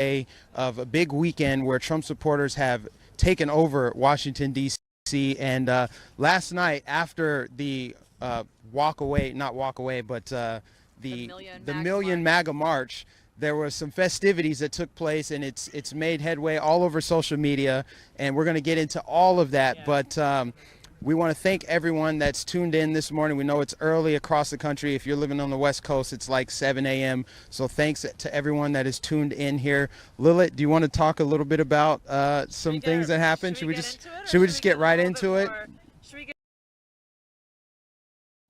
day of a big weekend where Trump supporters have taken over Washington, D.C. And last night, after the the Million MAGA March, there were some festivities that took place, and it's made headway all over social media, and we're going to get into all of that. Yeah. But we want to thank everyone that's tuned in this morning. We know it's early across the country. If you're living on the West Coast, it's like 7 a.m. So thanks to everyone that is tuned in here. Lilith, do you want to talk a little bit about some things that happened? Should we just get right into it?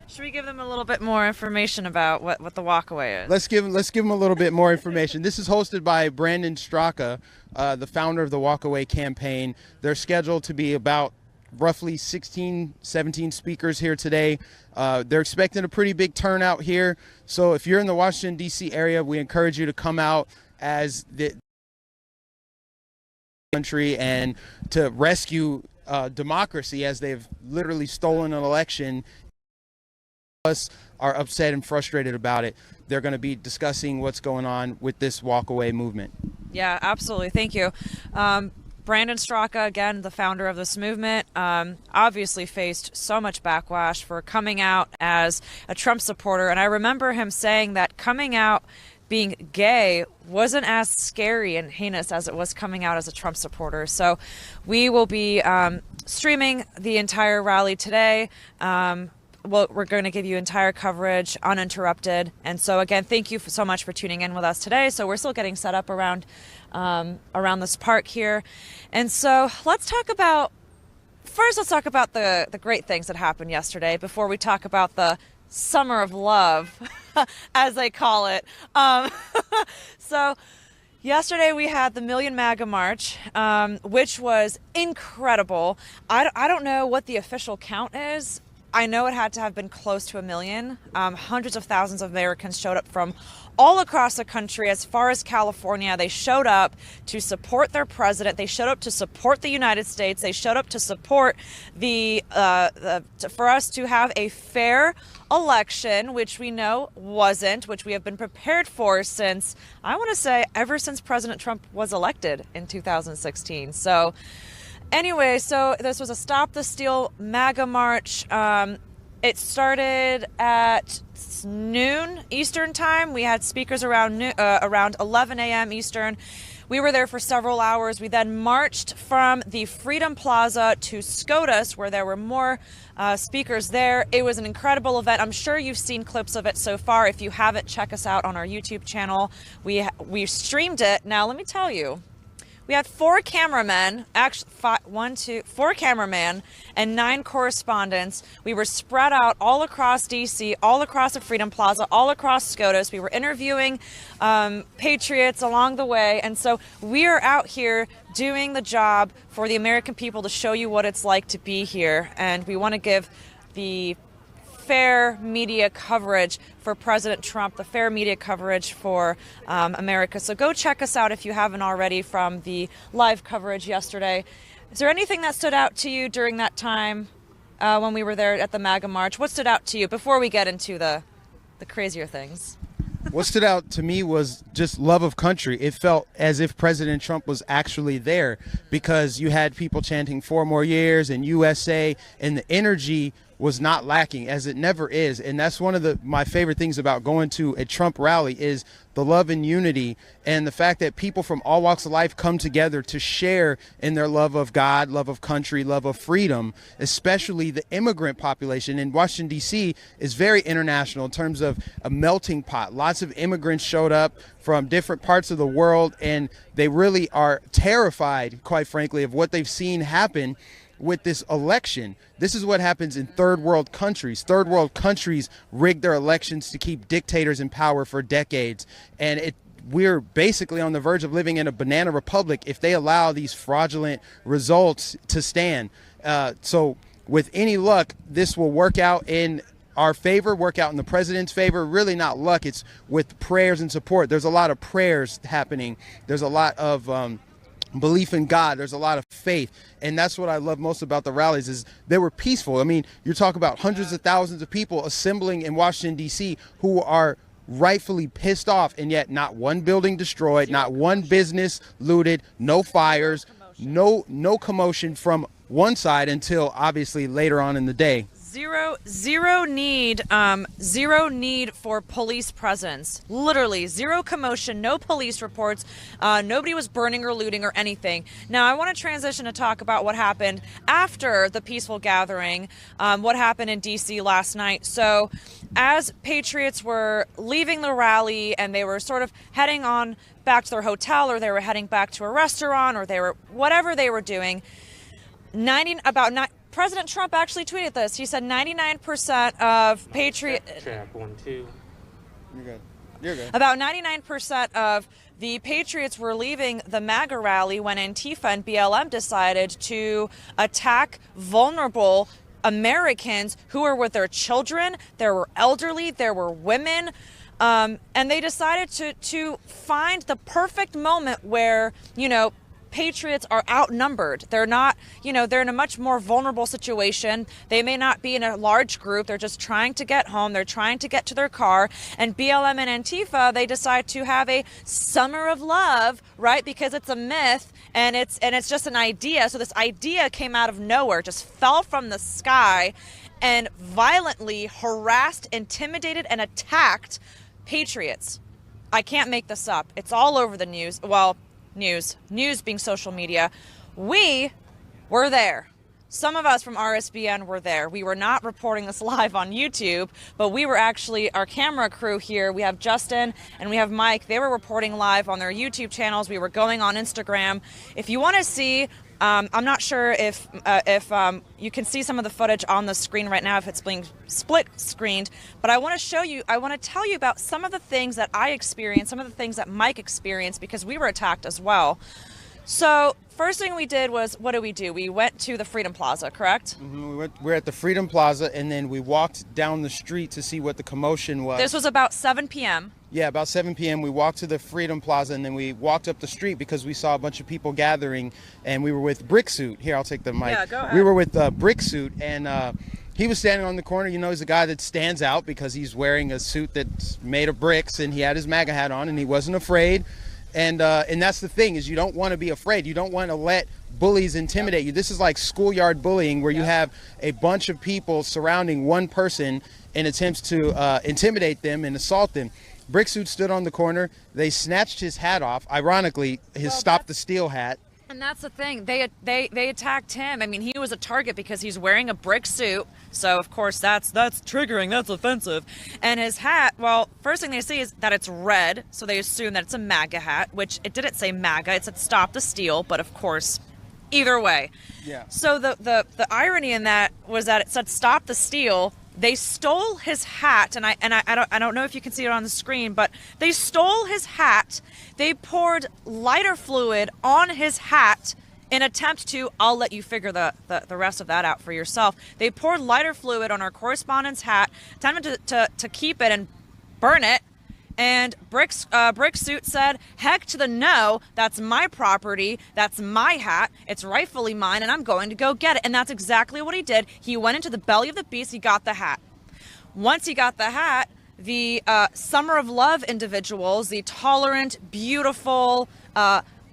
Should we give them a little bit more information about what the walkaway is? Let's give them a little bit more information. This is hosted by Brandon Straka, the founder of the Walkaway campaign. They're scheduled to be about roughly 16, 17 speakers here today. They're expecting a pretty big turnout here. So if you're in the Washington, D.C. area, we encourage you to come out as the country and to rescue democracy, as they've literally stolen an election. Us are upset and frustrated about it. They're going to be discussing what's going on with this walkaway movement. Yeah, absolutely. Thank you. Brandon Straka, again, the founder of this movement, obviously faced so much backlash for coming out as a Trump supporter. And I remember him saying that coming out being gay wasn't as scary and heinous as it was coming out as a Trump supporter. So we will be streaming the entire rally today. Well, we're going to give you entire coverage uninterrupted. And so again, thank you so much for tuning in with us today. So we're still getting set up around this park here. And so let's talk about the great things that happened yesterday before we talk about the summer of love, as they call it. So yesterday we had the Million MAGA March, which was incredible. I don't know what the official count is. I know it had to have been close to 1 million. Hundreds of thousands of Americans showed up from all across the country, as far as California. They showed up to support their president. They showed up to support the United States. They showed up to support for us to have a fair election, which we know wasn't, which we have been prepared for since, I want to say, ever since President Trump was elected in 2016. So anyway, so this was a Stop the Steal MAGA March. It started at noon Eastern time. We had speakers around 11 a.m. Eastern. We were there for several hours. We then marched from the Freedom Plaza to SCOTUS, where there were more speakers there. It was an incredible event. I'm sure you've seen clips of it so far. If you haven't, check us out on our YouTube channel. We streamed it. Now, let me tell you, we had 4 cameramen, actually 4 cameramen and 9 correspondents. We were spread out all across DC, all across the Freedom Plaza, all across SCOTUS. We were interviewing patriots along the way. And so we are out here doing the job for the American people to show you what it's like to be here. And we want to give the fair media coverage for President Trump, the fair media coverage for America. So go check us out if you haven't already from the live coverage yesterday. Is there anything that stood out to you during that time when we were there at the MAGA March? What stood out to you before we get into the crazier things? What stood out to me was just love of country. It felt as if President Trump was actually there, because you had people chanting 4 more years and USA, and the energy was not lacking, as it never is. And that's one of my favorite things about going to a Trump rally, is the love and unity, and the fact that people from all walks of life come together to share in their love of God, love of country, love of freedom, especially the immigrant population. And Washington, D.C. is very international in terms of a melting pot. Lots of immigrants showed up from different parts of the world, and they really are terrified, quite frankly, of what they've seen happen with this election. This is what happens in third world countries. Third world countries rig their elections to keep dictators in power for decades. And we're basically on the verge of living in a banana republic if they allow these fraudulent results to stand. So with any luck, this will work out in our favor, work out in the president's favor. Really not luck, it's with prayers and support. There's a lot of prayers happening. There's a lot of belief in God. There's a lot of faith. And that's what I love most about the rallies, is they were peaceful. I mean, you're talking about hundreds of thousands of people assembling in Washington, D.C. who are rightfully pissed off, and yet not one building destroyed, not one business looted, no fires, no commotion from one side until obviously later on in the day. Zero need for police presence. Literally zero commotion, no police reports. Nobody was burning or looting or anything. Now I want to transition to talk about what happened after the peaceful gathering, what happened in DC last night. So as patriots were leaving the rally and they were sort of heading on back to their hotel, or they were heading back to a restaurant, or they were whatever they were doing, President Trump actually tweeted this. He said 99% of Check 1 2. You're good. You're good. About 99% of the patriots were leaving the MAGA rally when Antifa and BLM decided to attack vulnerable Americans who were with their children. There were elderly, there were women, and they decided to find the perfect moment where, patriots are outnumbered. They're not, they're in a much more vulnerable situation. They may not be in a large group. They're just trying to get home. They're trying to get to their car. And BLM and Antifa, they decide to have a summer of love, right? Because it's a myth and it's just an idea. So this idea came out of nowhere, just fell from the sky and violently harassed, intimidated, and attacked patriots. I can't make this up. It's all over the news. Well, news being social media. We were there. Some of us from RSBN were there. We were not reporting this live on YouTube, but we were actually, our camera crew here, we have Justin and we have Mike, they were reporting live on their YouTube channels. We were going on Instagram. If you want to see, I'm not sure if you can see some of the footage on the screen right now, if it's being split screened, but I want to tell you about some of the things that I experienced, some of the things that Mike experienced, because we were attacked as well. So first thing we did was, what did we do? We went to the Freedom Plaza, correct? Mm-hmm. We're at the Freedom Plaza, and then we walked down the street to see what the commotion was. This was about 7 p.m. Yeah, about 7 p.m. We walked to the Freedom Plaza, and then we walked up the street because we saw a bunch of people gathering, and we were with Bricksuit. Here, I'll take the mic. Yeah, go ahead. We were with Bricksuit, and he was standing on the corner. He's a guy that stands out because he's wearing a suit that's made of bricks, and he had his MAGA hat on, and he wasn't afraid. And that's the thing, is you don't want to be afraid. You don't want to let bullies intimidate you. This is like schoolyard bullying, where you have a bunch of people surrounding one person in attempts to intimidate them and assault them. Bricksuit stood on the corner. They snatched his hat off. Ironically, his Stop the Steal hat. And that's the thing. They attacked him. I mean, he was a target because he's wearing a brick suit. So, of course, that's triggering. That's offensive. And his hat, well, first thing they see is that it's red. So they assume that it's a MAGA hat, which it didn't say MAGA. It said Stop the Steal. But, of course, either way. Yeah. So the irony in that was that it said Stop the Steal. They stole his hat, and I don't know if you can see it on the screen, but they stole his hat. They poured lighter fluid on his hat in attempt to, I'll let you figure the rest of that out for yourself. They poured lighter fluid on our correspondent's hat, attempted to keep it and burn it. And Bricksuit said, heck to the no, that's my property, that's my hat, it's rightfully mine, and I'm going to go get it. And that's exactly what he did. He went into the belly of the beast, he got the hat. Once he got the hat, the Summer of Love individuals, the tolerant, beautiful,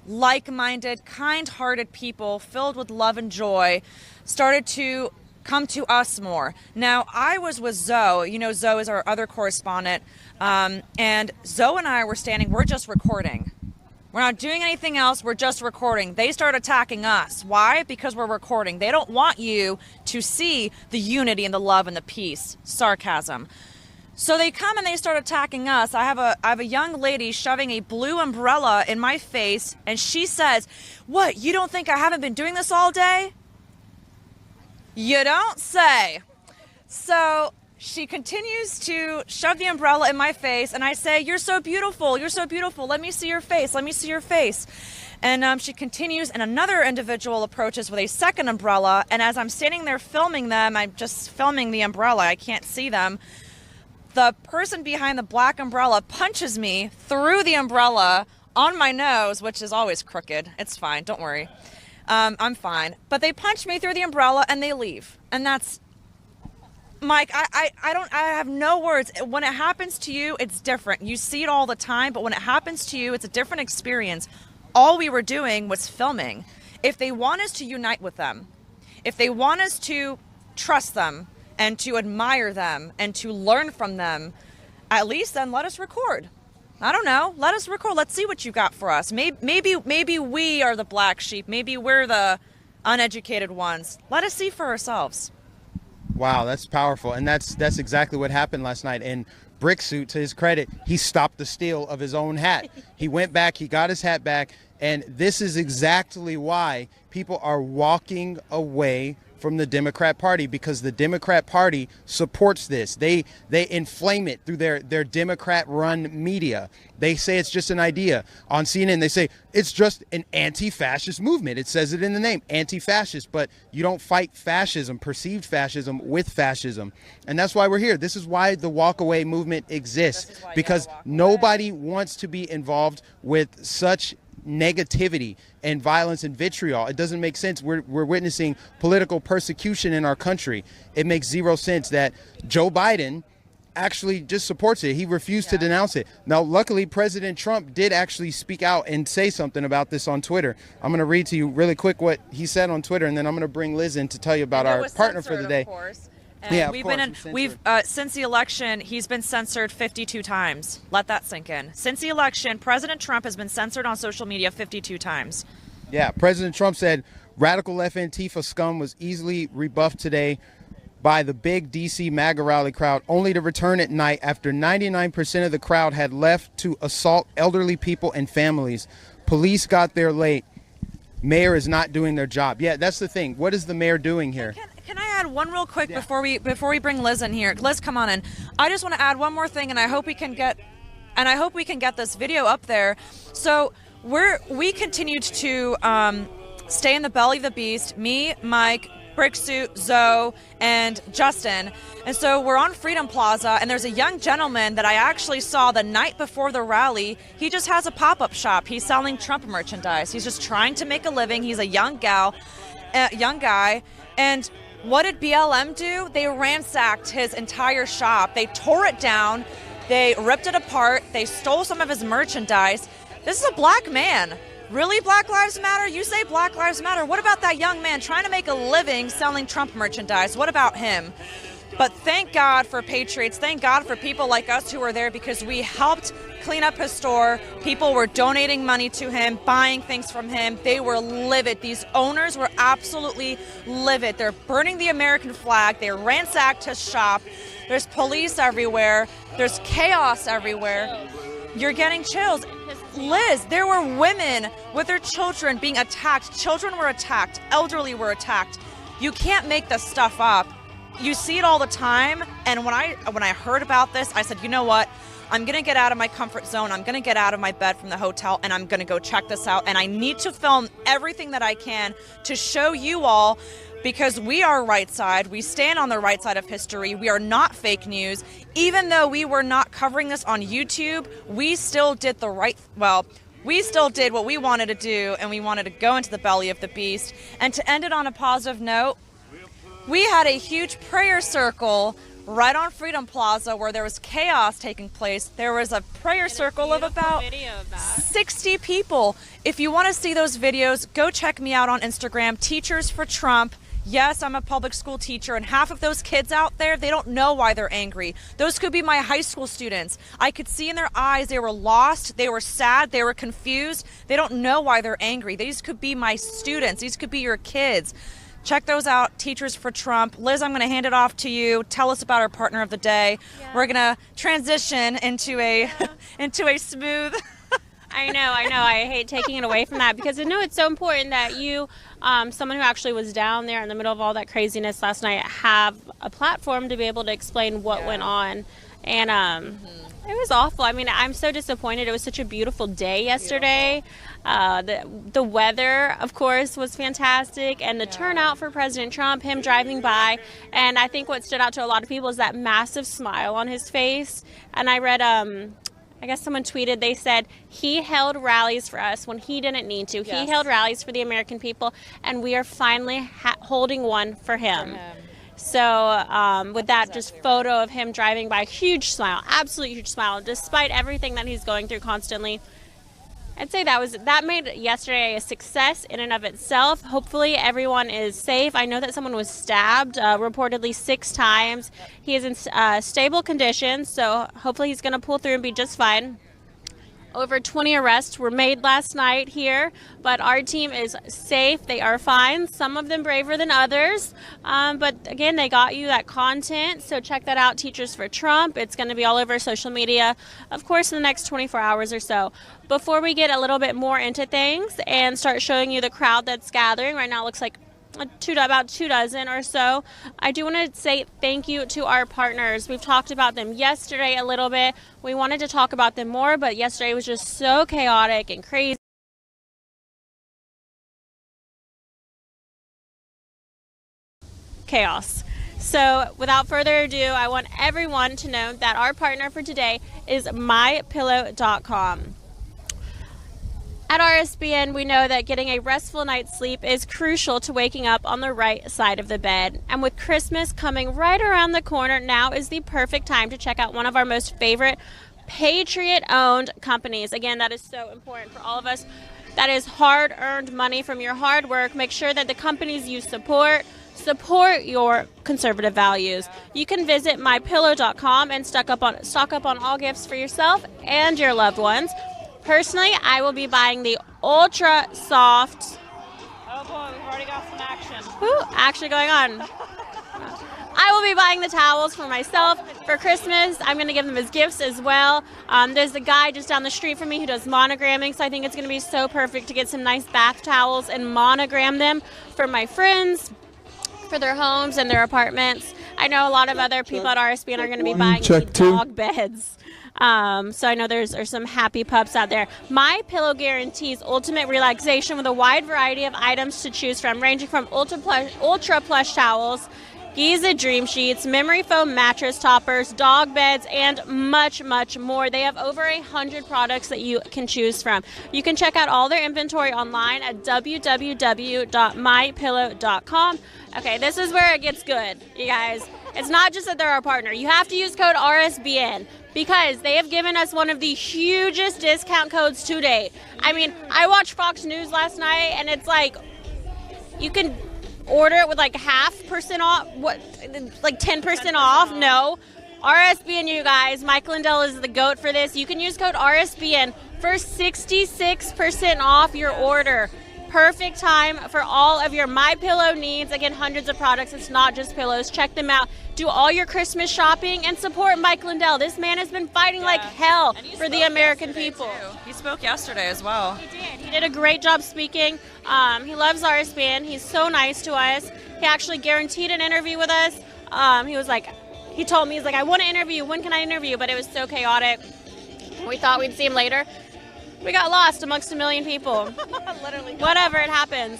like-minded, kind-hearted people filled with love and joy started to come to us more. Now, I was with Zoe. Zoe is our other correspondent. And Zoe and I were standing, we're just recording. We're not doing anything else, we're just recording. They start attacking us. Why? Because we're recording. They don't want you to see the unity and the love and the peace. Sarcasm. So they come and they start attacking us. I have a young lady shoving a blue umbrella in my face, and she says, "What, you don't think I haven't been doing this all day?" You don't say. So she continues to shove the umbrella in my face, and I say, "You're so beautiful. You're so beautiful. Let me see your face. Let me see your face." And she continues, and another individual approaches with a second umbrella, and as I'm standing there filming them, I'm just filming the umbrella. I can't see them. The person behind the black umbrella punches me through the umbrella on my nose, which is always crooked. It's fine. Don't worry. I'm fine. But they punch me through the umbrella and they leave. And that's Mike, I have no words. When it happens to you, it's different. You see it all the time, but when it happens to you, it's a different experience. All we were doing was filming. If they want us to unite with them, if they want us to trust them and to admire them and to learn from them, at least then let us record. I don't know. Let us record. Let's see what you got for us. Maybe we are the black sheep. Maybe we're the uneducated ones. Let us see for ourselves. Wow, that's powerful. And that's exactly what happened last night. And Bricksuit, to his credit, he stopped the steal of his own hat. He went back, he got his hat back, and this is exactly why people are walking away from the Democrat Party, because the Democrat Party supports this. They inflame it through their Democrat-run media. They say it's just an idea. On CNN, they say it's just an anti-fascist movement. It says it in the name, anti-fascist, but you don't fight fascism, perceived fascism, with fascism. And that's why we're here. This is why the walkaway movement exists, because nobody wants to be involved with such negativity and violence and vitriol. It doesn't make sense. We're witnessing political persecution in our country. It makes zero sense that Joe Biden actually just supports it. He refused to denounce it. Now, luckily, President Trump did actually speak out and say something about this on Twitter. I'm going to read to you really quick what he said on Twitter, and then I'm going to bring Liz in to tell you about our partner for the day. Of course. And we've since the election, he's been censored 52 times. Let that sink in. Since the election, President Trump has been censored on social media 52 times. Yeah, President Trump said radical left Antifa scum was easily rebuffed today by the big DC MAGA rally crowd, only to return at night after 99% of the crowd had left to assault elderly people and families. Police got there late. Mayor is not doing their job. Yeah, that's the thing. What is the mayor doing here? Can I add one real quick before we bring Liz in here? Liz, come on in. I just want to add one more thing, and I hope we can get this video up there. So we continued to stay in the belly of the beast. Me, Mike, Bricksuit, Zoe, and Justin. And so we're on Freedom Plaza, and there's a young gentleman that I actually saw the night before the rally. He just has a pop-up shop. He's selling Trump merchandise. He's just trying to make a living. He's a young guy. And what did BLM do? They ransacked his entire shop. They tore it down. They ripped it apart. They stole some of his merchandise. This is a black man. Really, Black Lives Matter? You say Black Lives Matter. What about that young man trying to make a living selling Trump merchandise? What about him? But thank God for patriots. Thank God for people like us who were there, because we helped clean up his store. People were donating money to him, buying things from him. They were livid. These owners were absolutely livid. They're burning the American flag. They ransacked his shop. There's police everywhere. There's chaos everywhere. You're getting chills. Liz, there were women with their children being attacked. Children were attacked. Elderly were attacked. You can't make this stuff up. You see it all the time. And when I heard about this, I said, you know what? I'm going to get out of my comfort zone. I'm going to get out of my bed from the hotel, and I'm going to go check this out. And I need to film everything that I can to show you all, because we are right side. We stand on the right side of history. We are not fake news. Even though we were not covering this on YouTube, we still did we still did what we wanted to do, and we wanted to go into the belly of the beast. And to end it on a positive note, we had a huge prayer circle right on Freedom Plaza where there was chaos taking place. There was a prayer circle of about 60 people. If you want to see those videos, go check me out on Instagram, Teachers for Trump. Yes, I'm a public school teacher, and half of those kids out there, they don't know why they're angry. Those could be my high school students. I could see in their eyes they were lost, they were sad, they were confused. They don't know why they're angry. These could be my students. These could be your kids. Check those out, Teachers for Trump. Liz, I'm going to hand it off to you. Tell us about our partner of the day. Yeah. We're going to transition into a smooth... I know. I hate taking it away from that, because I know it's so important that you, someone who actually was down there in the middle of all that craziness last night, have a platform to be able to explain what went on. And it was awful. I mean, I'm so disappointed. It was such a beautiful day yesterday. The weather, of course, was fantastic, and the turnout for President Trump, him driving by. And I think what stood out to a lot of people is that massive smile on his face. And I read... I guess someone tweeted, they said, he held rallies for us when he didn't need to. Yes. He held rallies for the American people, and we are finally holding one for him. So with that just photo of him driving by, huge smile, absolute huge smile, despite everything that he's going through constantly. I'd say that made yesterday a success in and of itself. Hopefully everyone is safe. I know that someone was stabbed reportedly 6 times. He is in stable condition, so hopefully he's going to pull through and be just fine. Over 20 arrests were made last night here, but our team is safe. They are fine. Some of them braver than others. But again, they got you that content. So check that out, Teachers for Trump. It's going to be all over social media, of course, in the next 24 hours or so. Before we get a little bit more into things and start showing you the crowd that's gathering, right now it looks like about 2 dozen or so. I do want to say thank you to our partners. We've talked about them yesterday a little bit. We wanted to talk about them more, but yesterday was just so chaotic and crazy. Chaos. So without further ado, I want everyone to know that our partner for today is mypillow.com. At RSBN, we know that getting a restful night's sleep is crucial to waking up on the right side of the bed. And with Christmas coming right around the corner, now is the perfect time to check out one of our most favorite Patriot-owned companies. Again, that is so important for all of us. That is hard-earned money from your hard work. Make sure that the companies you support your conservative values. You can visit mypillow.com and stock up on all gifts for yourself and your loved ones. Personally, I will be buying the Ultra Soft. Oh boy, we've already got some action. Action going on. I will be buying the towels for myself for Christmas. I'm going to give them as gifts as well. There's a guy just down the street from me who does monogramming, so I think it's going to be so perfect to get some nice bath towels and monogram them for my friends, for their homes and their apartments. I know a lot of other people at RSBN are going to be buying dog beds. So I know there's some happy pups out there. My Pillow guarantees ultimate relaxation with a wide variety of items to choose from, ranging from ultra plush towels, Giza Dream Sheets, memory foam mattress toppers, dog beds, and much, much more. They have over 100 products that you can choose from. You can check out all their inventory online at www.mypillow.com. Okay, this is where it gets good, you guys. It's not just that they're our partner. You have to use code RSBN because they have given us one of the hugest discount codes to date. I mean, I watched Fox News last night, and it's like you can order it with like 0.5% off, like 10% off? No. RSBN, you guys. Mike Lindell is the GOAT for this. You can use code RSBN for 66% off your order. Perfect time for all of your My Pillow needs. Again, hundreds of products. It's not just pillows. Check them out. Do all your Christmas shopping and support Mike Lindell. This man has been fighting like hell for the American people. Too. He spoke yesterday as well. He did. He did a great job speaking. He loves RSBN. He's so nice to us. He actually guaranteed an interview with us. He told me, he's like, I want to interview. When can I interview? But it was so chaotic. We thought we'd see him later. We got lost amongst a million people. Literally. Whatever, it happens.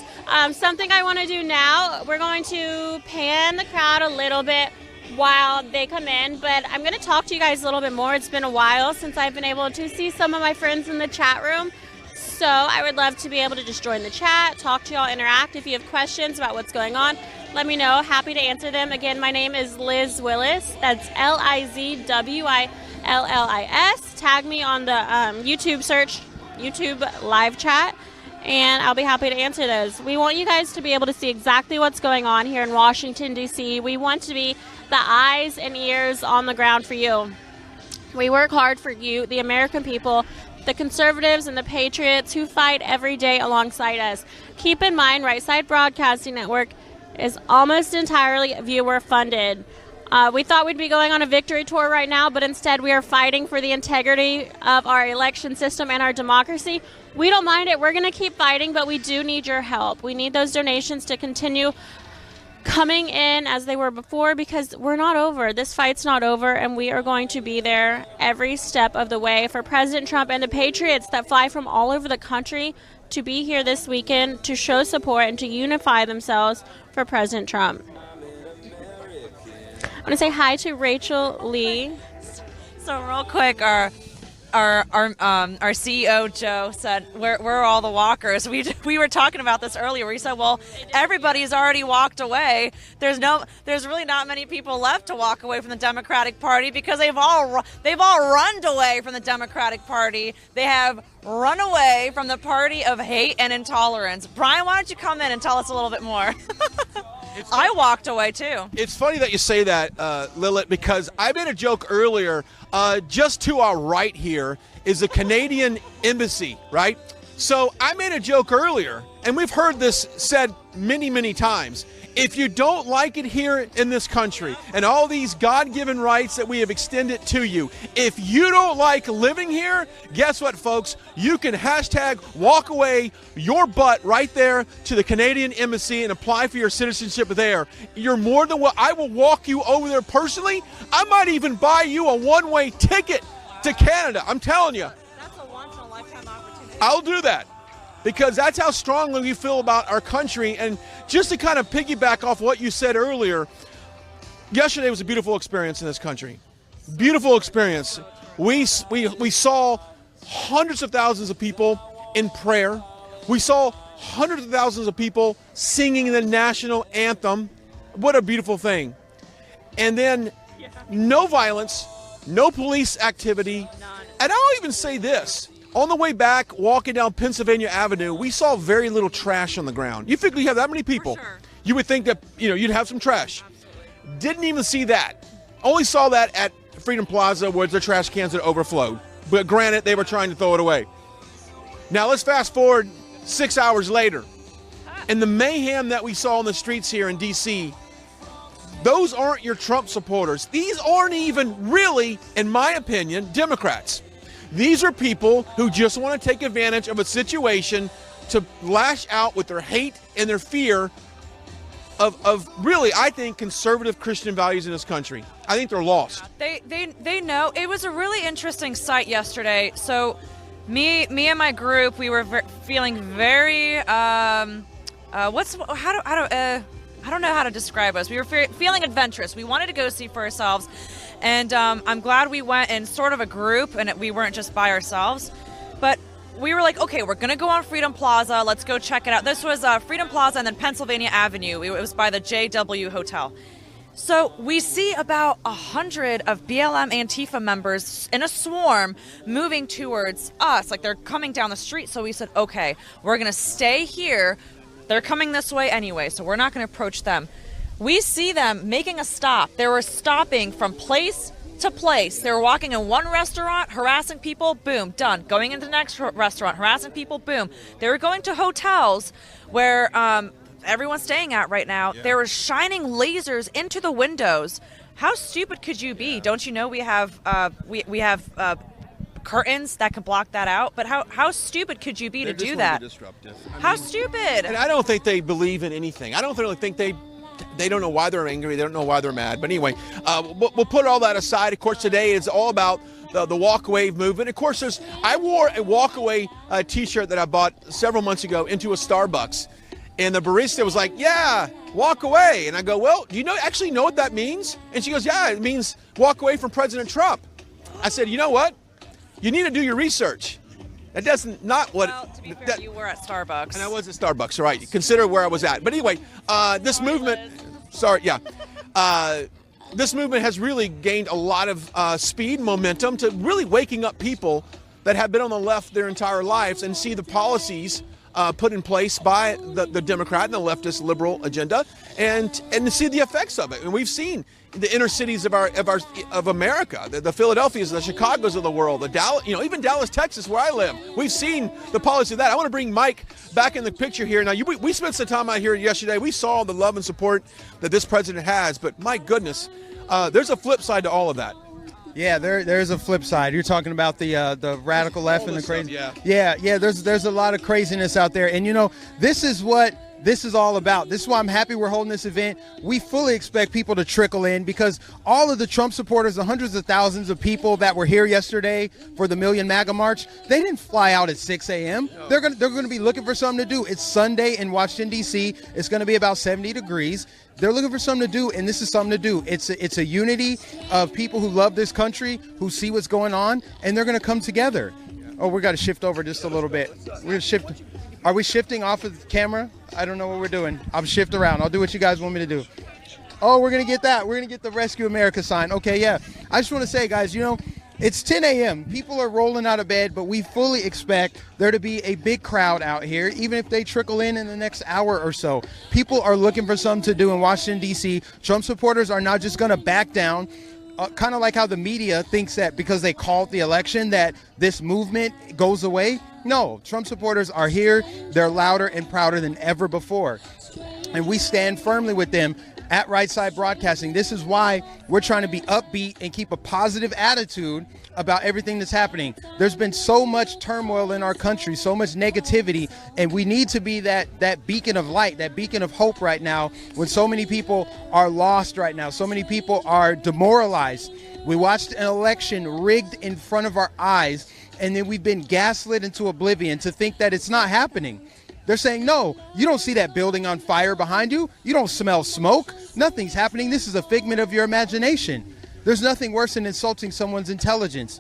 Something I want to do now, we're going to pan the crowd a little bit while they come in, but I'm going to talk to you guys a little bit more. It's been a while since I've been able to see some of my friends in the chat room, so I would love to be able to just join the chat, talk to y'all, interact. If you have questions about what's going on, let me know. Happy to answer them. Again, my name is Liz Willis. That's LIZWILLIS. Tag me on the YouTube search, YouTube live chat, and I'll be happy to answer those. We want you guys to be able to see exactly what's going on here in Washington, D.C. We want to be the eyes and ears on the ground for you. We work hard for you, the American people, the conservatives and the patriots who fight every day alongside us. Keep in mind, Right Side Broadcasting Network is almost entirely viewer funded. We thought we'd be going on a victory tour right now, but instead we are fighting for the integrity of our election system and our democracy. We don't mind it. We're going to keep fighting, but we do need your help. We need those donations to continue coming in as they were before, because we're not over. This fight's not over, and we are going to be there every step of the way for President Trump and the patriots that fly from all over the country to be here this weekend to show support and to unify themselves for President Trump. I want to say hi to Rachel Lee. So real quick, our our CEO Joe said, "Where are all the walkers?" We were talking about this earlier. He said, "Well, everybody's already walked away. There's really not many people left to walk away from the Democratic Party because they've all run away from the Democratic Party. They have run away from the party of hate and intolerance." Brian, why don't you come in and tell us a little bit more? I walked away too. It's funny that you say that, Lilith, because I made a joke earlier. Just to our right here is the Canadian Embassy, right? So I made a joke earlier, and we've heard this said many, many times. If you don't like it here in this country and all these God-given rights that we have extended to you, if you don't like living here, guess what, folks? You can hashtag walk away your butt right there to the Canadian Embassy and apply for your citizenship there. You're more than I will walk you over there personally. I might even buy you a one-way ticket to Canada. I'm telling you. That's a once-in-a-lifetime opportunity. I'll do that. Because that's how strongly we feel about our country. And just to kind of piggyback off what you said earlier, yesterday was a beautiful experience in this country. Beautiful experience. We saw hundreds of thousands of people in prayer. We saw hundreds of thousands of people singing the national anthem. What a beautiful thing. And then no violence, no police activity. And I'll even say this. On the way back, walking down Pennsylvania Avenue, we saw very little trash on the ground. You figure you have that many people, sure. You would think that you'd have some trash. Didn't even see that. Only saw that at Freedom Plaza where the trash cans had overflowed. But granted, they were trying to throw it away. Now let's fast forward 6 hours later. And the mayhem that we saw on the streets here in D.C., those aren't your Trump supporters. These aren't even really, in my opinion, Democrats. These are people who just want to take advantage of a situation to lash out with their hate and their fear of really, I think, conservative Christian values in this country. I think they're lost. They know. It was a really interesting sight yesterday. So me and my group, we were feeling very I don't know how to describe us. We were feeling adventurous. We wanted to go see for ourselves. And I'm glad we went in sort of a group and we weren't just by ourselves. But we were like, okay, we're going to go on Freedom Plaza. Let's go check it out. This was Freedom Plaza and then Pennsylvania Avenue. It was by the JW Hotel. So we see about 100 of BLM Antifa members in a swarm moving towards us. Like they're coming down the street. So we said, okay, we're going to stay here. They're coming this way anyway, so we're not going to approach them. We see them making a stop. They were stopping from place to place. They were walking in one restaurant, harassing people, boom, done. Going into the next restaurant, harassing people, boom. They were going to hotels where everyone's staying at right now. Yeah. They were shining lasers into the windows. How stupid could you be? Yeah. Don't you know we have curtains that can block that out? But how stupid could you be to do that? Disruptive. How stupid? And I don't think they believe in anything. I don't really think they don't know why they're angry. They don't know why they're mad. But anyway, we'll put all that aside. Of course, today is all about the walk away movement. Of course, I wore a walk away T-shirt that I bought several months ago into a Starbucks, and the barista was like, "Yeah, walk away." And I go, "Well, do you actually know what that means?" And she goes, "Yeah, it means walk away from President Trump." I said, "You know what? You need to do your research." That doesn't not what. Well, to be fair, you were at Starbucks. And I was at Starbucks, right? Consider where I was at. But anyway, this movement. This movement has really gained a lot of speed, momentum to really waking up people that have been on the left their entire lives and see the policies put in place by the Democrat and the leftist liberal agenda, and to see the effects of it. And we've seen the inner cities of America, the Philadelphias, the Chicagos of the world, the Dallas, even Dallas, Texas, where I live. We've seen the policy of that. I want to bring Mike back in the picture here. Now, we spent some time out here yesterday. We saw the love and support that this president has, but my goodness, there's a flip side to all of that. Yeah, there's a flip side. You're talking about the radical left and the crazy. Stuff, yeah. There's a lot of craziness out there, and this is what this is all about. This is why I'm happy we're holding this event. We fully expect people to trickle in because all of the Trump supporters, the hundreds of thousands of people that were here yesterday for the Million MAGA March, they didn't fly out at 6 a.m. They're gonna be looking for something to do. It's Sunday in Washington, D.C. It's going to be about 70 degrees. They're looking for something to do, and this is something to do. It's a unity of people who love this country, who see what's going on, and they're going to come together. Oh, we got to shift over just a little bit. We're going to shift. Are we shifting off of the camera? I don't know what we're doing. I'll shift around. I'll do what you guys want me to do. Oh, we're going to get that. We're going to get the Rescue America sign. Okay, yeah. I just want to say, guys, it's 10 a.m. People are rolling out of bed, but we fully expect there to be a big crowd out here, even if they trickle in the next hour or so. People are looking for something to do in Washington, D.C. Trump supporters are not just going to back down, kind of like how the media thinks that because they called the election that this movement goes away. No, Trump supporters are here. They're louder and prouder than ever before. And we stand firmly with them at Right Side Broadcasting. This is why we're trying to be upbeat and keep a positive attitude about everything that's happening. There's been so much turmoil in our country, so much negativity, and we need to be that beacon of light, that beacon of hope right now when so many people are lost right now. So many people are demoralized. We watched an election rigged in front of our eyes, and then we've been gaslit into oblivion to think that it's not happening. They're saying, no, you don't see that building on fire behind you. You don't smell smoke. Nothing's happening. This is a figment of your imagination. There's nothing worse than insulting someone's intelligence.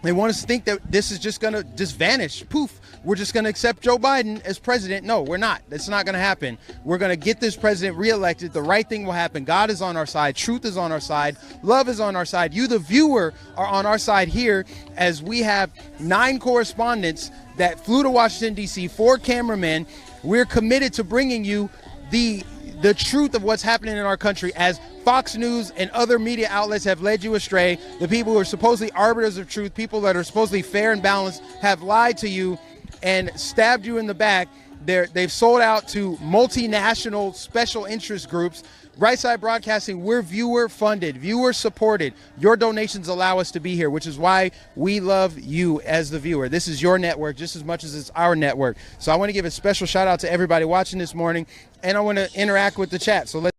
They want us to think that this is just going to just vanish. Poof. We're just going to accept Joe Biden as president. No, we're not. That's not going to happen. We're going to get this president reelected. The right thing will happen. God is on our side. Truth is on our side. Love is on our side. You, the viewer, are on our side here as we have 9 correspondents that flew to Washington, D.C., 4 cameramen. We're committed to bringing you the truth of what's happening in our country as Fox News and other media outlets have led you astray. The people who are supposedly arbiters of truth, people that are supposedly fair and balanced, have lied to you and stabbed you in the back. They've sold out to multinational special interest groups. Right Side Broadcasting, we're viewer funded, viewer supported. Your donations allow us to be here, which is why we love you as the viewer. This is your network just as much as it's our network. So I want to give a special shout out to everybody watching this morning, and I want to interact with the chat. So let's.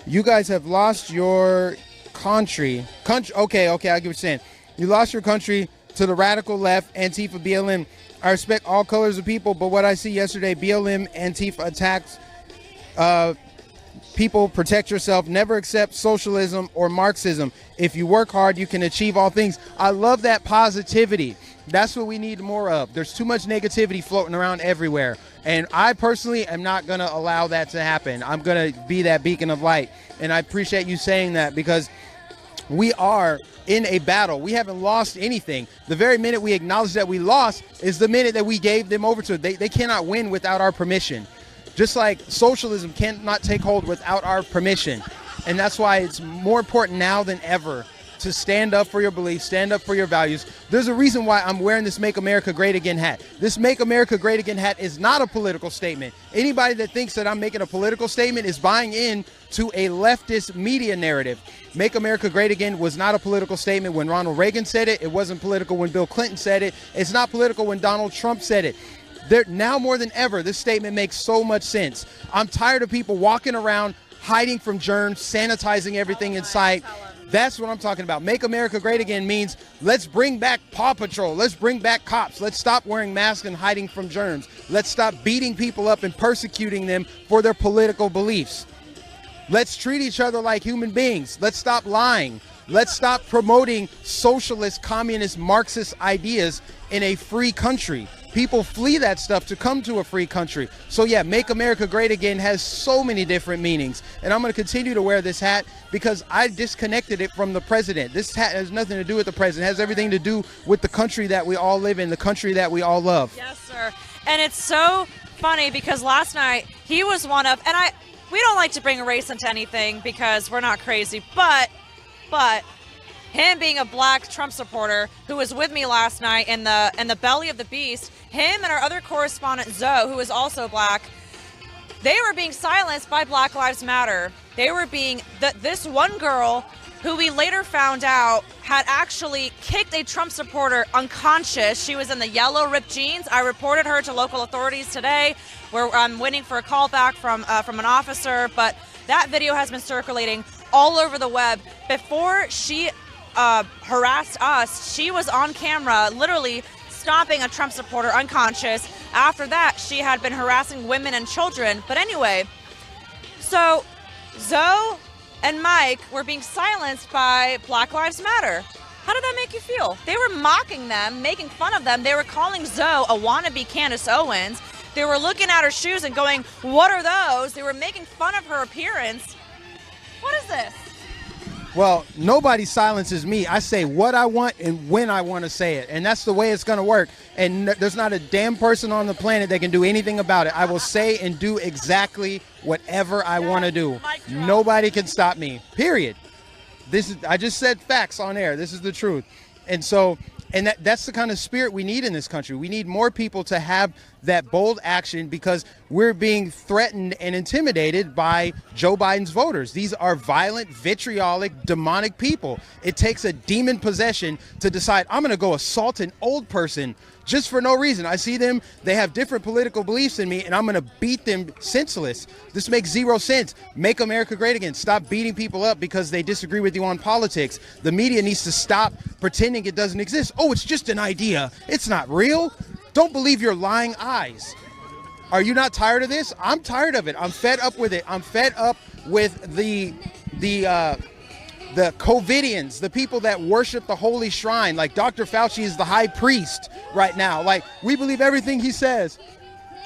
You guys have lost your country. Okay, I get what you're saying. You lost your country to the radical left, Antifa, BLM. I respect all colors of people, but what I see yesterday, BLM, Antifa attacks people. Protect yourself. Never accept socialism or Marxism. If you work hard, you can achieve all things. I love that positivity. That's what we need more of. There's too much negativity floating around everywhere. And I personally am not going to allow that to happen. I'm going to be that beacon of light. And I appreciate you saying that because we are in a battle. We haven't lost anything. The very minute we acknowledge that we lost is the minute that we gave them over to it. They cannot win without our permission. Just like socialism cannot take hold without our permission. And that's why it's more important now than ever to stand up for your beliefs, stand up for your values. There's a reason why I'm wearing this Make America Great Again hat. This Make America Great Again hat is not a political statement. Anybody that thinks that I'm making a political statement is buying in to a leftist media narrative. Make America Great Again was not a political statement when Ronald Reagan said it. It wasn't political when Bill Clinton said it. It's not political when Donald Trump said it. Now more than ever, this statement makes so much sense. I'm tired of people walking around hiding from germs, sanitizing everything in sight. That's what I'm talking about. Make America Great Again means let's bring back Paw Patrol. Let's bring back cops. Let's stop wearing masks and hiding from germs. Let's stop beating people up and persecuting them for their political beliefs. Let's treat each other like human beings. Let's stop lying. Let's stop promoting socialist, communist, Marxist ideas in a free country. People flee that stuff to come to a free country. So yeah, Make America Great Again has so many different meanings. And I'm going to continue to wear this hat because I disconnected it from the president. This hat has nothing to do with the president. It has everything to do with the country that we all live in, the country that we all love. Yes, sir. And it's so funny because last night he was one of, and we don't like to bring race into anything because we're not crazy, but him being a black Trump supporter who was with me last night in the belly of the beast, him and our other correspondent Zoe, who is also black, they were being silenced by Black Lives Matter. They were being, this one girl who we later found out had actually kicked a Trump supporter unconscious. She was in the yellow ripped jeans. I reported her to local authorities today. I'm waiting for a call back from an officer, but that video has been circulating all over the web. Before she harassed us, she was on camera literally stomping a Trump supporter unconscious. After that, she had been harassing women and children. But anyway, so Zoe and Mike were being silenced by Black Lives Matter. How did that make you feel? They were mocking them, making fun of them. They were calling Zoe a wannabe Candace Owens. They were looking at her shoes and going, "What are those?" They were making fun of her appearance. What is this? Well, nobody silences me. I say what I want and when I want to say it. And that's the way it's going to work. And there's not a damn person on the planet that can do anything about it. I will say and do exactly whatever I want to do. Nobody can stop me, period. I just said facts on air. This is the truth. And so, that's the kind of spirit we need in this country. We need more people to have that bold action because we're being threatened and intimidated by Joe Biden's voters. These are violent, vitriolic, demonic people. It takes a demon possession to decide, I'm going to go assault an old person just for no reason. I see them, they have different political beliefs than me, and I'm going to beat them senseless. This makes zero sense. Make America great again. Stop beating people up because they disagree with you on politics. The media needs to stop pretending it doesn't exist. Oh, it's just an idea. It's not real. Don't believe your lying eyes. Are you not tired of this? I'm tired of it. I'm fed up with it. I'm fed up with the COVIDians, the people that worship the holy shrine. Like Dr. Fauci is the high priest right now. Like, we believe everything he says.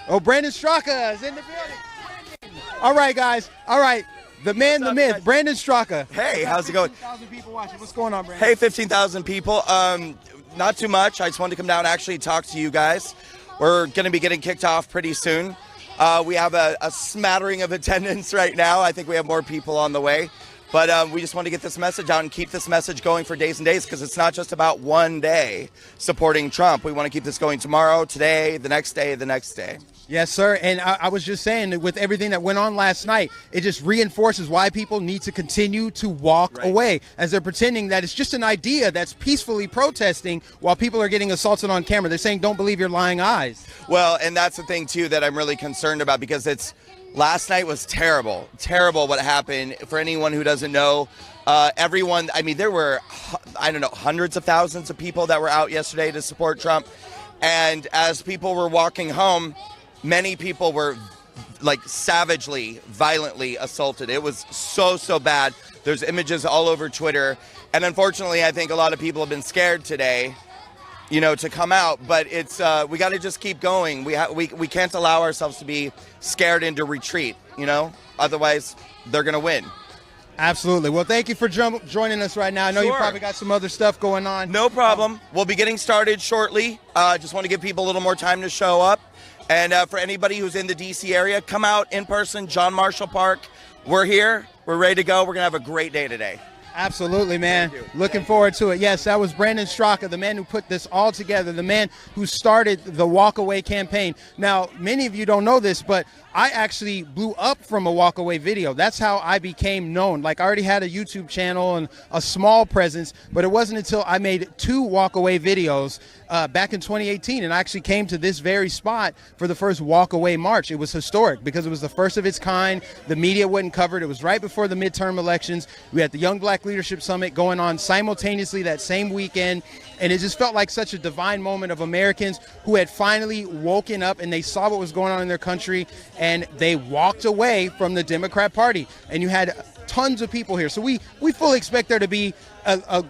Oh, Brandon Straka is in the building. All right, guys. All right. The man, the myth, Brandon Straka. Hey, how's it going? 15,000 people watching. What's going on, Brandon? Hey, 15,000 people. Not too much. I just wanted to come down and actually talk to you guys. We're going to be getting kicked off pretty soon. We have a smattering of attendance right now. I think we have more people on the way. But we just want to get this message out and keep this message going for days and days because it's not just about one day supporting Trump. We want to keep this going tomorrow, today, the next day, the next day. Yes, sir. And I was just saying that with everything that went on last night, it just reinforces why people need to continue to walk away as they're pretending that it's just an idea that's peacefully protesting while people are getting assaulted on camera. They're saying, don't believe your lying eyes. Well, and that's the thing, too, that I'm really concerned about because last night was terrible what happened. For anyone who doesn't know, everyone, I mean, there were, hundreds of thousands of people that were out yesterday to support Trump. And as people were walking home, many people were savagely, violently assaulted. It was so bad. There's images all over Twitter. And unfortunately, I think a lot of people have been scared today, to come out. But it's we got to just keep going. We can't allow ourselves to be scared into retreat, Otherwise, they're going to win. Absolutely. Well, thank you for joining us right now. I know you probably got some other stuff going on. No problem. We'll be getting started shortly. Just want to give people a little more time to show up. And for anybody who's in the D.C. area, come out in person, John Marshall Park. We're here. We're ready to go. We're going to have a great day today. Absolutely, man. Looking forward to it. Yes, that was Brandon Straka, the man who put this all together, the man who started the Walk Away campaign. Now, many of you don't know this, but I actually blew up from a Walk Away video. That's how I became known. I already had a YouTube channel and a small presence, but it wasn't until I made 2 Walk Away videos back in 2018, and I actually came to this very spot for the first Walk Away March. It was historic because it was the first of its kind. The media wasn't covered. It was right before the midterm elections. We had the Young Black Leadership Summit going on simultaneously that same weekend, and it just felt like such a divine moment of Americans who had finally woken up and they saw what was going on in their country, and they walked away from the Democrat Party. And you had tons of people here. So we fully expect there to be a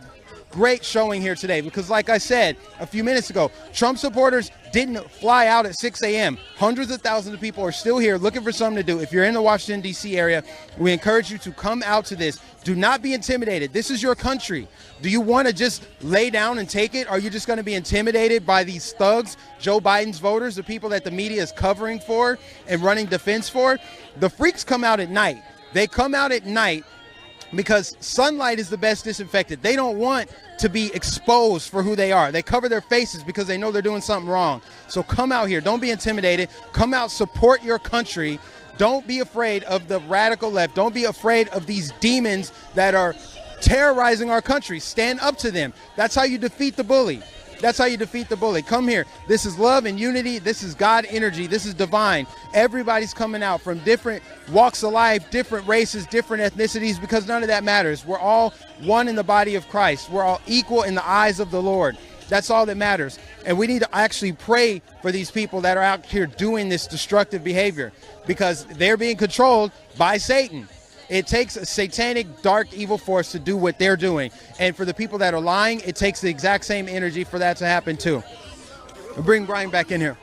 great showing here today because, like I said a few minutes ago, Trump supporters didn't fly out at 6 a.m. Hundreds of thousands of people are still here looking for something to do. If you're in the Washington, D.C. area, we encourage you to come out to this. Do not be intimidated. This is your country. Do you want to just lay down and take it? Or are you just going to be intimidated by these thugs, Joe Biden's voters, the people that the media is covering for and running defense for? The freaks come out at night. They come out at night because sunlight is the best disinfectant. They don't want to be exposed for who they are. They cover their faces because they know they're doing something wrong. So come out here. Don't be intimidated. Come out, support your country. Don't be afraid of the radical left. Don't be afraid of these demons that are terrorizing our country. Stand up to them. That's how you defeat the bully. That's how you defeat the bully. Come here. This is love and unity. This is God energy. This is divine. Everybody's coming out from different walks of life, different races, different ethnicities, because none of that matters. We're all one in the body of Christ. We're all equal in the eyes of the Lord. That's all that matters. And we need to actually pray for these people that are out here doing this destructive behavior, because they're being controlled by Satan. It takes a satanic, dark, evil force to do what they're doing. And for the people that are lying, it takes the exact same energy for that to happen too. We'll bring Brian back in here.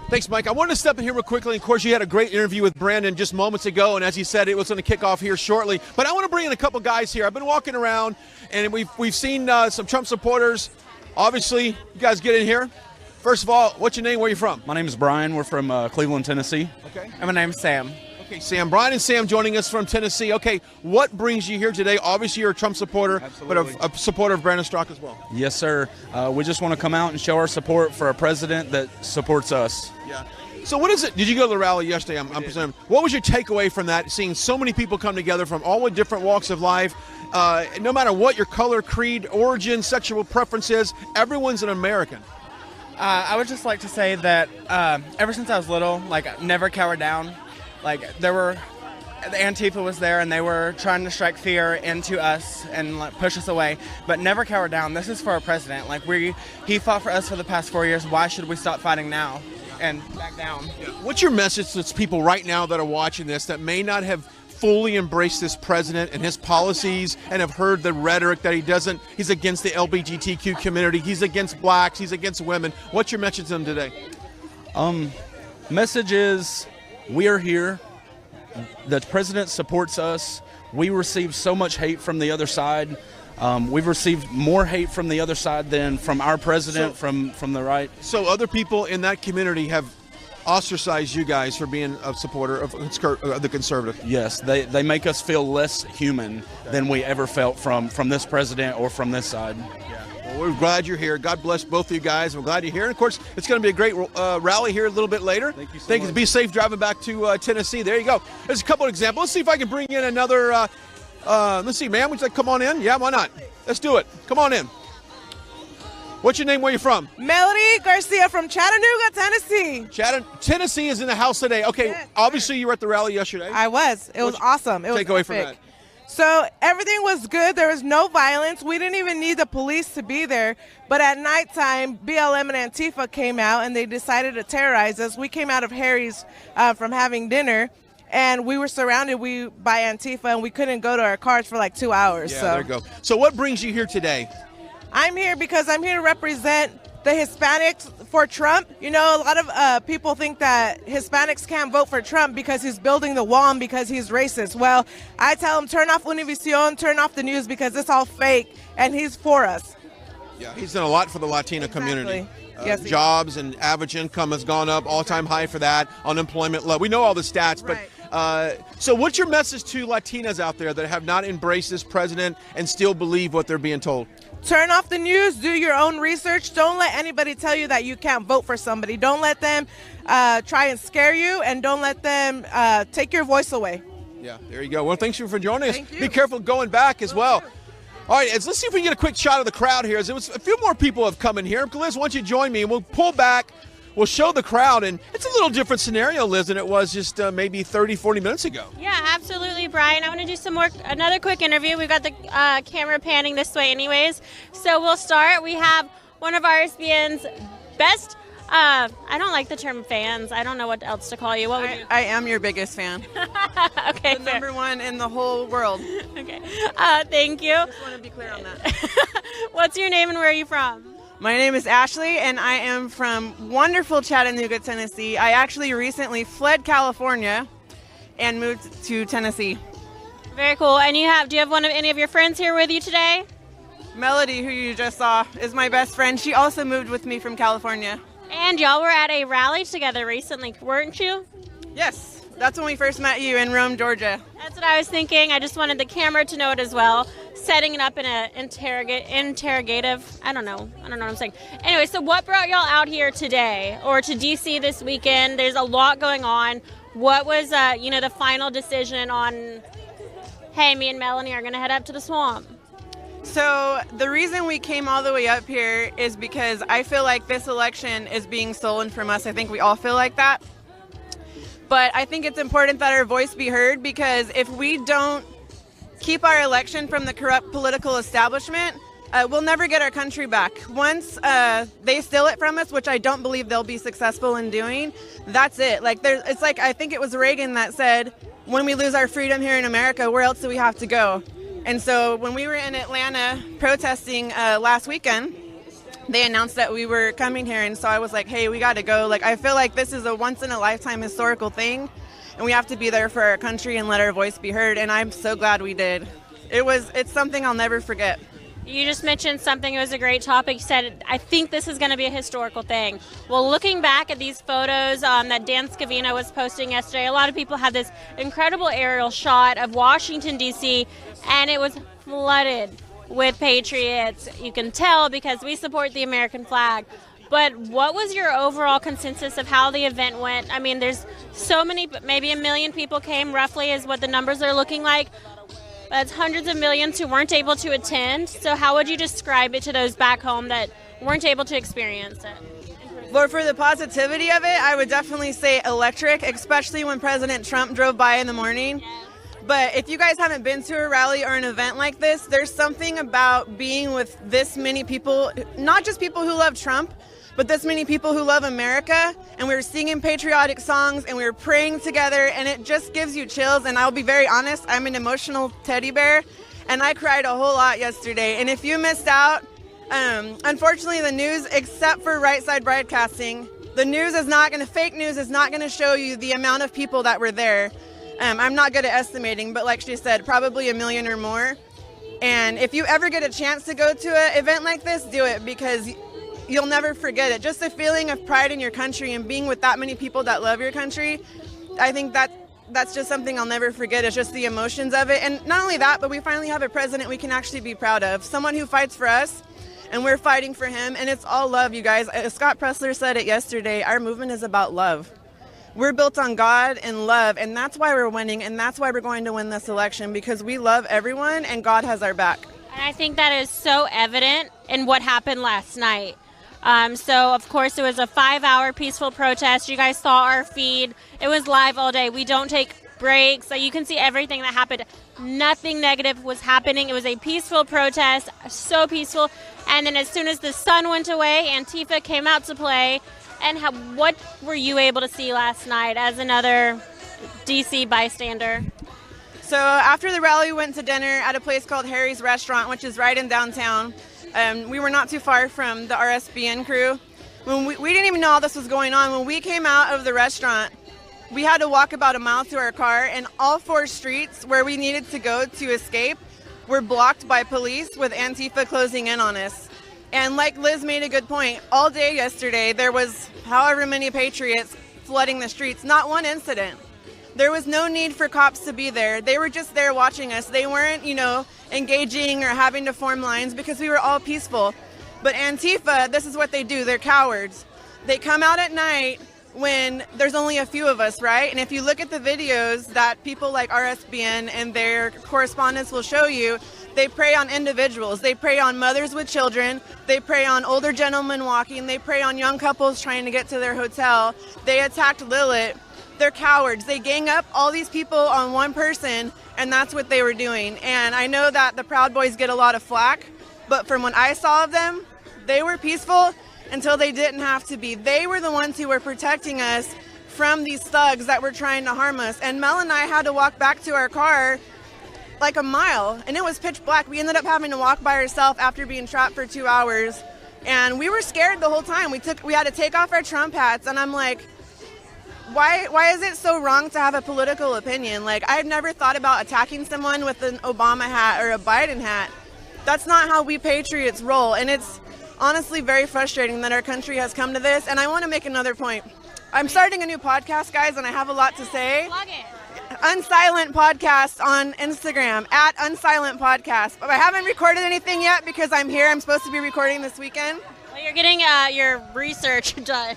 Thanks, Mike. I wanted to step in here real quickly. Of course, you had a great interview with Brandon just moments ago, and as he said, it was going to kick off here shortly. But I want to bring in a couple guys here. I've been walking around, and we've seen some Trump supporters. Obviously, you guys get in here. First of all, what's your name? Where are you from? My name is Brian. We're from Cleveland, Tennessee. Okay. And my name's Sam. Okay, Sam. Brian and Sam joining us from Tennessee. Okay, what brings you here today? Obviously, you're a Trump supporter, Absolutely. but a supporter of Brandon Straka as well. Yes, sir. We just want to come out and show our support for a president that supports us. Yeah. So what is it? Did you go to the rally yesterday? I'm presuming. What was your takeaway from that, seeing so many people come together from all the different walks of life, no matter what your color, creed, origin, sexual preferences, everyone's an American? I would just like to say that ever since I was little, like, never cower down. Like, the Antifa was there, and they were trying to strike fear into us and like, push us away, but never cower down. This is for our president. Like, he fought for us for the past 4 years. Why should we stop fighting now and back down? What's your message to people right now that are watching this that may not have fully embraced this president and his policies and have heard the rhetoric that he's against the LGBTQ community, he's against blacks, he's against women? What's your message to them today? Message is, we are here. The president supports us. We receive so much hate from the other side. We've received more hate from the other side than from our president, from the right. So other people in that community have ostracized you guys for being a supporter of the conservative? Yes, they make us feel less human than we ever felt from this president or from this side. Well, we're glad you're here. God bless both of you guys. We're glad you're here. And, of course, it's going to be a great rally here a little bit later. Thank you so much. Be safe driving back to Tennessee. There you go. There's a couple of examples. Let's see if I can bring in another let's see, ma'am, would you like to come on in? Yeah, why not? Let's do it. Come on in. What's your name? Where are you from? Melody Garcia from Chattanooga, Tennessee. Tennessee is in the house today. Okay, yes, obviously you were at the rally yesterday. I was. It was awesome. It was take away from that? So everything was good. There was no violence. We didn't even need the police to be there. But at nighttime, BLM and Antifa came out, and they decided to terrorize us. We came out of Harry's from having dinner, and we were surrounded by Antifa, and we couldn't go to our cars for like 2 hours. Yeah, so. there you go. So what brings you here today? I'm here because I'm here to represent the Hispanics for Trump. You know, a lot of people think that Hispanics can't vote for Trump because he's building the wall and because he's racist. Well, I tell them, turn off Univision, turn off the news, because it's all fake, and he's for us. Yeah, he's done a lot for the Latino community. Yes, jobs and average income has gone up, all-time high for that. Unemployment low. We know all the stats, right. But so what's your message to Latinas out there that have not embraced this president and still believe what they're being told? Turn off the news. Do your own research. Don't let anybody tell you that you can't vote for somebody. Don't let them try and scare you, and don't let them take your voice away. Yeah, there you go. Well, thanks for joining us. Thank you. Be careful going back as well. All right, let's see if we can get a quick shot of the crowd here. There was a few more people have come in here. Liz, why don't you join me? We'll pull back. We'll show the crowd, and it's a little different scenario, Liz, than it was just maybe 30, 40 minutes ago. Yeah, absolutely, Brian. I want to do another quick interview. We've got the camera panning this way anyways. So we'll start. We have one of RSBN's best, I don't like the term fans. I don't know what else to call you. What would you? I am your biggest fan. Okay, the number one in the whole world. Okay, thank you. Just want to be clear on that. What's your name and where are you from? My name is Ashley, and I am from wonderful Chattanooga, Tennessee. I actually recently fled California and moved to Tennessee. Very cool. And do you have any of your friends here with you today? Melody, who you just saw, is my best friend. She also moved with me from California. And y'all were at a rally together recently, weren't you? Yes, that's when we first met you in Rome, Georgia. That's what I was thinking. I just wanted the camera to know it as well. Setting it up in an interrogative. I don't know what I'm saying. Anyway, so what brought y'all out here today or to DC this weekend? There's a lot going on. What was, the final decision on, hey, me and Melanie are going to head up to the swamp? So the reason we came all the way up here is because I feel like this election is being stolen from us. I think we all feel like that. But I think it's important that our voice be heard, because if we don't keep our election from the corrupt political establishment, we'll never get our country back. Once they steal it from us, which I don't believe they'll be successful in doing, that's it. Like it's like, I think it was Reagan that said, when we lose our freedom here in America, where else do we have to go? And so when we were in Atlanta protesting last weekend, they announced that we were coming here. And so I was like, hey, we got to go. Like, I feel like this is a once-in-a-lifetime historical thing, and we have to be there for our country and let our voice be heard. And I'm so glad we did. It's something I'll never forget. You just mentioned something. It was a great topic. You said, I think this is going to be a historical thing. Well, looking back at these photos that Dan Scavino was posting yesterday, a lot of people had this incredible aerial shot of Washington, D.C., and it was flooded with patriots. You can tell because we support the American flag. But what was your overall consensus of how the event went? I mean, there's so many, maybe 1 million people came, roughly, is what the numbers are looking like. That's hundreds of millions who weren't able to attend. So how would you describe it to those back home that weren't able to experience it? Well, for the positivity of it, I would definitely say electric, especially when President Trump drove by in the morning. But if you guys haven't been to a rally or an event like this, there's something about being with this many people, not just people who love Trump, but this many people who love America, and we were singing patriotic songs and we were praying together, and it just gives you chills. And I'll be very honest, I'm an emotional teddy bear, and I cried a whole lot yesterday. And if you missed out, unfortunately the news, except for Right Side Broadcasting, the news is not going to, fake news is not going to show you the amount of people that were there. I'm not good at estimating, but like she said, probably 1 million or more. And if you ever get a chance to go to an event like this, do it, because you'll never forget it. Just the feeling of pride in your country and being with that many people that love your country, I think that's just something I'll never forget. It's just the emotions of it. And not only that, but we finally have a president we can actually be proud of. Someone who fights for us, and we're fighting for him, and it's all love, you guys. Scott Pressler said it yesterday, our movement is about love. We're built on God and love, and that's why we're winning, and that's why we're going to win this election, because we love everyone, and God has our back. And I think that is so evident in what happened last night. So, of course, it was a 5-hour peaceful protest. You guys saw our feed. It was live all day. We don't take breaks. So you can see everything that happened. Nothing negative was happening. It was a peaceful protest, so peaceful. And then as soon as the sun went away, Antifa came out to play. And what were you able to see last night as another D.C. bystander? So after the rally, we went to dinner at a place called Harry's Restaurant, which is right in downtown. We were not too far from the RSBN crew. When we didn't even know all this was going on. When we came out of the restaurant, we had to walk about a mile to our car, and all 4 streets where we needed to go to escape were blocked by police with Antifa closing in on us. And like Liz made a good point, all day yesterday there was however many patriots flooding the streets, not one incident. There was no need for cops to be there. They were just there watching us. They weren't, engaging or having to form lines because we were all peaceful. But Antifa, this is what they do. They're cowards. They come out at night when there's only a few of us, right? And if you look at the videos that people like RSBN and their correspondents will show you, they prey on individuals. They prey on mothers with children. They prey on older gentlemen walking. They prey on young couples trying to get to their hotel. They attacked Lilith. They're cowards. They gang up all these people on one person, and that's what they were doing. And I know that the Proud Boys get a lot of flack, but from what I saw of them, they were peaceful until they didn't have to be. They were the ones who were protecting us from these thugs that were trying to harm us. And Mel and I had to walk back to our car like a mile, and it was pitch black. We ended up having to walk by ourselves after being trapped for 2 hours, and we were scared the whole time. We had to take off our Trump hats, and I'm like, why is it so wrong to have a political opinion? Like, I've never thought about attacking someone with an Obama hat or a Biden hat. That's not how we patriots roll, and it's honestly very frustrating that our country has come to this. And I want to make another point. I'm starting a new podcast, guys, and I have a lot to say. Plug it. Unsilent Podcast on Instagram, at Unsilent Podcast. But I haven't recorded anything yet because I'm here. I'm supposed to be recording this weekend. Well, you're getting your research done.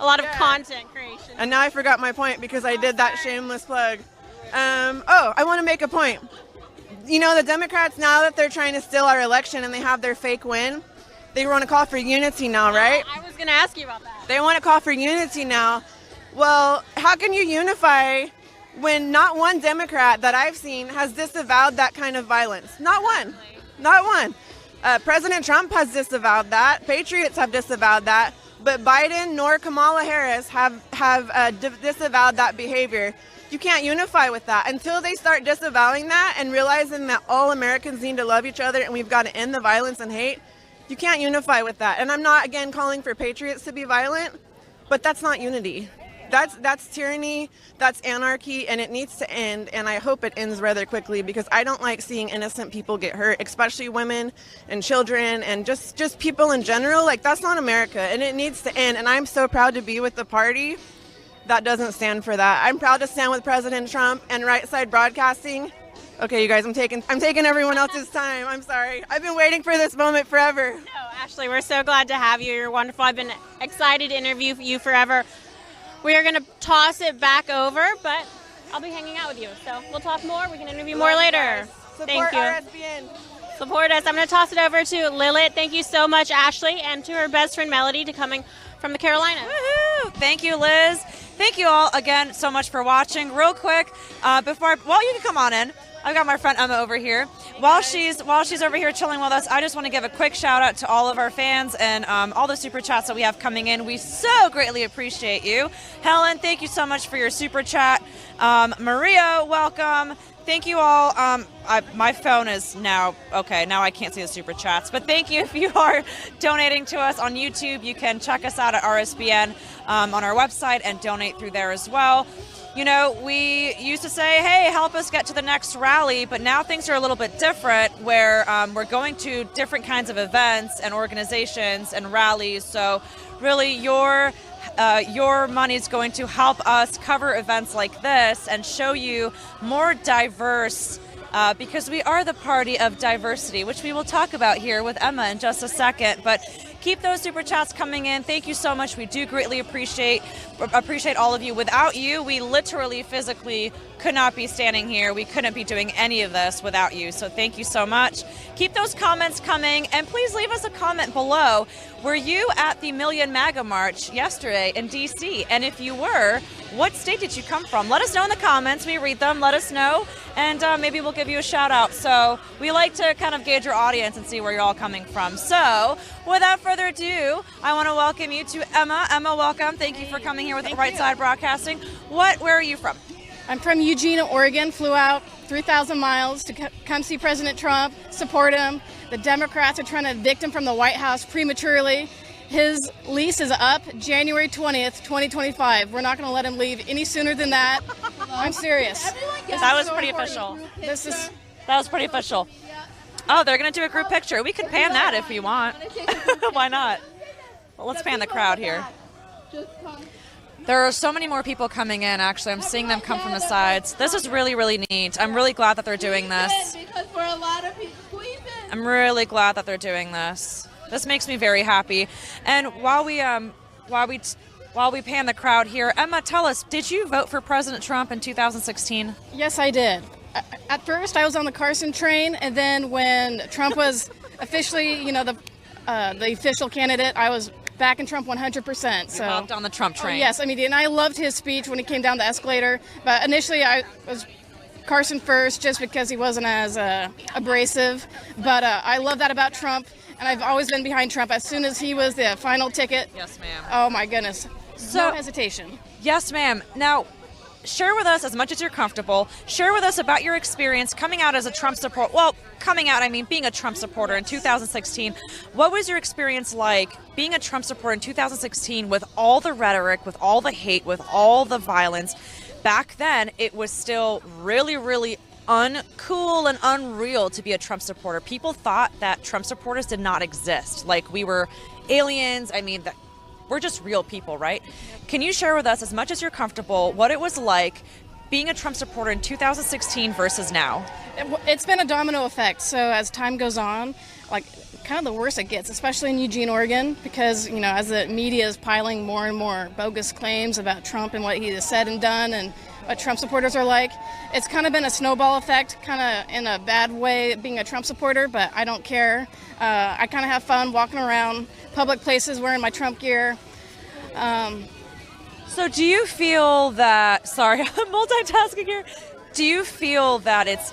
A lot of content creation. And now I forgot my point because I did that shameless plug. I want to make a point. You know, the Democrats, now that they're trying to steal our election and they have their fake win, they want to call for unity now, right? I was going to ask you about that. They want to call for unity now. Well, how can you unify when not one Democrat that I've seen has disavowed that kind of violence? Not one. Not one. President Trump has disavowed that. Patriots have disavowed that. But Biden nor Kamala Harris have disavowed that behavior. You can't unify with that until they start disavowing that and realizing that all Americans need to love each other and we've got to end the violence and hate. You can't unify with that. And I'm not, again, calling for patriots to be violent, but that's not unity. That's tyranny, that's anarchy, and it needs to end, and I hope it ends rather quickly because I don't like seeing innocent people get hurt, especially women and children and just people in general. Like, that's not America, and it needs to end, and I'm so proud to be with the party that doesn't stand for that. I'm proud to stand with President Trump and Right Side Broadcasting. Okay, you guys, I'm taking everyone else's time. I'm sorry. I've been waiting for this moment forever. No, Ashley, we're so glad to have you. You're wonderful. I've been excited to interview you forever. We are going to toss it back over, but I'll be hanging out with you. So we'll talk more. We can interview more later. Thank you. RSBN. Support us. I'm going to toss it over to Lilith. Thank you so much, Ashley, and to her best friend, Melody, coming from the Carolinas. Woohoo! Thank you, Liz. Thank you all again so much for watching. Real quick, you can come on in. I've got my friend Emma over here. While she's over here chilling with us, I just want to give a quick shout out to all of our fans and all the super chats that we have coming in. We so greatly appreciate you. Helen, thank you so much for your super chat. Maria, welcome. Thank you all. My phone is now okay. Now I can't see the super chats, but thank you if you are donating to us on YouTube. You can check us out at RSBN on our website and donate through there as well. You know, we used to say, hey, help us get to the next rally, but now things are a little bit different where we're going to different kinds of events and organizations and rallies. So really your money is going to help us cover events like this and show you more diverse because we are the party of diversity, which we will talk about here with Emma in just a second. But keep those super chats coming in. Thank you so much. We do greatly appreciate all of you. Without you, we literally physically could not be standing here. We couldn't be doing any of this without you. So thank you so much. Keep those comments coming, and please leave us a comment below. Were you at the Million MAGA March yesterday in D.C.? And if you were, what state did you come from? Let us know in the comments. We read them. Let us know, and maybe we'll give you a shout out. So we like to kind of gauge your audience and see where you're all coming from. So without further ado, I want to welcome you to Emma. Emma, welcome. Thank you for coming here with Right Side Broadcasting. Where are you from? I'm from Eugene, Oregon. Flew out 3,000 miles to come see President Trump, support him. The Democrats are trying to evict him from the White House prematurely. His lease is up January 20th, 2025. We're not going to let him leave any sooner than that. I'm serious. That was pretty official. That was pretty official. Oh, they're going to do a group picture. We can pan that if you want. Why not? Well, let's pan the crowd here. There are so many more people coming in, actually. I'm seeing them come from the sides. This is really, really neat. I'm really glad that they're doing this. I'm really glad that they're doing this. This makes me very happy. And while we pan the crowd here, Emma, tell us, did you vote for President Trump in 2016? Yes, I did. At first, I was on the Carson train, and then when Trump was officially, the official candidate, I was back in Trump 100%. So you hopped on the Trump train. Yes, I mean, and I loved his speech when he came down the escalator. But initially, I was Carson first, just because he wasn't as abrasive. But I love that about Trump, and I've always been behind Trump. As soon as he was the final ticket. Yes, ma'am. Oh my goodness. No hesitation. Yes, ma'am. Now, share with us as much as you're comfortable. Share with us about your experience coming out as a Trump supporter. Well, coming out, I mean being a Trump supporter in 2016. What was your experience like being a Trump supporter in 2016 with all the rhetoric, with all the hate, with all the violence? Back then, it was still really, really uncool and unreal to be a Trump supporter. People thought that Trump supporters did not exist. Like we were aliens. I mean, we're just real people, right? Can you share with us, as much as you're comfortable, what it was like being a Trump supporter in 2016 versus now? It's been a domino effect. So as time goes on, like kind of the worse it gets, especially in Eugene, Oregon, because, as the media is piling more and more bogus claims about Trump and what he has said and done and what Trump supporters are like. It's kind of been a snowball effect, kind of in a bad way, being a Trump supporter, but I don't care. I kind of have fun walking around public places wearing my Trump gear. So do you feel that, sorry, I'm multitasking here. Do you feel that it's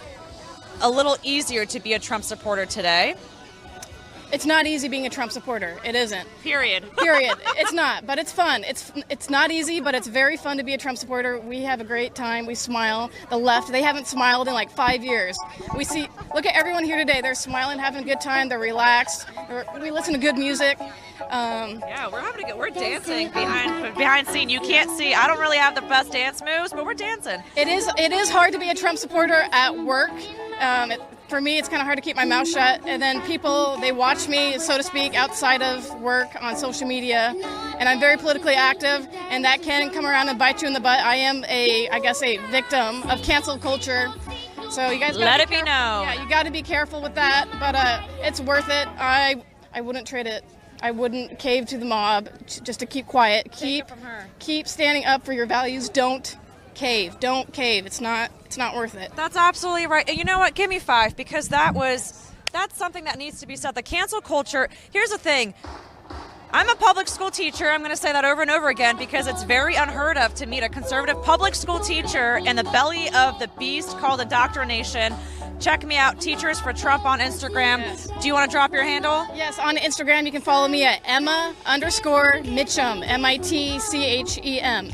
a little easier to be a Trump supporter today? It's not easy being a Trump supporter. It isn't. Period. Period. It's not, but it's fun. It's not easy, but it's very fun to be a Trump supporter. We have a great time. We smile. The left, they haven't smiled in like 5 years. Look at everyone here today. They're smiling, having a good time. They're relaxed. We listen to good music. Yeah, we're dancing behind scene. You can't see. I don't really have the best dance moves, but we're dancing. It is hard to be a Trump supporter at work. For me, it's kind of hard to keep my mouth shut. And then people, they watch me, so to speak, outside of work on social media. And I'm very politically active, and that can come around and bite you in the butt. I am a victim of cancel culture. So you guys let it be known. Yeah, you got to be careful with that. But it's worth it. I wouldn't trade it. I wouldn't cave to the mob just to keep quiet. Keep standing up for your values. Don't cave. Don't cave. It's not worth it. That's absolutely right. And you know what? Give me 5, because that's something that needs to be said. The cancel culture. Here's the thing. I'm a public school teacher. I'm going to say that over and over again because it's very unheard of to meet a conservative public school teacher in the belly of the beast called indoctrination. Check me out, Teachers for Trump on Instagram. Yes. Do you want to drop your handle? Yes, on Instagram you can follow me at Emma_Mitchum, MITCHEM,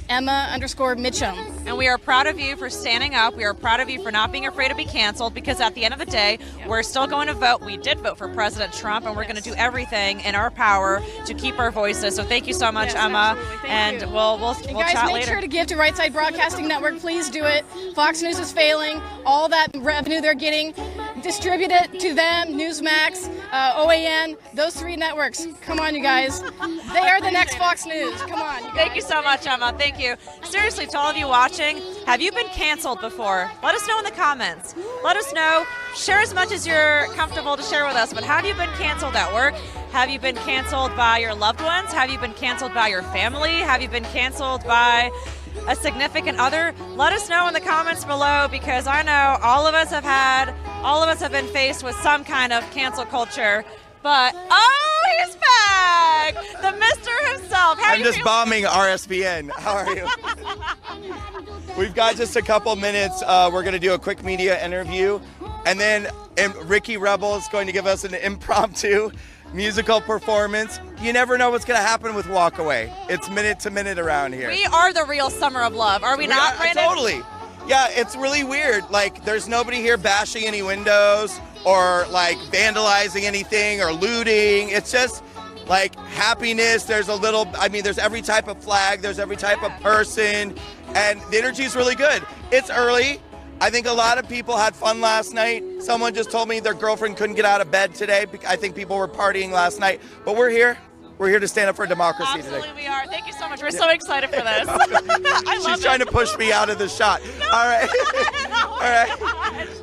Emma_Mitchum. And we are proud of you for standing up. We are proud of you for not being afraid to be canceled, because at the end of the day, we're still going to vote. We did vote for President Trump, and we're going to do everything in our power to keep our voices. So thank you so much, Emma. Thank you. We'll guys, chat make later. sure to give to Right Side Broadcasting Network. Please do it. Fox News is failing. All that revenue they're getting, distribute it to them. Newsmax, OAN, those 3 networks. Come on, you guys. They are the next Fox News. Come on, you guys. Thank you so much, Emma. Thank you. Seriously, to all of you watching, have you been canceled before? Let us know in the comments. Let us know. Share as much as you're comfortable to share with us, but have you been canceled at work? Have you been canceled by your loved ones? Have you been canceled by your family? Have you been canceled by a significant other? Let us know in the comments below, because I know all of us have been faced with some kind of cancel culture. But he's back, the Mister himself. I'm just bombing RSBN. How are you? We've got just a couple minutes. We're going to do a quick media interview, and then Ricky Rebel is going to give us an impromptu musical performance. You never know what's going to happen with Walk Away. It's minute to minute around here. We are the real summer of love, are we not, Brandon? Totally. Yeah, it's really weird. Like, there's nobody here bashing any windows or like vandalizing anything or looting. It's just like happiness. There's there's every type of flag, there's every type of person, and the energy is really good. It's early. I think a lot of people had fun last night. Someone just told me their girlfriend couldn't get out of bed today. I think people were partying last night, but we're here. We're here to stand up for democracy today. Absolutely, we are. Thank you so much. We're so excited for this. I love She's trying to push me out of the shot. All right. All right.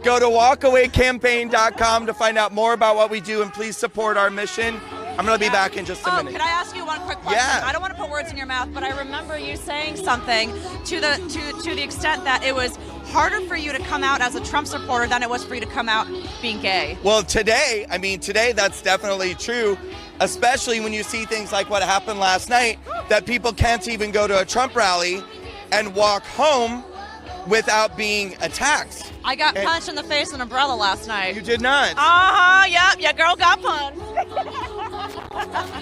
Go to walkawaycampaign.com to find out more about what we do, and please support our mission. I'm going to be back in just a minute. Can I ask you one quick question? Yeah. I don't want to put words in your mouth, but I remember you saying something to the extent that it was harder for you to come out as a Trump supporter than it was for you to come out being gay. Well, today that's definitely true, especially when you see things like what happened last night, that people can't even go to a Trump rally and walk home without being attacked. I got punched in the face with an umbrella last night. You did not? Yep, your girl got punched.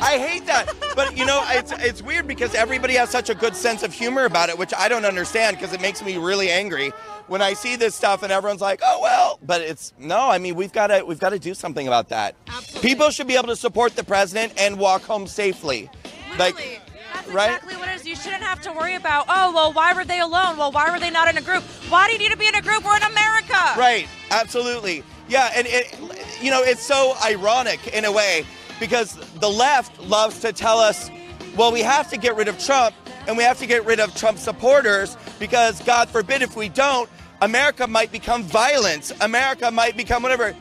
I hate that. But, it's weird because everybody has such a good sense of humor about it, which I don't understand because it makes me really angry when I see this stuff and everyone's like, oh, well. But we've got to do something about that. Absolutely. People should be able to support the president and walk home safely. Literally. That's exactly what it is. You shouldn't have to worry about, why were they alone? Well, why were they not in a group? Why do you need to be in a group? We're in America. Right. Absolutely. Yeah. And it's so ironic in a way because the left loves to tell us, well, we have to get rid of Trump and we have to get rid of Trump supporters because God forbid if we don't, America might become violent. America might become whatever.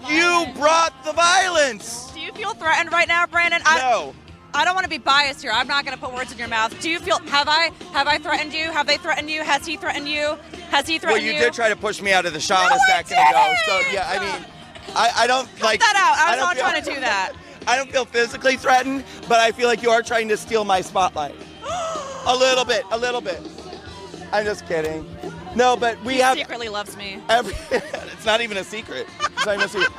You brought the violence. Do you feel threatened right now, Brandon? No. I don't want to be biased here. I'm not going to put words in your mouth. Do you feel, have I threatened you? Have they threatened you? Has he threatened you? Has he threatened you? Well, you did try to push me out of the shot a second ago. So, yeah, I mean, I don't like. Cut that out. I was not don't trying to do that. I don't feel physically threatened, but I feel like you are trying to steal my spotlight. A little bit. I'm just kidding. No, but He secretly loves me. It's not even a secret. It's not even a secret.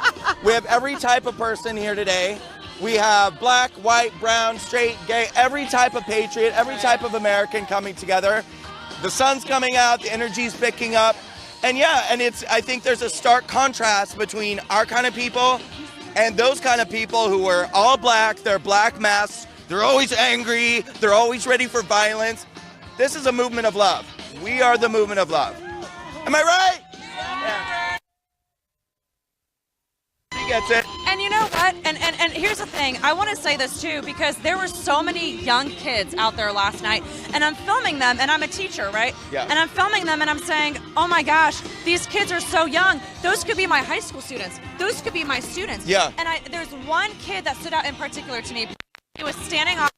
We have every type of person here today. We have black, white, brown, straight, gay, every type of patriot, every type of American coming together. The sun's coming out, the energy's picking up. And yeah, and I think there's a stark contrast between our kind of people and those kind of people who are all black, they're black masks, they're always angry, they're always ready for violence. This is a movement of love. We are the movement of love. Am I right? Yeah. He gets it. And you know what? And here's the thing. I want to say this too, because there were so many young kids out there last night, and I'm filming them, and I'm a teacher, right? Yeah. And I'm filming them, and I'm saying, oh my gosh, these kids are so young. Those could be my high school students. Those could be my students. Yeah. And there's one kid that stood out in particular to me. He was standing up.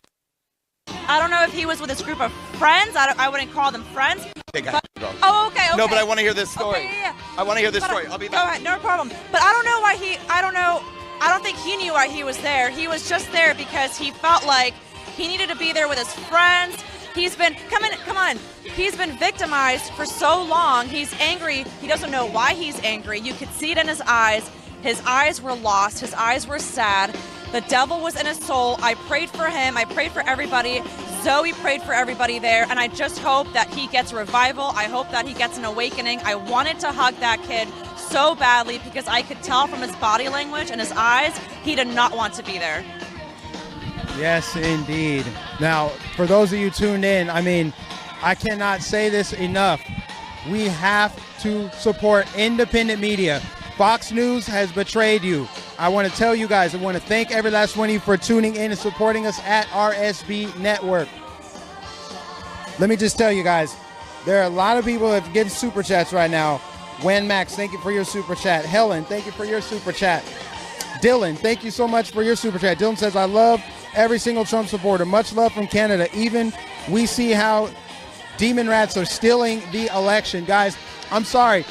I don't know if he was with his group of friends. I wouldn't call them friends. Oh, okay. No, but I want to hear this story. Okay, yeah. I want to hear this story. I'll be back. Go ahead, no problem. But I don't know why I don't think he knew why he was there. He was just there because he felt like he needed to be there with his friends. He's been, come on. He's been victimized for so long. He's angry. He doesn't know why he's angry. You could see it in his eyes. His eyes were lost. His eyes were sad. The devil was in his soul. I prayed for him. I prayed for everybody. Zoe prayed for everybody there. And I just hope that he gets revival. I hope that he gets an awakening. I wanted to hug that kid so badly because I could tell from his body language and his eyes, he did not want to be there. Yes, indeed. Now, for those of you tuned in, I mean, I cannot say this enough. We have to support independent media. Fox News has betrayed you. I want to tell you guys, I want to thank every last one of you for tuning in and supporting us at RSB Network. Let me just tell you guys, there are a lot of people that have given super chats right now. Wen Max, thank you for your super chat. Helen, thank you for your super chat. Dylan, thank you so much for your super chat. Dylan says, I love every single Trump supporter. Much love from Canada. Even we see how demon rats are stealing the election. Guys, I'm sorry.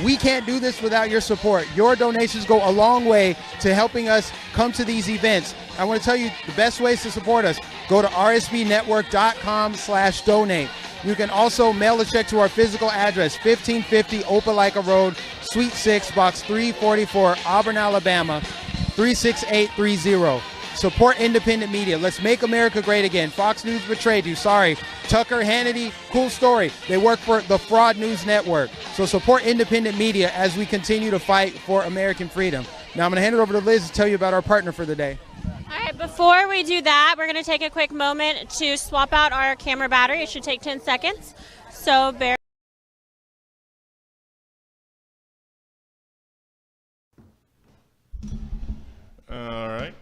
We can't do this without your support. Your donations go a long way to helping us come to these events. I want to tell you the best ways to support us. Go to rsbnetwork.com/donate. You can also mail a check to our physical address, 1550 Opelika Road, Suite 6, Box 344, Auburn, Alabama, 36830. Support independent media. Let's make America great again. Fox News betrayed you. Sorry. Tucker, Hannity, cool story. They work for the Fraud News Network. So support independent media as we continue to fight for American freedom. Now I'm going to hand it over to Liz to tell you about our partner for the day. All right, before we do that, we're going to take a quick moment to swap out our camera battery. It should take 10 seconds. So bear. All right.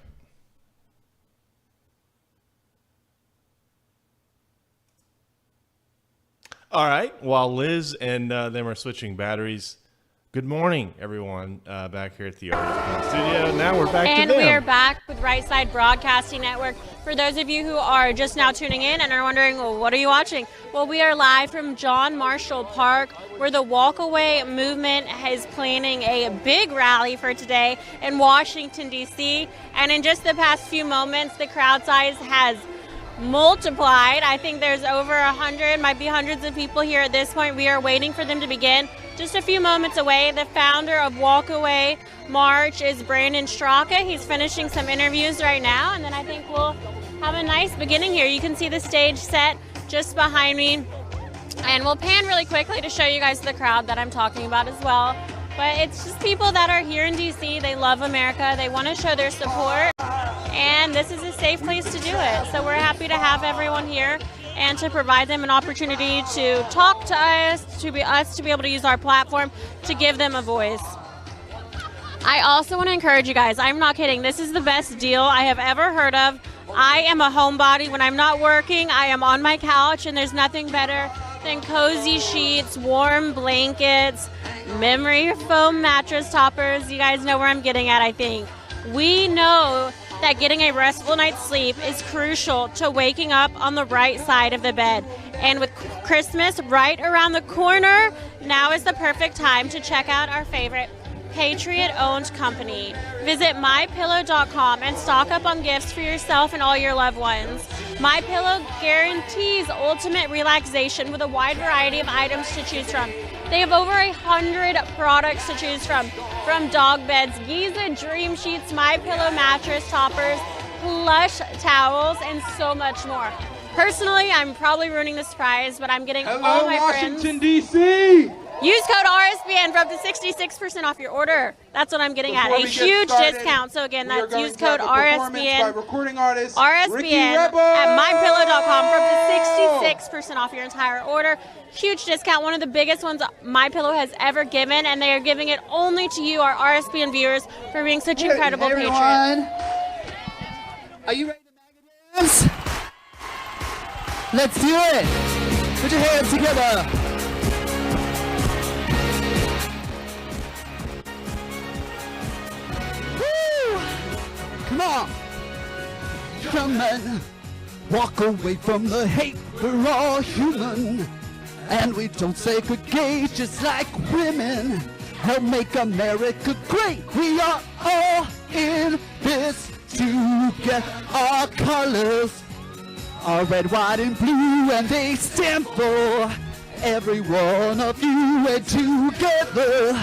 All right. While Liz and them are switching batteries, good morning, everyone, back here at the RSBN studio. Now we're back to them. And we are back with Right Side Broadcasting Network. For those of you who are just now tuning in and are wondering, well, what are you watching? Well, we are live from John Marshall Park, where the Walkaway movement is planning a big rally for today in Washington, D.C. And in just the past few moments, the crowd size has multiplied. I think there's over 100, might be hundreds of people here at this point. We are waiting for them to begin. Just a few moments away, the founder of Walkaway March is Brandon Straka. He's finishing some interviews right now, and then I think we'll have a nice beginning here. You can see the stage set just behind me, and we'll pan really quickly to show you guys the crowd that I'm talking about as well. But it's just people that are here in D.C. They love America. They want to show their support, and this is a safe place to do it. So we're happy to have everyone here and to provide them an opportunity to talk to us, to be able to use our platform to give them a voice. I also want to encourage you guys, I'm not kidding, this is the best deal I have ever heard of. I am a homebody. When I'm not working, I am on my couch, and there's nothing better than cozy sheets, warm blankets, memory foam mattress toppers. You guys know where I'm getting at, I think. We know that getting a restful night's sleep is crucial to waking up on the right side of the bed. And with Christmas right around the corner, now is the perfect time to check out our favorite Patriot-owned company. Visit MyPillow.com and stock up on gifts for yourself and all your loved ones. MyPillow guarantees ultimate relaxation with a wide variety of items to choose from. They have over 100 products to choose from dog beds, Giza Dream Sheets, MyPillow mattress toppers, plush towels, and so much more. Personally, I'm probably ruining the surprise, but I'm getting all my Washington, D.C. Use code RSBN for up to 66% off your order. That's what I'm getting at. A huge discount. So again, that's use code RSBN. RSBN at mypillow.com for up to 66% off your entire order. Huge discount. One of the biggest ones MyPillow has ever given, and they are giving it only to you, our RSBN viewers, for being such incredible patriots. Are you ready to dance? Let's do it. Put your hands together. Come on, come on, walk away from the hate, we're all human, and we don't segregate just like women, help make America great, we are all in this together, our colors are red, white, and blue, and they stand for every one of you, and together,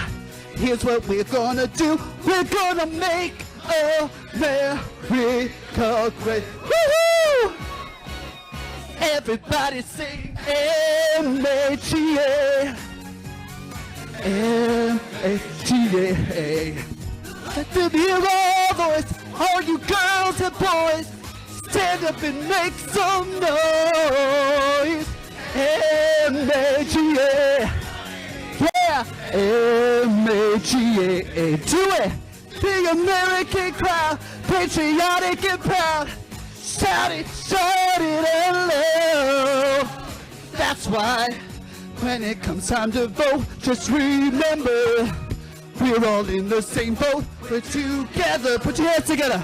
here's what we're gonna do, we're gonna make America great. Woo-hoo! Everybody sing M-A-G-A. M-A-G-A. Let them hear our voice, all you girls and boys. Stand up and make some noise. M-A-G-A. Yeah. M-A-G-A. Do it. The American crowd, patriotic and proud. Shout it out loud. That's why when it comes time to vote, just remember we're all in the same boat. We're together. Put your hands together.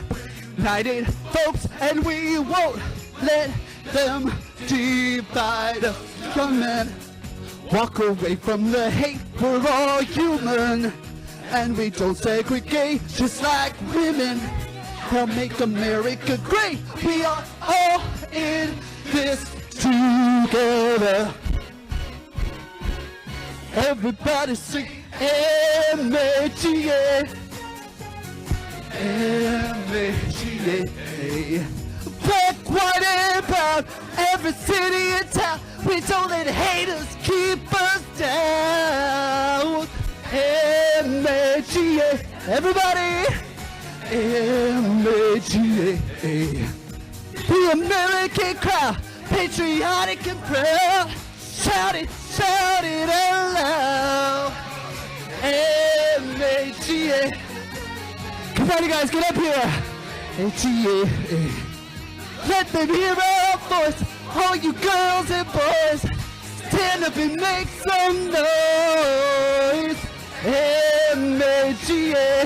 United folks, and we won't let them divide us. Young men, walk away from the hate. We're all human. And we don't segregate just like women. Help make America great. We are all in this together. Everybody sing M-A-G-A. M-A-G-A. Black, white, and brown. Every city and town. We don't let haters keep us down. M-A-G-A, everybody, M-A-G-A, the American crowd, patriotic and proud, shout it out loud, M-A-G-A, come on you guys, get up here, M-A-G-A, let them hear our voice, all you girls and boys, stand up and make some noise. M-A-G-A,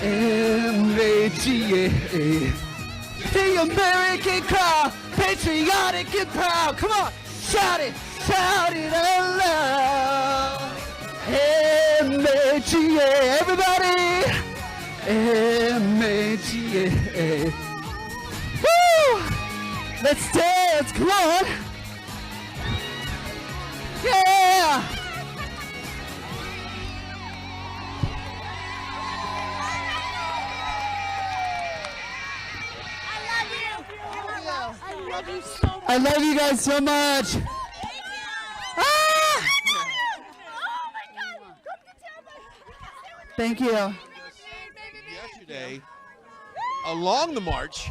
M-A-G-A, the American crowd, patriotic and proud. Come on, shout it out loud. M-A-G-A, everybody. M-A-G-A. Woo! Let's dance, come on. Yeah! I love you guys so much. Ah! Thank you. Yesterday, along the march,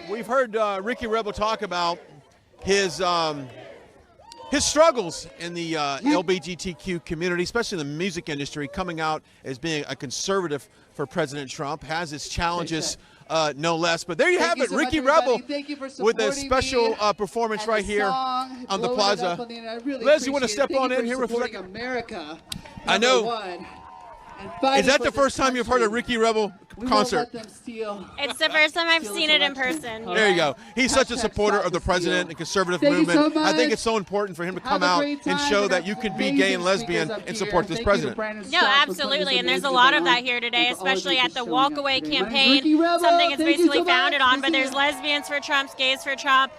we've heard Ricky Rebel talk about his struggles in the LGBTQ community, especially in the music industry, coming out as being a conservative for President Trump, has its challenges. No less. But there you have it, so Ricky Rebel with a special performance right here on the plaza. Liz, you want to step on in here for a second? America, I know. Is that the first time you've heard a Ricky Rebel concert? It's the first time I've seen it in person. There you go. He's such a supporter of the president and conservative movement. I think it's so important for him to come out and show that you can be gay and lesbian and support this president. No, absolutely, and there's a lot of that here today, especially at the Walkaway campaign, something it's basically founded on, but there's lesbians for Trump, gays for Trump,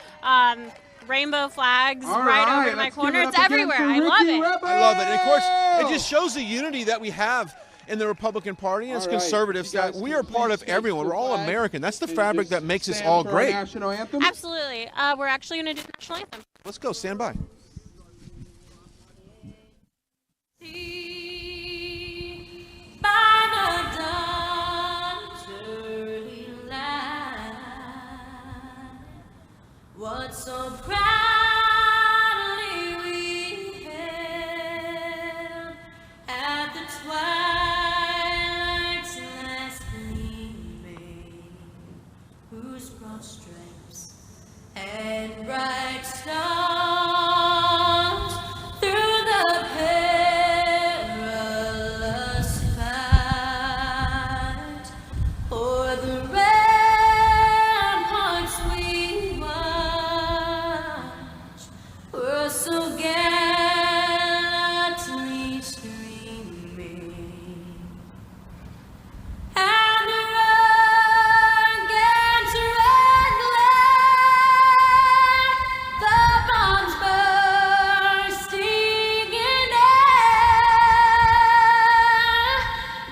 rainbow flags right over my corner. It's everywhere. I love it. I love it. And of course, it just shows the unity that we have in the Republican Party as conservatives, that we are part of everyone. We're all American. That's the fabric that makes us all great. Absolutely. We're actually going to do the national anthem. Let's go. Stand by. What so proudly we hailed at the twilight's last gleaming, whose broad stripes and bright stars through the perilous fight o'er the ramparts we watched were so gallantly streaming, and the rugged red glare, the bombs bursting in air,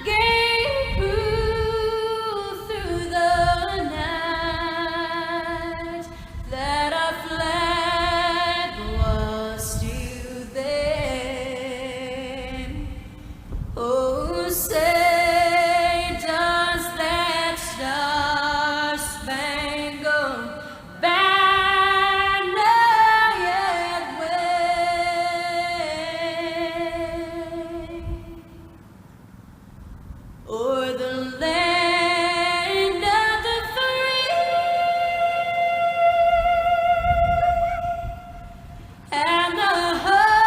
gave proof through the night that our flag was still there. Oh, say does that star-spangled banner yet wave o'er the land of the free and the home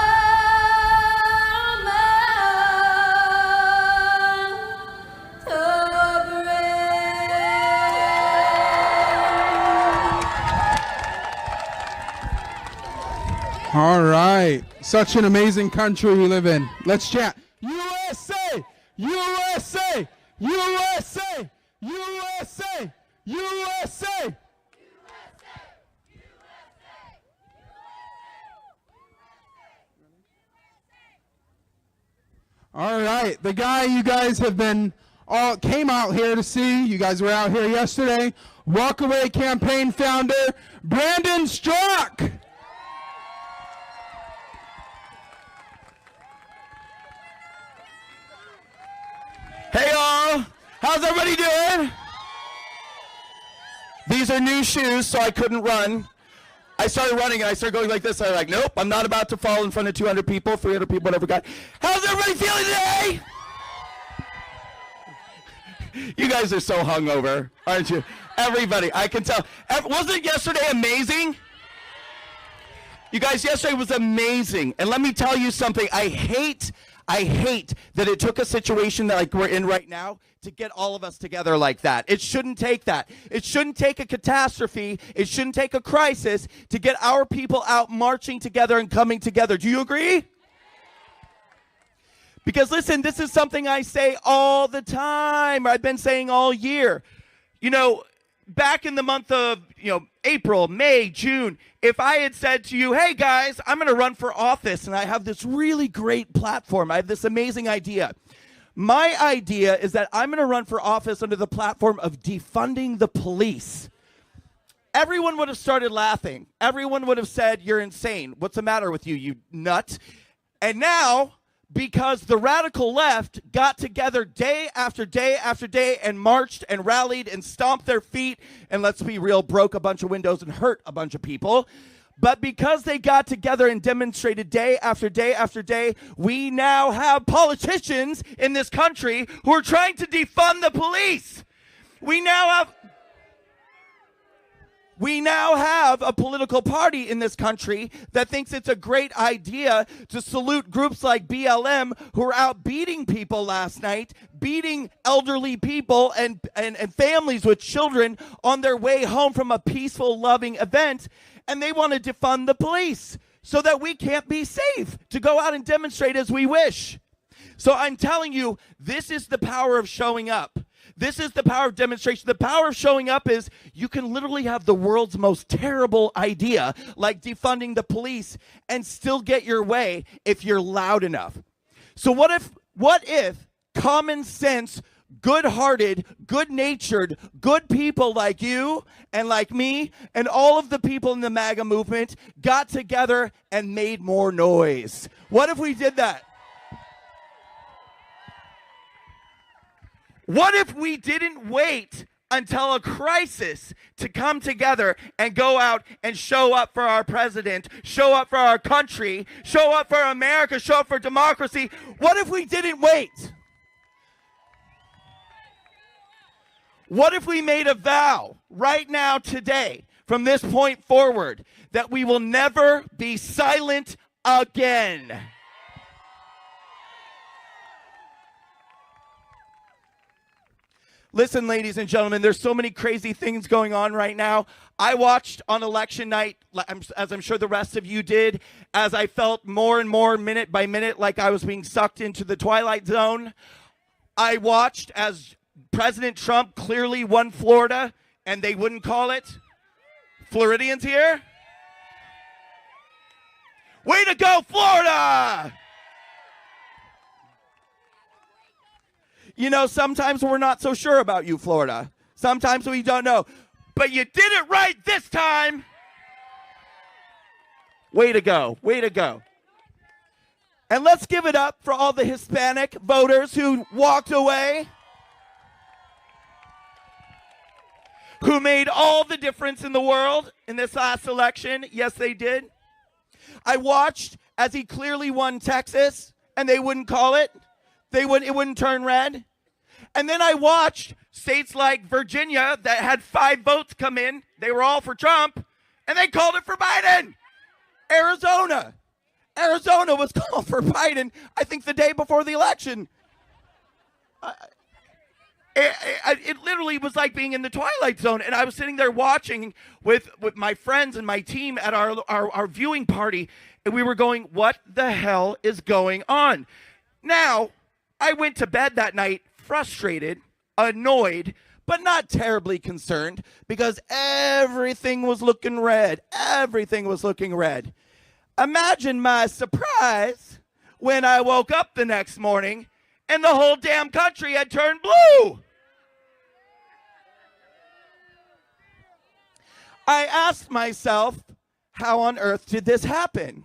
of the All right. Such an amazing country we live in. Let's chat. USA! USA! USA! USA! USA! All right. The guy you guys have been all came out here to see. You guys were out here yesterday. Walkaway campaign founder Brandon Strzok. Hey y'all, how's everybody doing? These are new shoes, so I couldn't run. I started running and I started going like this. I was like, nope, I'm not about to fall in front of 200 people, 300 people, whatever. God, how's everybody feeling today? You guys are so hungover, aren't you? Everybody, I can tell. Wasn't yesterday amazing? You guys, yesterday was amazing. And let me tell you something. I hate that it took a situation that like we're in right now to get all of us together like that. It shouldn't take that. It shouldn't take a catastrophe. It shouldn't take a crisis to get our people out marching together and coming together. Do you agree? Because listen, this is something I say all the time. I've been saying all year. You know, back in the month of, April, May, June, if I had said to you, hey guys, I'm going to run for office and I have this really great platform. I have this amazing idea. My idea is that I'm going to run for office under the platform of defunding the police. Everyone would have started laughing. Everyone would have said, you're insane. What's the matter with you, you nut? And now, because the radical left got together day after day after day and marched and rallied and stomped their feet and, let's be real, broke a bunch of windows and hurt a bunch of people. But because they got together and demonstrated day after day after day, we now have politicians in this country who are trying to defund the police. We now have... We now have a political party in this country that thinks it's a great idea to salute groups like BLM who are out beating people last night, beating elderly people and families with children on their way home from a peaceful, loving event, and they want to defund the police so that we can't be safe to go out and demonstrate as we wish. So I'm telling you, this is the power of showing up. This is the power of demonstration. The power of showing up is you can literally have the world's most terrible idea, like defunding the police, and still get your way if you're loud enough. So what if common sense, good-hearted, good-natured, good people like you and like me and all of the people in the MAGA movement got together and made more noise? What if we did that? What if we didn't wait until a crisis to come together and go out and show up for our president, show up for our country, show up for America, show up for democracy? What if we didn't wait? What if we made a vow right now, today, from this point forward, that we will never be silent again? Listen, ladies and gentlemen, there's so many crazy things going on right now. I watched on election night, as I'm sure the rest of you did, as I felt more and more minute by minute like I was being sucked into the twilight zone. I watched as President Trump clearly won Florida, and they wouldn't call it. Floridians here? Way to go, Florida! You know, sometimes we're not so sure about you, Florida. Sometimes we don't know. But you did it right this time. Way to go. Way to go. And let's give it up for all the Hispanic voters who walked away, who made all the difference in the world in this last election. Yes, they did. I watched as he clearly won Texas, and they wouldn't call it. It wouldn't turn red. And then I watched states like Virginia that had 5 votes come in. They were all for Trump, and they called it for Biden. Arizona was called for Biden, I think, the day before the election. It literally was like being in the Twilight Zone. And I was sitting there watching with my friends and my team at our viewing party, and we were going, what the hell is going on? Now, I went to bed that night frustrated, annoyed, but not terribly concerned because everything was looking red. Everything was looking red. Imagine my surprise when I woke up the next morning and the whole damn country had turned blue. I asked myself, how on earth did this happen?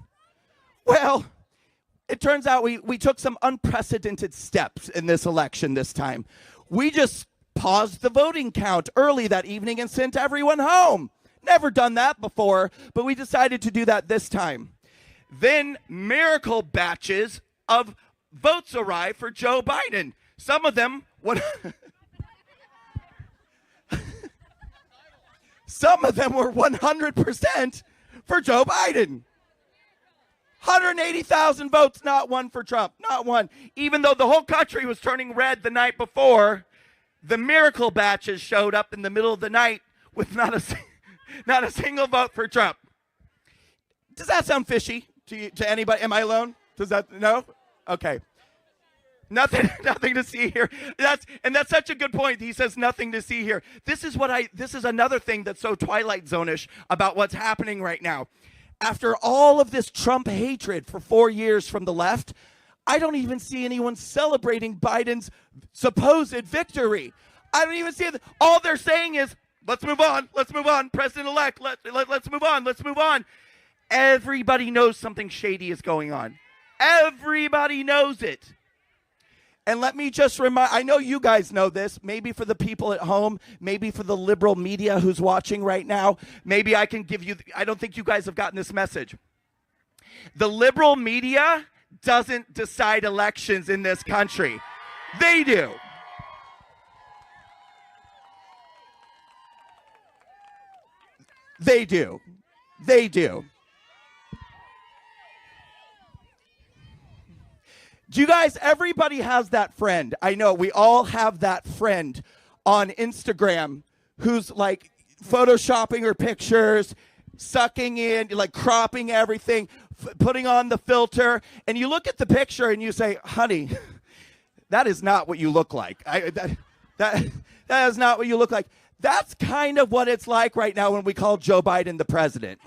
Well, it turns out we took some unprecedented steps in this election this time. We just paused the voting count early that evening and sent everyone home. Never done that before, but we decided to do that this time. Then miracle batches of votes arrived for Joe Biden. Some of them some of them were 100% for Joe Biden. 180,000 votes, not one for Trump, not one. Even though the whole country was turning red the night before, the miracle batches showed up in the middle of the night with not a single vote for Trump. Does that sound fishy to anybody? Am I alone? Does that, no? Okay. Nothing to see here. That's such a good point. He says nothing to see here. This is another thing that's so Twilight Zone-ish about what's happening right now. After all of this Trump hatred for 4 years from the left, I don't even see anyone celebrating Biden's supposed victory. I don't even see it. All they're saying is, let's move on, President-elect, let's move on. Everybody knows something shady is going on. Everybody knows it. And let me just remind, I know you guys know this, maybe for the people at home, maybe for the liberal media who's watching right now, maybe I can give you, I don't think you guys have gotten this message. The liberal media doesn't decide elections in this country. They do. They do. They do. Do you guys, everybody has that friend. I know we all have that friend on Instagram who's like photoshopping her pictures, sucking in, like cropping everything, putting on the filter. And you look at the picture and you say, honey, that is not what you look like. That is not what you look like. That's kind of what it's like right now when we call Joe Biden the president.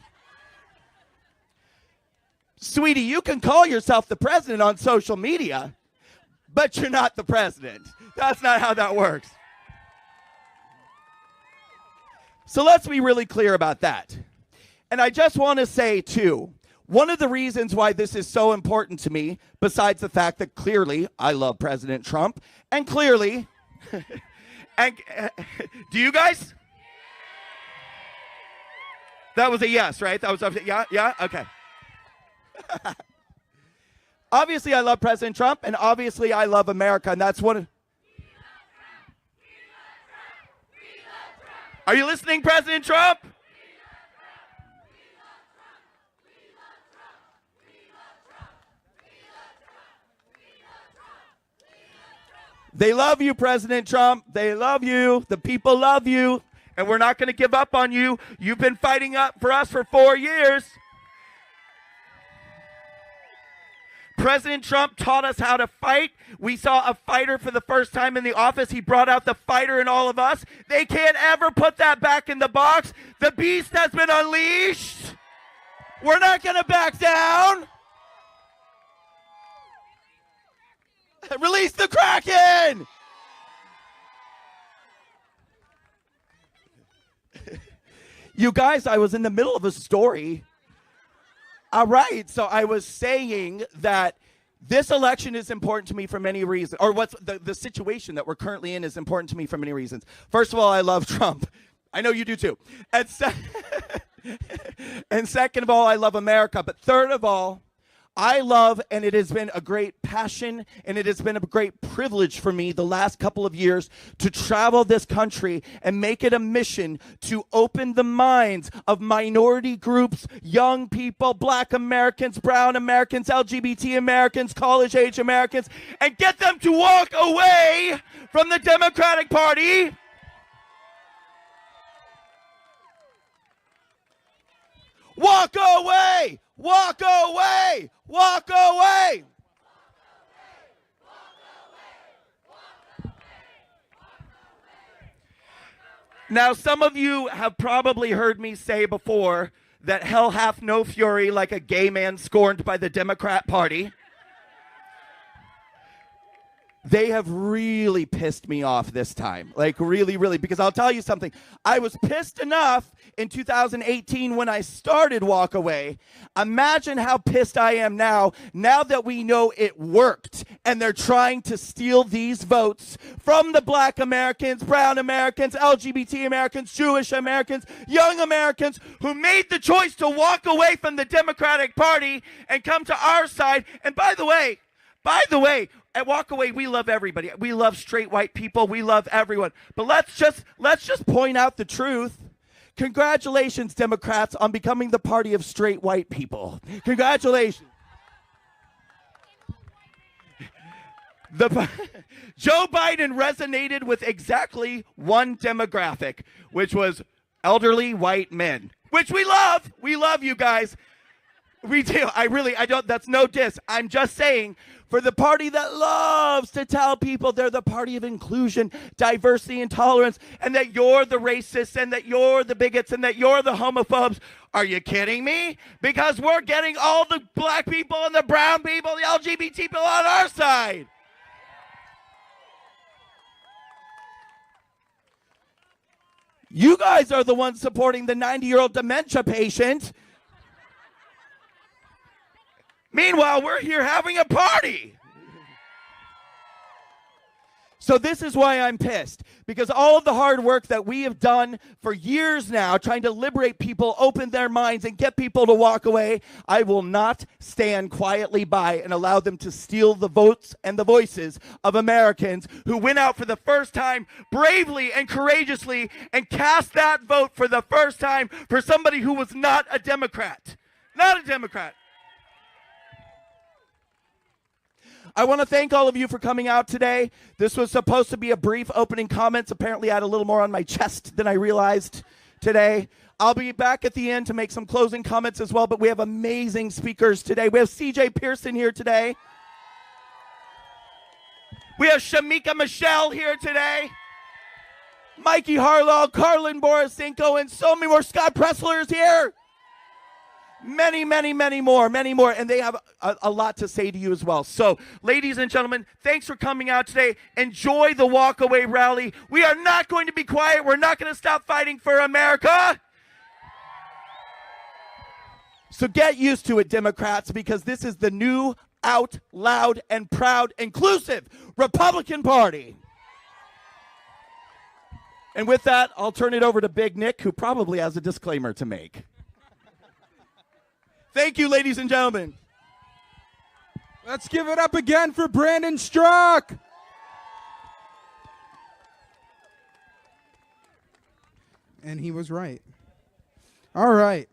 Sweetie, you can call yourself the president on social media, but you're not the president. That's not how that works. So let's be really clear about that. And I just want to say, too, one of the reasons why this is so important to me, besides the fact that clearly I love President Trump, and clearly, and do you guys? That was a yes, right? That was a, yeah, okay. Obviously, I love President Trump, and obviously, I love America, and that's one. Are you listening, President Trump? They love you, President Trump. They love you. The people love you, and we're not going to give up on you. You've been fighting up for us for 4 years. President Trump taught us how to fight. We saw a fighter for the first time in the office. He brought out the fighter in all of us. They can't ever put that back in the box. The beast has been unleashed. We're not going to back down. Release the Kraken! You guys, I was in the middle of a story. All right, so I was saying that this election is important to me for many reasons, or what's the situation that we're currently in is important to me for many reasons. First of all, I love Trump. I know you do too. And, and second of all, I love America. But third of all, I love, and it has been a great passion, and it has been a great privilege for me the last couple of years to travel this country and make it a mission to open the minds of minority groups, young people, Black Americans, brown Americans, LGBT Americans, college-age Americans, and get them to walk away from the Democratic Party. Walk away! Walk away! Walk away! Now, some of you have probably heard me say before that hell hath no fury like a gay man scorned by the Democrat Party. They have really pissed me off this time. Like, really, really. Because I'll tell you something. I was pissed enough in 2018 when I started Walk Away. Imagine how pissed I am now that we know it worked. And they're trying to steal these votes from the Black Americans, brown Americans, LGBT Americans, Jewish Americans, young Americans who made the choice to walk away from the Democratic Party and come to our side. And by the way, at Walk Away, we love everybody. We love straight white people. We love everyone. But let's just point out the truth. Congratulations, Democrats, on becoming the party of straight white people. Congratulations. Joe Biden resonated with exactly one demographic, which was elderly white men, which we love. We love you guys. We do. I don't, that's no diss. I'm just saying, for the party that loves to tell people they're the party of inclusion, diversity, and tolerance, and that you're the racists, and that you're the bigots, and that you're the homophobes. Are you kidding me? Because we're getting all the black people and the brown people, the LGBT people on our side. You guys are the ones supporting the 90-year-old dementia patient. Meanwhile, we're here having a party. So this is why I'm pissed, because all of the hard work that we have done for years now, trying to liberate people, open their minds, and get people to walk away, I will not stand quietly by and allow them to steal the votes and the voices of Americans who went out for the first time bravely and courageously and cast that vote for the first time for somebody who was not a Democrat. Not a Democrat. I want to thank all of you for coming out today. This was supposed to be a brief opening comments. Apparently, I had a little more on my chest than I realized today. I'll be back at the end to make some closing comments as well, but we have amazing speakers today. We have CJ Pearson here today. We have Shamika Michelle here today. Mikey Harlow, Carlin Borisenko, and so many more. Scott Pressler is here. Many, many, many more, and they have a lot to say to you as well. So, ladies and gentlemen, thanks for coming out today. Enjoy the walkaway rally. We are not going to be quiet. We're not going to stop fighting for America. So get used to it, Democrats, because this is the new, out, loud, and proud, inclusive Republican Party. And with that, I'll turn it over to Big Nick, who probably has a disclaimer to make. Thank you, ladies and gentlemen. Let's give it up again for Brandon Strzok. And he was right. All right.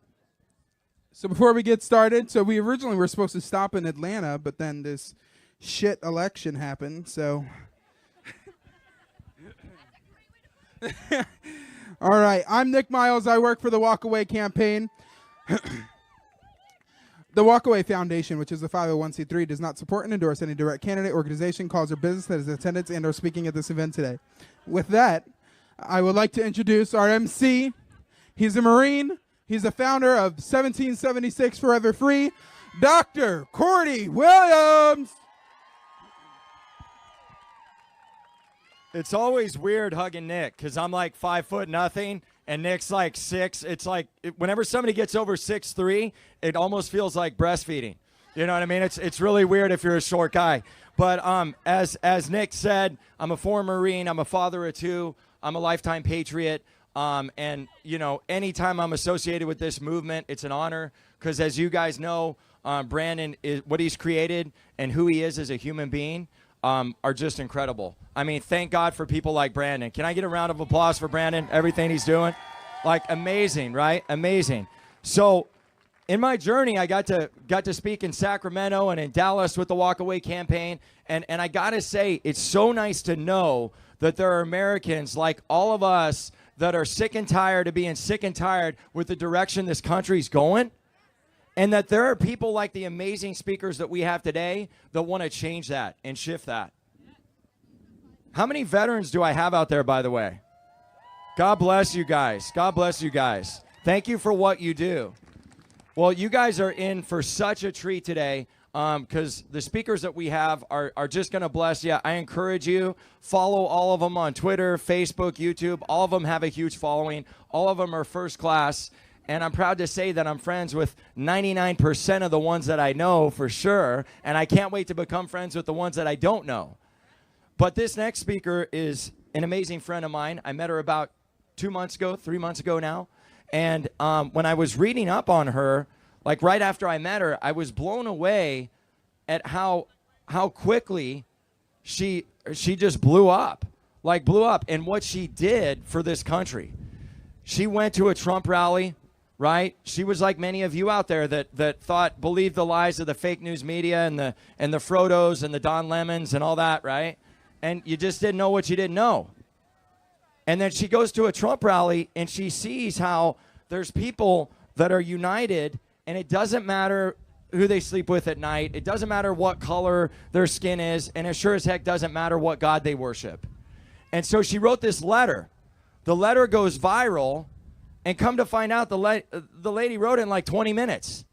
So before we get started, so we originally were supposed to stop in Atlanta, but then this shit election happened, so. All right. I'm Nick Miles. I work for the Walkaway campaign. The Walkaway Foundation, which is a 501c3, does not support and endorse any direct candidate, organization, cause, or business that is in attendance and or speaking at this event today. With that, I would like to introduce our MC. He's a Marine. He's the founder of 1776 Forever Free, Dr. Cordy Williams. It's always weird hugging Nick because I'm like 5'0" and Nick's like 6. It's like whenever somebody gets over 6'3", it almost feels like breastfeeding. You know what I mean? It's really weird if you're a short guy. But as Nick said, I'm a former Marine. I'm a father of 2. I'm a lifetime patriot. And you know, anytime I'm associated with this movement, it's an honor because as you guys know, Brandon is what he's created and who he is as a human being. Are just incredible. I mean, thank God for people like Brandon. Can I get a round of applause for Brandon? Everything he's doing? Like, amazing, right? Amazing. So, in my journey, I got to speak in Sacramento and in Dallas with the Walkaway campaign. And I got to say, it's so nice to know that there are Americans like all of us that are sick and tired of being sick and tired with the direction this country's going. And that there are people like the amazing speakers that we have today that want to change that and shift that. How many veterans do I have out there, by the way? God bless you guys. God bless you guys. Thank you for what you do. Well, you guys are in for such a treat today because the speakers that we have are just going to bless you. I encourage you, follow all of them on Twitter, Facebook, YouTube. All of them have a huge following. All of them are first class. And I'm proud to say that I'm friends with 99% of the ones that I know for sure. And I can't wait to become friends with the ones that I don't know. But this next speaker is an amazing friend of mine. I met her about 3 months ago now. And when I was reading up on her, like right after I met her, I was blown away at how quickly she just blew up. And what she did for this country. She went to a Trump rally. Right? She was like many of you out there that believed the lies of the fake news media and the Frodos and the Don Lemons and all that, right? And you just didn't know what you didn't know. And then she goes to a Trump rally and she sees how there's people that are united and it doesn't matter who they sleep with at night. It doesn't matter what color their skin is, and it sure as heck doesn't matter what God they worship. And so she wrote this letter. The letter goes viral. And come to find out, the lady wrote it in like 20 minutes.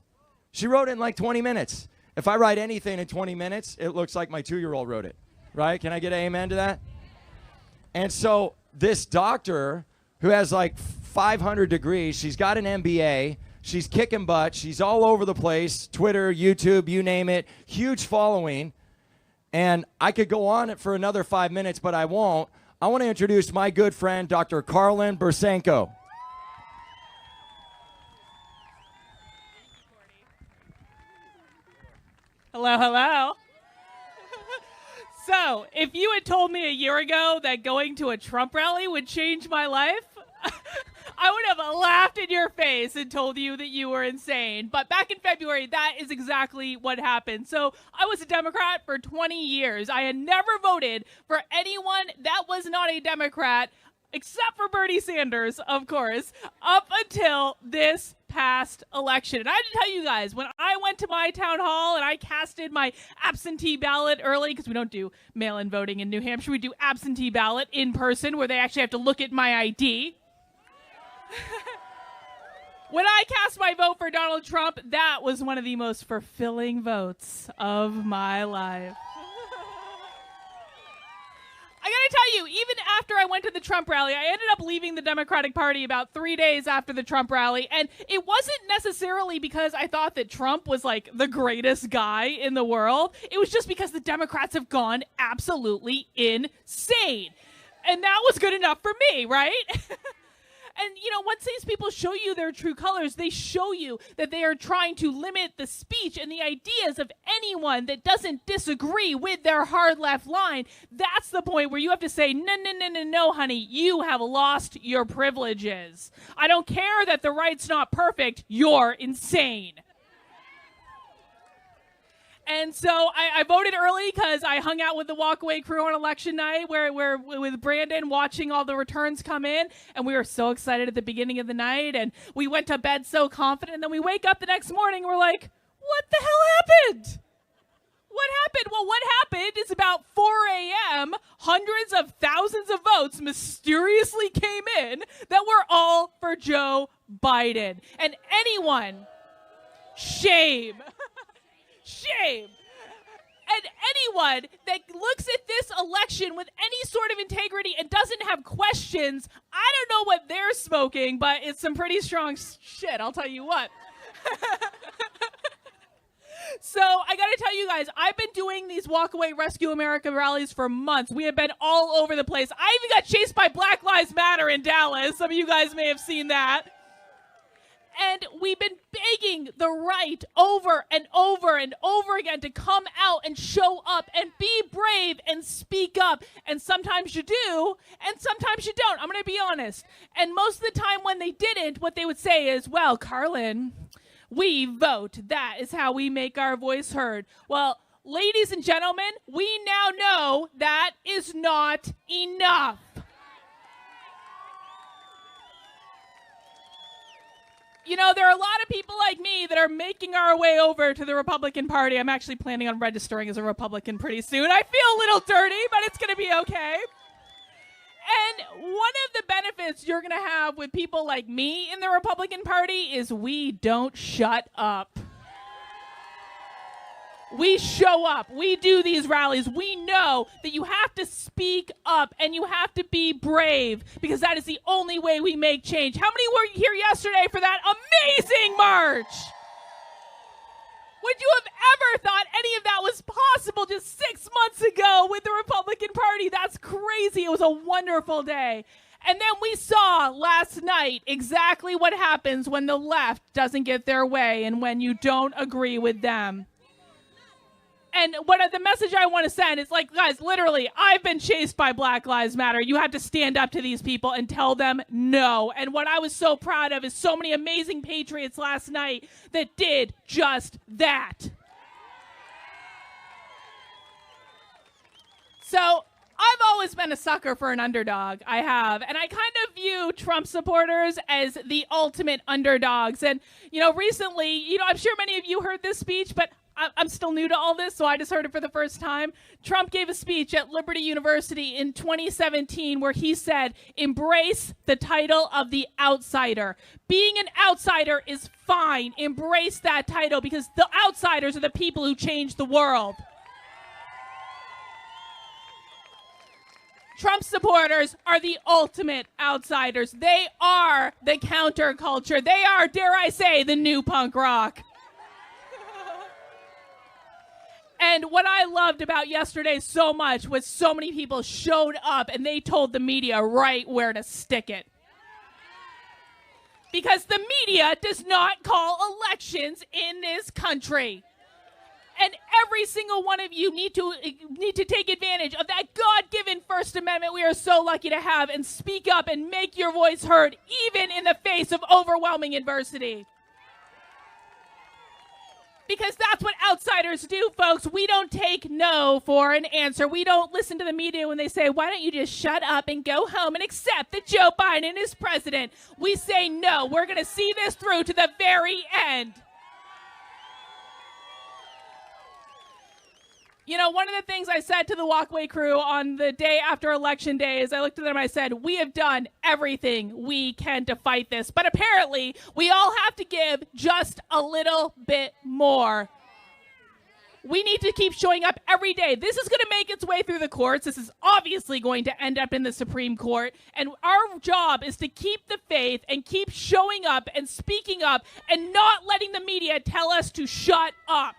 She wrote it in like 20 minutes. If I write anything in 20 minutes, it looks like my 2-year-old wrote it. Right? Can I get an amen to that? And so this doctor who has like 500 degrees, she's got an MBA, she's kicking butt, she's all over the place, Twitter, YouTube, you name it, huge following. And I could go on it for another 5 minutes, but I won't. I want to introduce my good friend, Dr. Karlin Bursenko. Hello, hello. So, if you had told me a year ago that going to a Trump rally would change my life, I would have laughed in your face and told you that you were insane. But back in February, that is exactly what happened. So I was a Democrat for 20 years. I had never voted for anyone that was not a Democrat, except for Bernie Sanders, of course, up until this past election. And I have to tell you guys, when I went to my town hall and I casted my absentee ballot early, because we don't do mail-in voting in New Hampshire, we do absentee ballot in person where they actually have to look at my ID. When I cast my vote for Donald Trump, that was one of the most fulfilling votes of my life. I gotta tell you, even after I went to the Trump rally, I ended up leaving the Democratic Party about 3 days after the Trump rally, and it wasn't necessarily because I thought that Trump was like the greatest guy in the world. It was just because the Democrats have gone absolutely insane. And that was good enough for me, right? And, you know, once these people show you their true colors, they show you that they are trying to limit the speech and the ideas of anyone that doesn't disagree with their hard left line. That's the point where you have to say, no, no, no, no, no, honey, you have lost your privileges. I don't care that the right's not perfect. You're insane. And so I voted early because I hung out with the walkaway crew on election night where with Brandon watching all the returns come in. And we were so excited at the beginning of the night. And we went to bed so confident. And then we wake up the next morning and we're like, what the hell happened? What happened? Well, what happened is about 4 a.m., hundreds of thousands of votes mysteriously came in that were all for Joe Biden. And anyone, shame. Shame. And anyone that looks at this election with any sort of integrity and doesn't have questions, I don't know what they're smoking, but it's some pretty strong shit, I'll tell you what. So I got to tell you guys, I've been doing these Walkaway Rescue America rallies for months. We have been all over the place. I even got chased by Black Lives Matter in Dallas. Some of you guys may have seen that. And we've been begging the right over and over and over again to come out and show up and be brave and speak up. And sometimes you do, and sometimes you don't. I'm going to be honest. And most of the time when they didn't, what they would say is, well, Karlin, we vote. That is how we make our voice heard. Well, ladies and gentlemen, we now know that is not enough. You know, there are a lot of people like me that are making our way over to the Republican Party. I'm actually planning on registering as a Republican pretty soon. I feel a little dirty, but it's going to be okay. And one of the benefits you're going to have with people like me in the Republican Party is we don't shut up. We show up. We do these rallies. We know that you have to speak up and you have to be brave because that is the only way we make change. How many were here yesterday for that amazing march? Would you have ever thought any of that was possible just 6 months ago with the Republican Party? That's crazy. It was a wonderful day. And then we saw last night exactly what happens when the left doesn't get their way and when you don't agree with them. And what the message I want to send is like, guys, literally, I've been chased by Black Lives Matter. You have to stand up to these people and tell them no. And what I was so proud of is so many amazing patriots last night that did just that. So I've always been a sucker for an underdog. I have. And I kind of view Trump supporters as the ultimate underdogs. And, you know, recently, you know, I'm sure many of you heard this speech, but I'm still new to all this, so I just heard it for the first time. Trump gave a speech at Liberty University in 2017 where he said, embrace the title of the outsider. Being an outsider is fine. Embrace that title because the outsiders are the people who change the world. Trump supporters are the ultimate outsiders. They are the counterculture. They are, dare I say, the new punk rock. And what I loved about yesterday so much was so many people showed up and they told the media right where to stick it. Because the media does not call elections in this country. And every single one of you need to take advantage of that God-given First Amendment we are so lucky to have and speak up and make your voice heard, even in the face of overwhelming adversity. Because that's what outsiders do, folks. We don't take no for an answer. We don't listen to the media when they say, why don't you just shut up and go home and accept that Joe Biden is president? We say no. We're going to see this through to the very end. You know, one of the things I said to the walkway crew on the day after Election Day is I looked at them and I said, we have done everything we can to fight this. But apparently, we all have to give just a little bit more. We need to keep showing up every day. This is going to make its way through the courts. This is obviously going to end up in the Supreme Court. And our job is to keep the faith and keep showing up and speaking up and not letting the media tell us to shut up.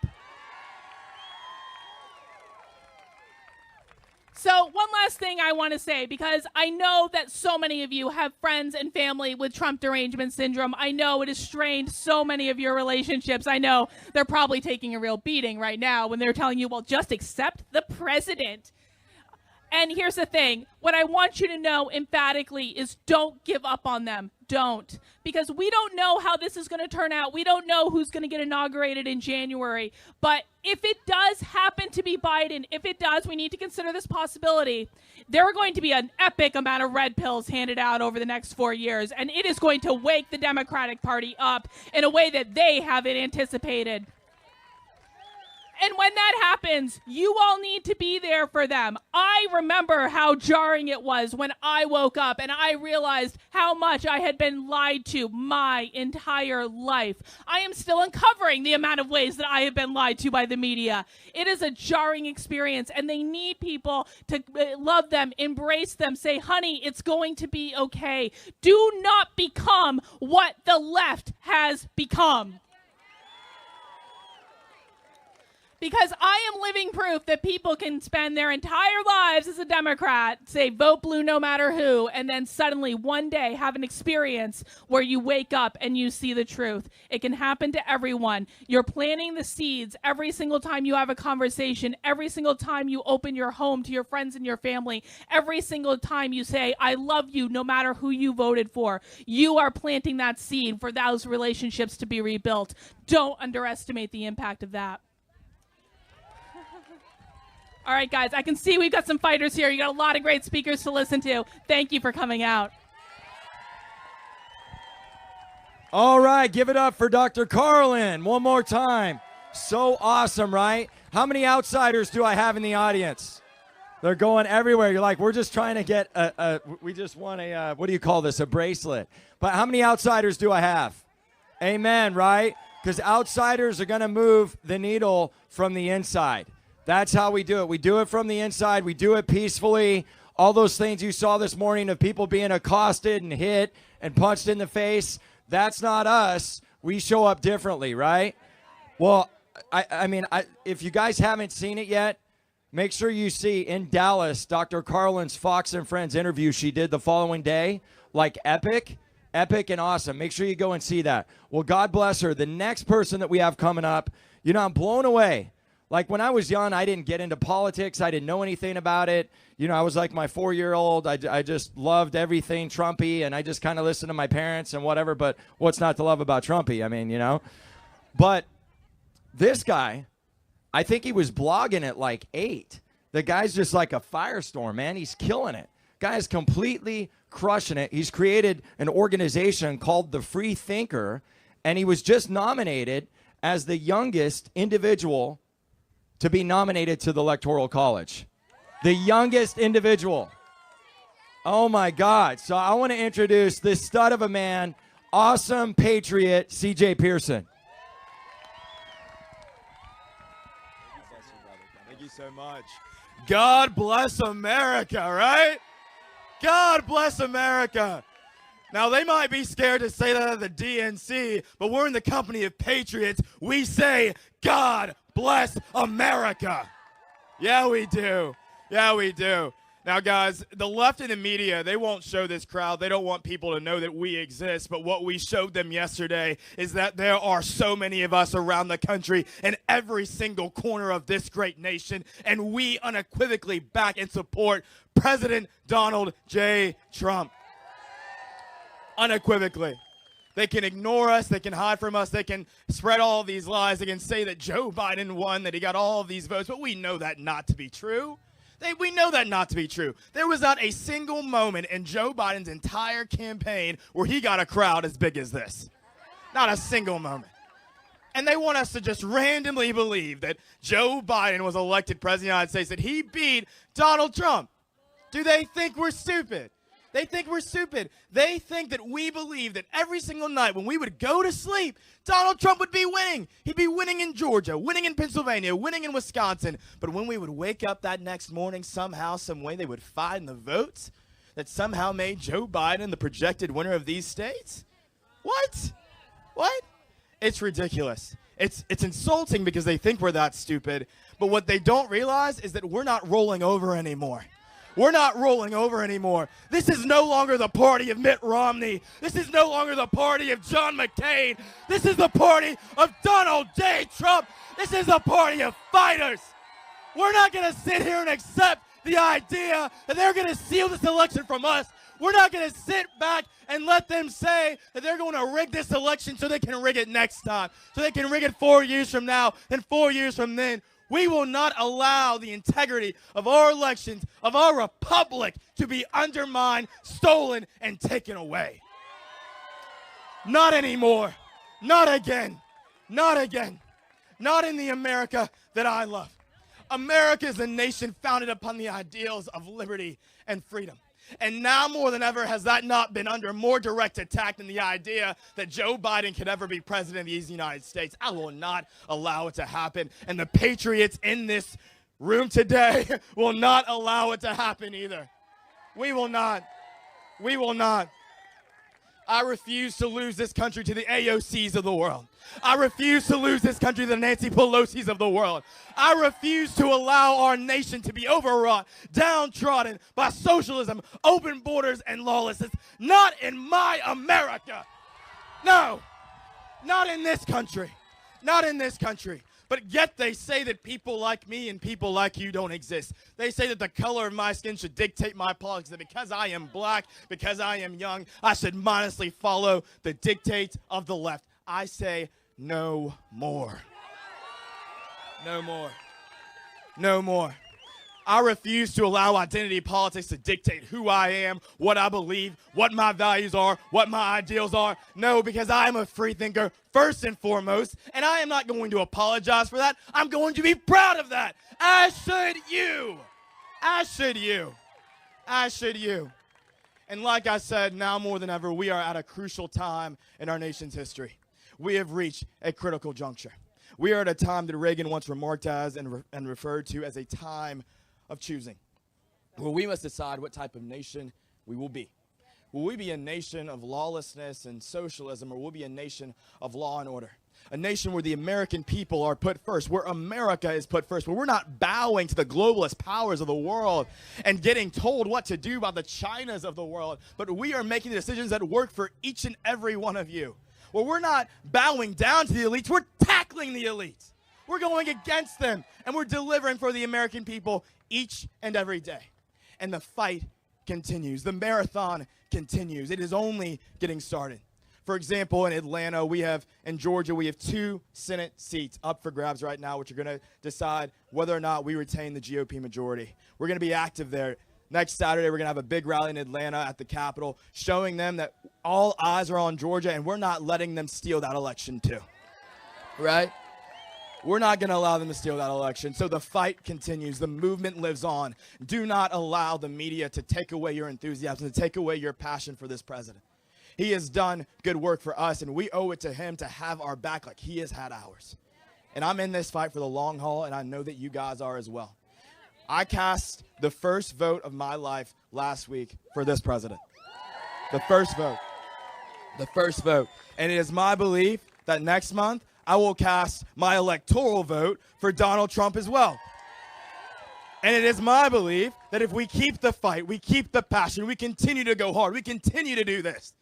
So one last thing I want to say, because I know that so many of you have friends and family with Trump derangement syndrome. I know it has strained so many of your relationships. I know they're probably taking a real beating right now when they're telling you, well, just accept the president. And here's the thing. What I want you to know emphatically is don't give up on them. Don't. Because we don't know how this is going to turn out. We don't know who's going to get inaugurated in January. But if it does happen to be Biden, if it does, we need to consider this possibility. There are going to be an epic amount of red pills handed out over the next 4 years. And it is going to wake the Democratic Party up in a way that they haven't anticipated. And when that happens, you all need to be there for them. I remember how jarring it was when I woke up and I realized how much I had been lied to my entire life. I am still uncovering the amount of ways that I have been lied to by the media. It is a jarring experience, and they need people to love them, embrace them, say, honey, it's going to be okay. Do not become what the left has become. Because I am living proof that people can spend their entire lives as a Democrat, say vote blue no matter who, and then suddenly one day have an experience where you wake up and you see the truth. It can happen to everyone. You're planting the seeds every single time you have a conversation, every single time you open your home to your friends and your family, every single time you say, I love you no matter who you voted for. You are planting that seed for those relationships to be rebuilt. Don't underestimate the impact of that. All right, guys, I can see we've got some fighters here. You got a lot of great speakers to listen to. Thank you for coming out. All right, give it up for Dr. Carlin one more time. So awesome, right? How many outsiders do I have in the audience? They're going everywhere. You're like, we're just trying to get we just want a, what do you call this, a bracelet. But how many outsiders do I have? Amen, right? Because outsiders are going to move the needle from the inside. That's how we do it. We do it from the inside. We do it peacefully. All those things you saw this morning of people being accosted and hit and punched in the face, that's not us. We show up differently, right? Well, I mean, if you guys haven't seen it yet, make sure you see in Dallas, Dr. Carlin's Fox and Friends interview she did the following day. Like epic and awesome. Make sure you go and see that. Well, God bless her. The next person that we have coming up, you know, I'm blown away. Like when I was young, I didn't get into politics. I didn't know anything about it. You know, I was like my 4-year-old. I just loved everything Trumpy, and I just kind of listened to my parents and whatever. But what's not to love about Trumpy? I mean, you know. But this guy, I think he was blogging at like 8. The guy's just like a firestorm, man. He's killing it. Guy is completely crushing it. He's created an organization called the Free Thinker, and he was just nominated as the youngest individual to be nominated to the Electoral College. The youngest individual. Oh my God. So I want to introduce this stud of a man, awesome patriot, C.J. Pearson. Thank you so much. God bless America, right? God bless America. Now, they might be scared to say that at the DNC, but we're in the company of patriots. We say, God bless America. Yeah, we do. Yeah, we do. Now, guys, the left and the media, they won't show this crowd. They don't want people to know that we exist. But what we showed them yesterday is that there are so many of us around the country in every single corner of this great nation. And we unequivocally back and support President Donald J. Trump. Unequivocally. They can ignore us. They can hide from us. They can spread all these lies. They can say that Joe Biden won, that he got all of these votes. But we know that not to be true. We know that not to be true. There was not a single moment in Joe Biden's entire campaign where he got a crowd as big as this. Not a single moment. And they want us to just randomly believe that Joe Biden was elected president of the United States, that he beat Donald Trump. Do they think we're stupid? They think we're stupid. They think that we believe that every single night when we would go to sleep, Donald Trump would be winning. He'd be winning in Georgia, winning in Pennsylvania, winning in Wisconsin. But when we would wake up that next morning, somehow, some way, they would find the votes that somehow made Joe Biden the projected winner of these states? What? What? It's ridiculous. It's insulting because they think we're that stupid. But what they don't realize is that we're not rolling over anymore. We're not rolling over anymore. This is no longer the party of Mitt Romney. This is no longer the party of John McCain. This is the party of Donald J. Trump. This is the party of fighters. We're not going to sit here and accept the idea that they're going to steal this election from us. We're not going to sit back and let them say that they're going to rig this election so they can rig it next time, so they can rig it 4 years from now and 4 years from then. We will not allow the integrity of our elections, of our republic, to be undermined, stolen, and taken away. Not anymore. Not again. Not again. Not in the America that I love. America is a nation founded upon the ideals of liberty and freedom. And now more than ever has that not been under more direct attack than the idea that Joe Biden could ever be president of the United States. I will not allow it to happen. And the patriots in this room today will not allow it to happen either. We will not. We will not. I refuse to lose this country to the AOCs of the world. I refuse to lose this country to the Nancy Pelosi's of the world. I refuse to allow our nation to be overwrought, downtrodden by socialism, open borders, and lawlessness. Not in my America. No, not in this country. Not in this country. But yet they say that people like me and people like you don't exist. They say that the color of my skin should dictate my politics, that because I am black, because I am young, I should mindlessly follow the dictates of the left. I say no more. No more. No more. I refuse to allow identity politics to dictate who I am, what I believe, what my values are, what my ideals are. No, because I am a free thinker first and foremost, and I am not going to apologize for that. I'm going to be proud of that, as should you. As should you. As should you. And like I said, now more than ever, we are at a crucial time in our nation's history. We have reached a critical juncture. We are at a time that Reagan once remarked as and referred to as a time of choosing, where we must decide what type of nation we will be. Will we be a nation of lawlessness and socialism, or will we be a nation of law and order? A nation where the American people are put first, where America is put first, where we're not bowing to the globalist powers of the world and getting told what to do by the Chinas of the world, but we are making decisions that work for each and every one of you. Where we're not bowing down to the elites, we're tackling the elites. We're going against them, and we're delivering for the American people each and every day. And the fight continues. The marathon continues. It is only getting started. For example, in Atlanta, in Georgia, we have 2 Senate seats up for grabs right now, which are going to decide whether or not we retain the GOP majority. We're going to be active there. Next Saturday, we're going to have a big rally in Atlanta at the Capitol, showing them that all eyes are on Georgia, and we're not letting them steal that election too. Right? We're not going to allow them to steal that election. So the fight continues. The movement lives on. Do not allow the media to take away your enthusiasm, to take away your passion for this president. He has done good work for us, and we owe it to him to have our back like he has had ours. And I'm in this fight for the long haul, and I know that you guys are as well. I cast the first vote of my life last week for this president. The first vote. The first vote. And it is my belief that next month, I will cast my electoral vote for Donald Trump as well. And it is my belief that if we keep the fight, we keep the passion, we continue to go hard, we continue to do this,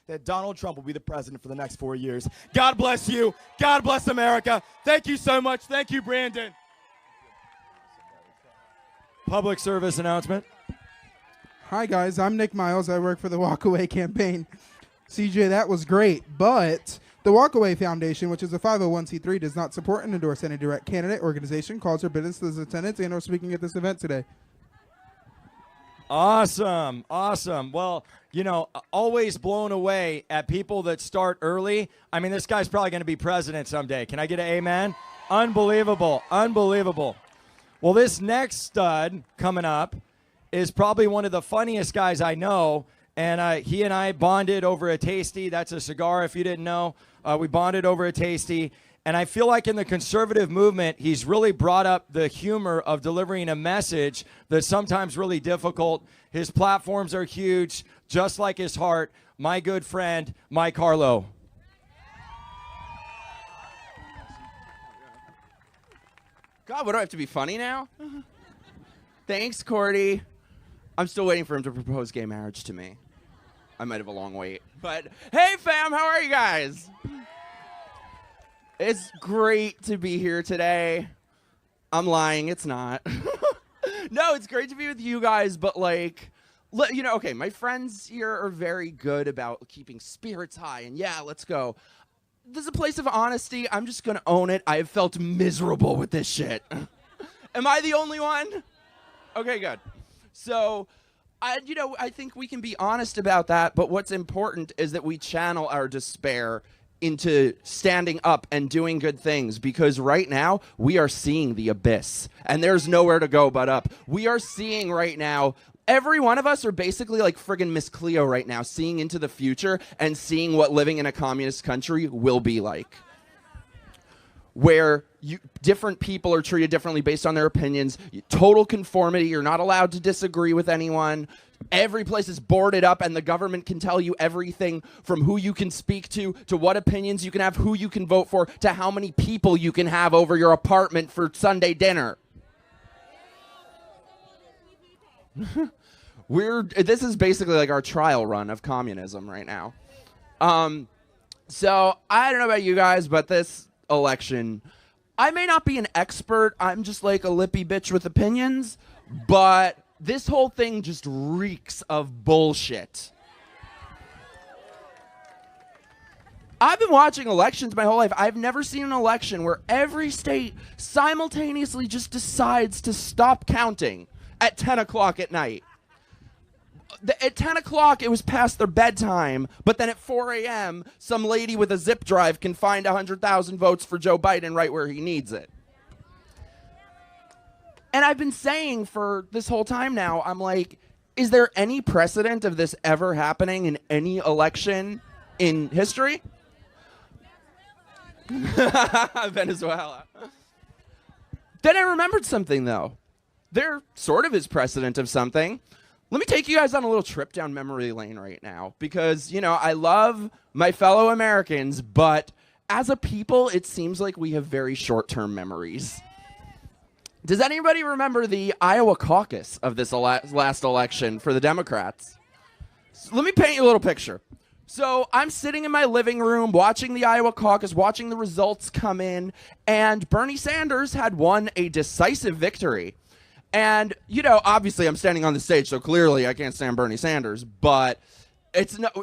that Donald Trump will be the president for the next 4 years. God bless you. God bless America. Thank you so much. Thank you, Brandon. Public service announcement. Hi, guys. I'm Nick Miles. I work for the Walkaway campaign. CJ, that was great, but the Walkaway Foundation, which is a 501c3, does not support and endorse any direct candidate, organization, calls, or businesses attendance and or speaking at this event today. Awesome. Awesome. Well, you know, always blown away at people that start early. I mean, this guy's probably going to be president someday. Can I get an amen? Unbelievable. Unbelievable. Well, this next stud coming up is probably one of the funniest guys I know. And he and I bonded over a Tasty. That's a cigar, if you didn't know. We bonded over a Tasty. And I feel like in the conservative movement, he's really brought up the humor of delivering a message that's sometimes really difficult. His platforms are huge, just like his heart. My good friend, Mike Harlow. God, what do I have to be funny now? Thanks, Cordy. I'm still waiting for him to propose gay marriage to me. I might have a long wait. But hey, fam, how are you guys? It's great to be here today. I'm lying, it's not. No, it's great to be with you guys, but like, you know, okay, my friends here are very good about keeping spirits high, and yeah, let's go. This is a place of honesty. I'm just gonna own it. I have felt miserable with this shit. Am I the only one? Okay, good. So, I think we can be honest about that, but what's important is that we channel our despair into standing up and doing good things, because right now we are seeing the abyss and there's nowhere to go but up. We are seeing right now, every one of us are basically like friggin' Miss Cleo right now, seeing into the future and seeing what living in a communist country will be like, where different people are treated differently based on their opinions, total conformity, you're not allowed to disagree with anyone. Every place is boarded up and the government can tell you everything from who you can speak to what opinions you can have, who you can vote for, to how many people you can have over your apartment for Sunday dinner. This is basically like our trial run of communism right now. So I don't know about you guys, but this election, I may not be an expert. I'm just like a lippy bitch with opinions, but this whole thing just reeks of bullshit. I've been watching elections my whole life. I've never seen an election where every state simultaneously just decides to stop counting at 10 o'clock at night. At 10 o'clock, it was past their bedtime, but then at 4 a.m., some lady with a zip drive can find 100,000 votes for Joe Biden right where he needs it. And I've been saying for this whole time now, I'm like, is there any precedent of this ever happening in any election in history? Venezuela. Then I remembered something, though. There sort of is precedent of something. Let me take you guys on a little trip down memory lane right now, because, I love my fellow Americans, but as a people, it seems like we have very short-term memories. Does anybody remember the Iowa caucus of this last election for the Democrats? So let me paint you a little picture. So I'm sitting in my living room watching the Iowa caucus, watching the results come in, and Bernie Sanders had won a decisive victory. And, obviously I'm standing on the stage, so clearly I can't stand Bernie Sanders, but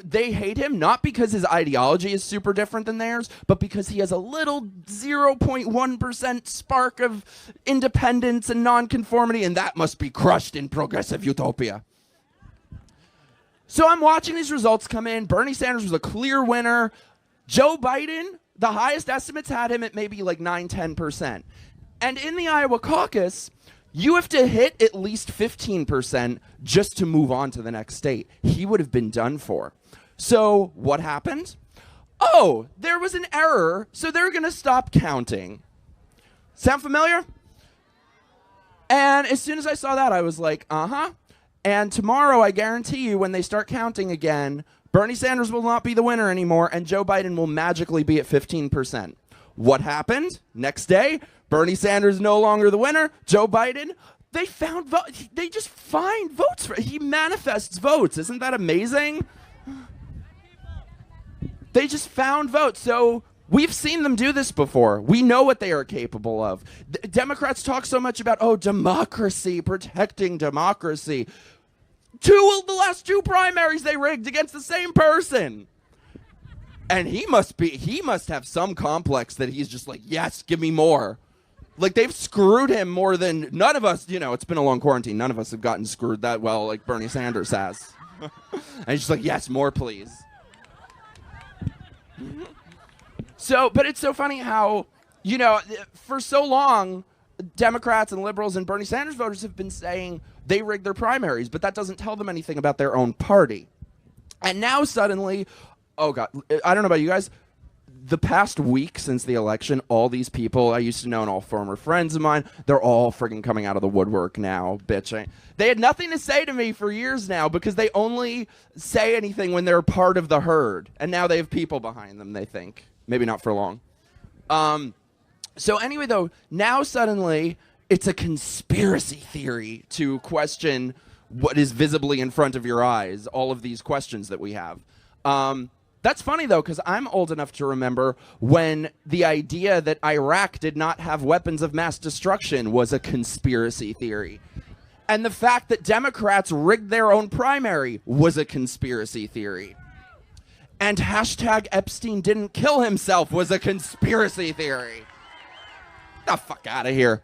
they hate him not because his ideology is super different than theirs, but because he has a little 0.1% spark of independence and nonconformity, and that must be crushed in progressive utopia. So I'm watching these results come in. Bernie Sanders was a clear winner. Joe Biden, the highest estimates had him at maybe like 9-10%. And in the Iowa caucus, you have to hit at least 15% just to move on to the next state. He would have been done for. So what happened? Oh, there was an error, so they're going to stop counting. Sound familiar? And as soon as I saw that, I was like, uh-huh. And tomorrow, I guarantee you, when they start counting again, Bernie Sanders will not be the winner anymore, and Joe Biden will magically be at 15%. What happened? Next day, Bernie Sanders no longer the winner. Joe Biden, they found they just find votes. He manifests votes. Isn't that amazing? They just found votes. So we've seen them do this before. We know what they are capable of. Democrats talk so much about, democracy, protecting democracy. The last two primaries they rigged against the same person. And he must have some complex that he's just like, yes, give me more. Like, they've screwed him more than none of us, it's been a long quarantine. None of us have gotten screwed that well like Bernie Sanders has. And he's just like, yes, more, please. So, but it's so funny how, for so long, Democrats and liberals and Bernie Sanders voters have been saying they rigged their primaries, but that doesn't tell them anything about their own party. And now suddenly, oh God, I don't know about you guys, the past week since the election, all these people I used to know and all former friends of mine, they're all friggin' coming out of the woodwork now, bitching. They had nothing to say to me for years now because they only say anything when they're part of the herd. And now they have people behind them, they think. Maybe not for long. So anyway, though, now suddenly it's a conspiracy theory to question what is visibly in front of your eyes, all of these questions that we have. That's funny, though, because I'm old enough to remember when the idea that Iraq did not have weapons of mass destruction was a conspiracy theory. And the fact that Democrats rigged their own primary was a conspiracy theory. And hashtag Epstein didn't kill himself was a conspiracy theory. Get the fuck out of here.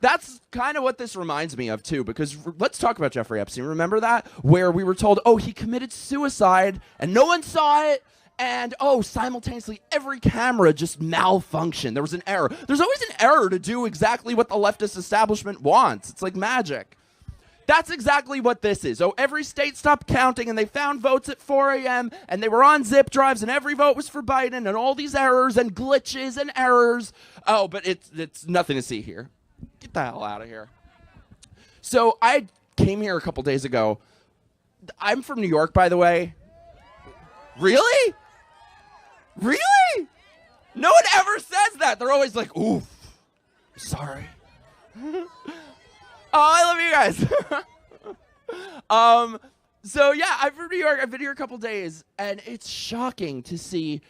That's kind of what this reminds me of, too, because let's talk about Jeffrey Epstein. Remember that? Where we were told, he committed suicide, and no one saw it, and, simultaneously, every camera just malfunctioned. There was an error. There's always an error to do exactly what the leftist establishment wants. It's like magic. That's exactly what this is. Every state stopped counting, and they found votes at 4 a.m., and they were on zip drives, and every vote was for Biden, and all these errors and glitches and errors. But it's nothing to see here. Get the hell out of here. So I came here a couple days ago. I'm from New York, by the way. Really? Really? No one ever says that. They're always like, oof, sorry. I love you guys. So yeah, I'm from New York. I've been here a couple days, and it's shocking to see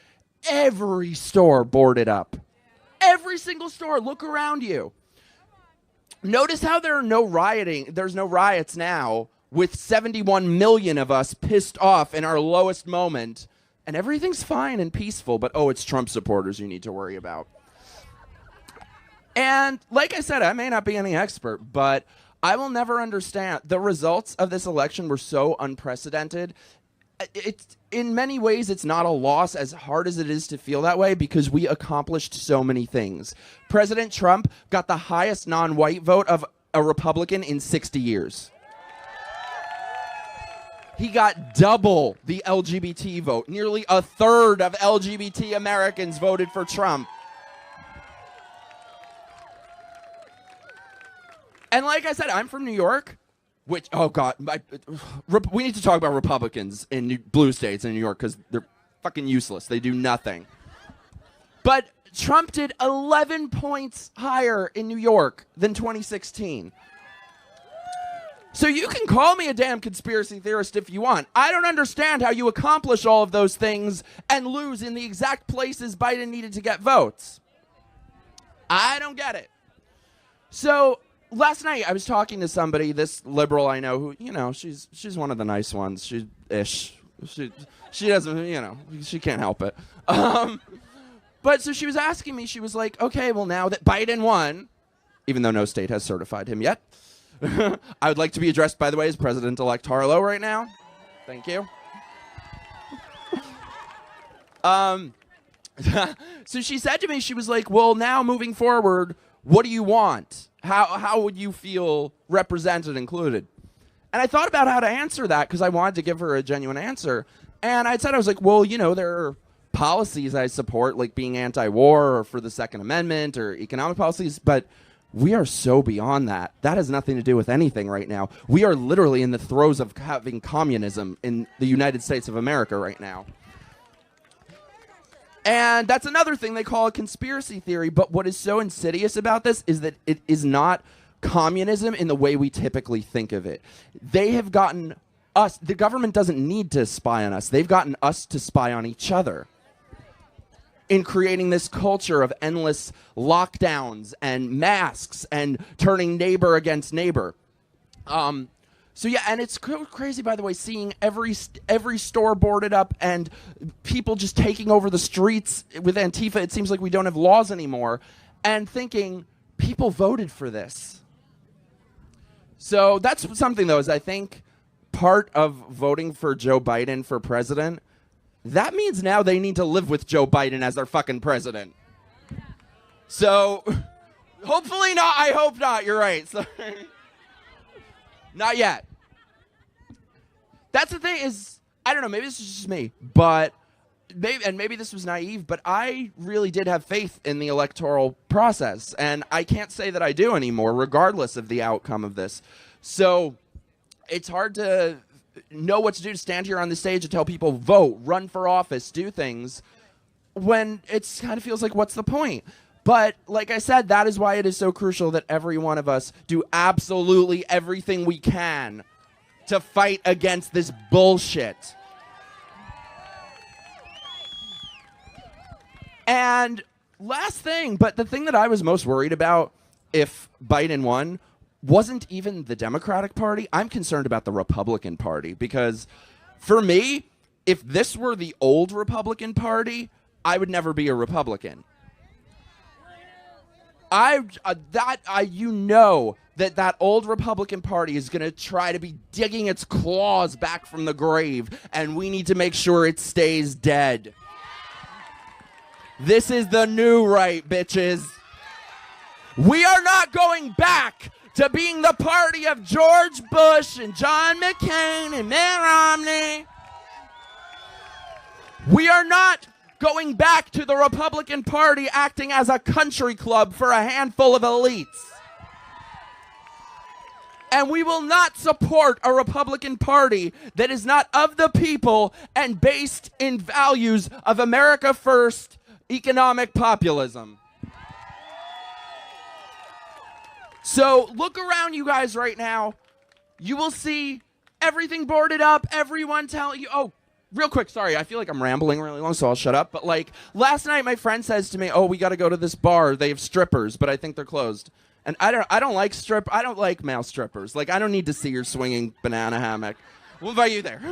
every store boarded up. Every single store. Look around you. Notice how there's no riots now, with 71 million of us pissed off in our lowest moment, and everything's fine and peaceful, but it's Trump supporters you need to worry about. And like I said, I may not be any expert, but I will never understand. The results of this election were so unprecedented. In many ways, it's not a loss, as hard as it is to feel that way, because we accomplished so many things. President Trump got the highest non-white vote of a Republican in 60 years. He got double the LGBT vote. Nearly a third of LGBT Americans voted for Trump. And like I said, I'm from New York. Which, we need to talk about Republicans in blue states in New York because they're fucking useless. They do nothing. But Trump did 11 points higher in New York than 2016. So you can call me a damn conspiracy theorist if you want. I don't understand how you accomplish all of those things and lose in the exact places Biden needed to get votes. I don't get it. So last night, I was talking to somebody, this liberal I know, who, she's one of the nice ones. She doesn't, she can't help it. But so she was asking me, she was like, okay, well, now that Biden won, even though no state has certified him yet, I would like to be addressed, by the way, as President-elect Harlow right now. Thank you. So she said to me, she was like, well, now moving forward, what do you want? How would you feel represented, included? And I thought about how to answer that because I wanted to give her a genuine answer. And I was like, well, there are policies I support, like being anti-war or for the Second Amendment or economic policies, but we are so beyond that. That has nothing to do with anything right now. We are literally in the throes of having communism in the United States of America right now. And that's another thing they call a conspiracy theory. But what is so insidious about this is that it is not communism in the way we typically think of it. They have gotten us, the government doesn't need to spy on us. They've gotten us to spy on each other in creating this culture of endless lockdowns and masks and turning neighbor against neighbor. So yeah, and it's crazy, by the way, seeing every store boarded up and people just taking over the streets with Antifa. It seems like we don't have laws anymore, and thinking people voted for this. So that's something, though, is I think part of voting for Joe Biden for president, that means now they need to live with Joe Biden as their fucking president. So hopefully not. I hope not. You're right. Sorry. Not yet. That's the thing is, I don't know, maybe this is just me, but maybe this was naive, but I really did have faith in the electoral process, and I can't say that I do anymore, regardless of the outcome of this. So it's hard to know what to do, to stand here on the stage and tell people, vote, run for office, do things, when it kind of feels like, what's the point? But like I said, that is why it is so crucial that every one of us do absolutely everything we can to fight against this bullshit. And last thing, but the thing that I was most worried about if Biden won wasn't even the Democratic Party. I'm concerned about the Republican Party, because for me, if this were the old Republican Party, I would never be a Republican. You know that old Republican Party is going to try to be digging its claws back from the grave, and we need to make sure it stays dead. This is the new right, bitches. We are not going back to being the party of George Bush and John McCain and Mitt Romney. We are not going back to the Republican Party acting as a country club for a handful of elites. And we will not support a Republican Party that is not of the people and based in values of America First economic populism. So look around you guys right now. You will see everything boarded up, everyone telling you, oh, real quick, sorry, I feel like I'm rambling really long, so I'll shut up. But like last night, my friend says to me, "Oh, we got to go to this bar. They have strippers, but I think they're closed." And I don't like male strippers. Like, I don't need to see your swinging banana hammock. We'll invite you there.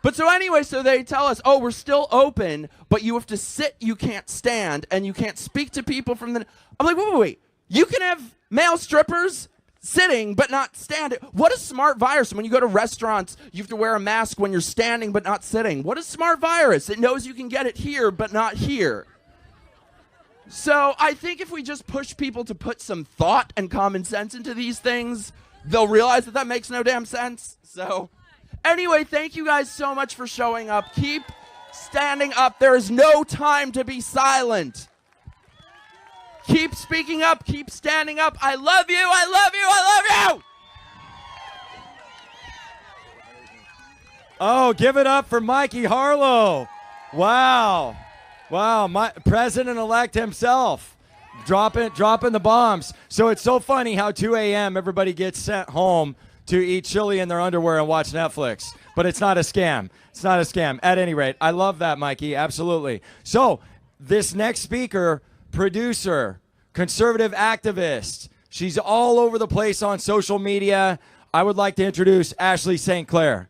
But so anyway, so they tell us, "Oh, we're still open, but you have to sit. You can't stand, and you can't speak to people from the." I'm like, wait. You can have male strippers sitting but not standing. What a smart virus. When you go to restaurants, you have to wear a mask when you're standing but not sitting. What a smart virus. It knows you can get it here but not here. So I think if we just push people to put some thought and common sense into these things, they'll realize that makes no damn sense. So anyway, thank you guys so much for showing up. Keep standing up. There is no time to be silent. Keep speaking up. Keep standing up. I love you. I love you. I love you. Oh, give it up for Mikey Harlow. Wow. My president-elect himself dropping the bombs. So it's so funny how 2 a.m. everybody gets sent home to eat chili in their underwear and watch Netflix. But it's not a scam. It's not a scam. At any rate, I love that, Mikey. Absolutely. So this next speaker, producer, conservative activist. She's all over the place on social media. I would like to introduce Ashley St. Clair.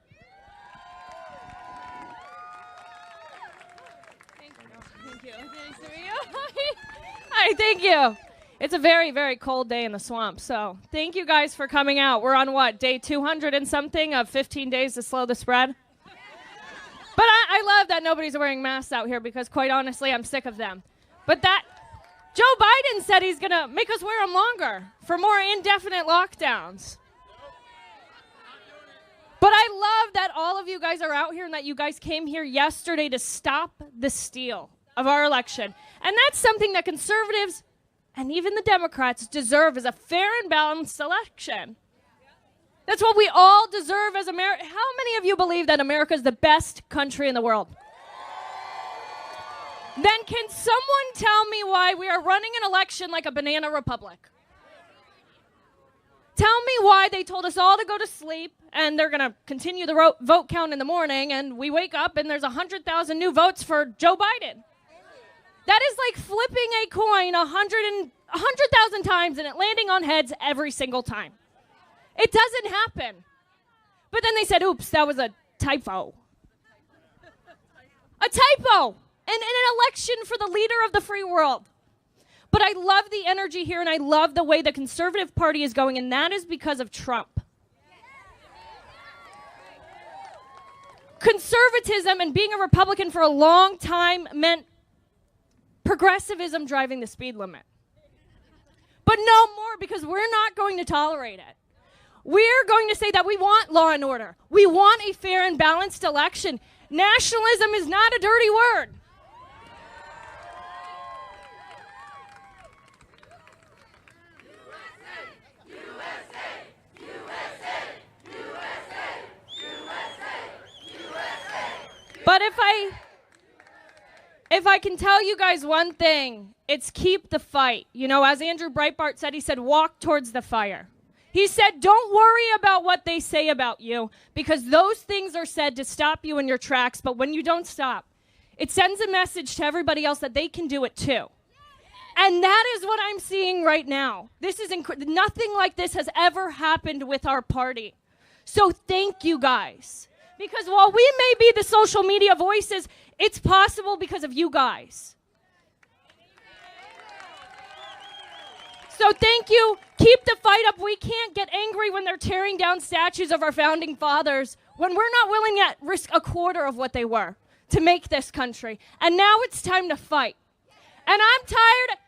Hi, thank you. It's a very, very cold day in the swamp, so thank you guys for coming out. We're on what, day 200 and something of 15 days to slow the spread? But I love that nobody's wearing masks out here because, quite honestly, I'm sick of them. But that Joe Biden said he's going to make us wear them longer for more indefinite lockdowns. But I love that all of you guys are out here and that you guys came here yesterday to stop the steal of our election. And that's something that conservatives and even the Democrats deserve, as a fair and balanced election. That's what we all deserve as America. How many of you believe that America is the best country in the world? then can someone tell me why we are running an election like a banana republic? Tell me why they told us all to go to sleep and they're going to continue the vote count in the morning, and we wake up and there's 100,000 new votes for Joe Biden. That is like flipping a coin 100,000 times and it landing on heads every single time. It doesn't happen. But then they said, oops, that was a typo. A typo in an election for the leader of the free world. But I love the energy here, and I love the way the Conservative Party is going, and that is because of Trump. Conservatism and being a Republican for a long time meant progressivism driving the speed limit. But no more, because we're not going to tolerate it. We're going to say that we want law and order. We want a fair and balanced election. Nationalism is not a dirty word. But if I can tell you guys one thing, it's keep the fight. You know, as Andrew Breitbart said, he said, walk towards the fire. He said, don't worry about what they say about you, because those things are said to stop you in your tracks. But when you don't stop, it sends a message to everybody else that they can do it too. And that is what I'm seeing right now. This is nothing like this has ever happened with our party. So thank you guys. Because while we may be the social media voices, it's possible because of you guys. So thank you. Keep the fight up. We can't get angry when they're tearing down statues of our founding fathers when we're not willing to risk a quarter of what they were to make this country. And now it's time to fight. And I'm tired.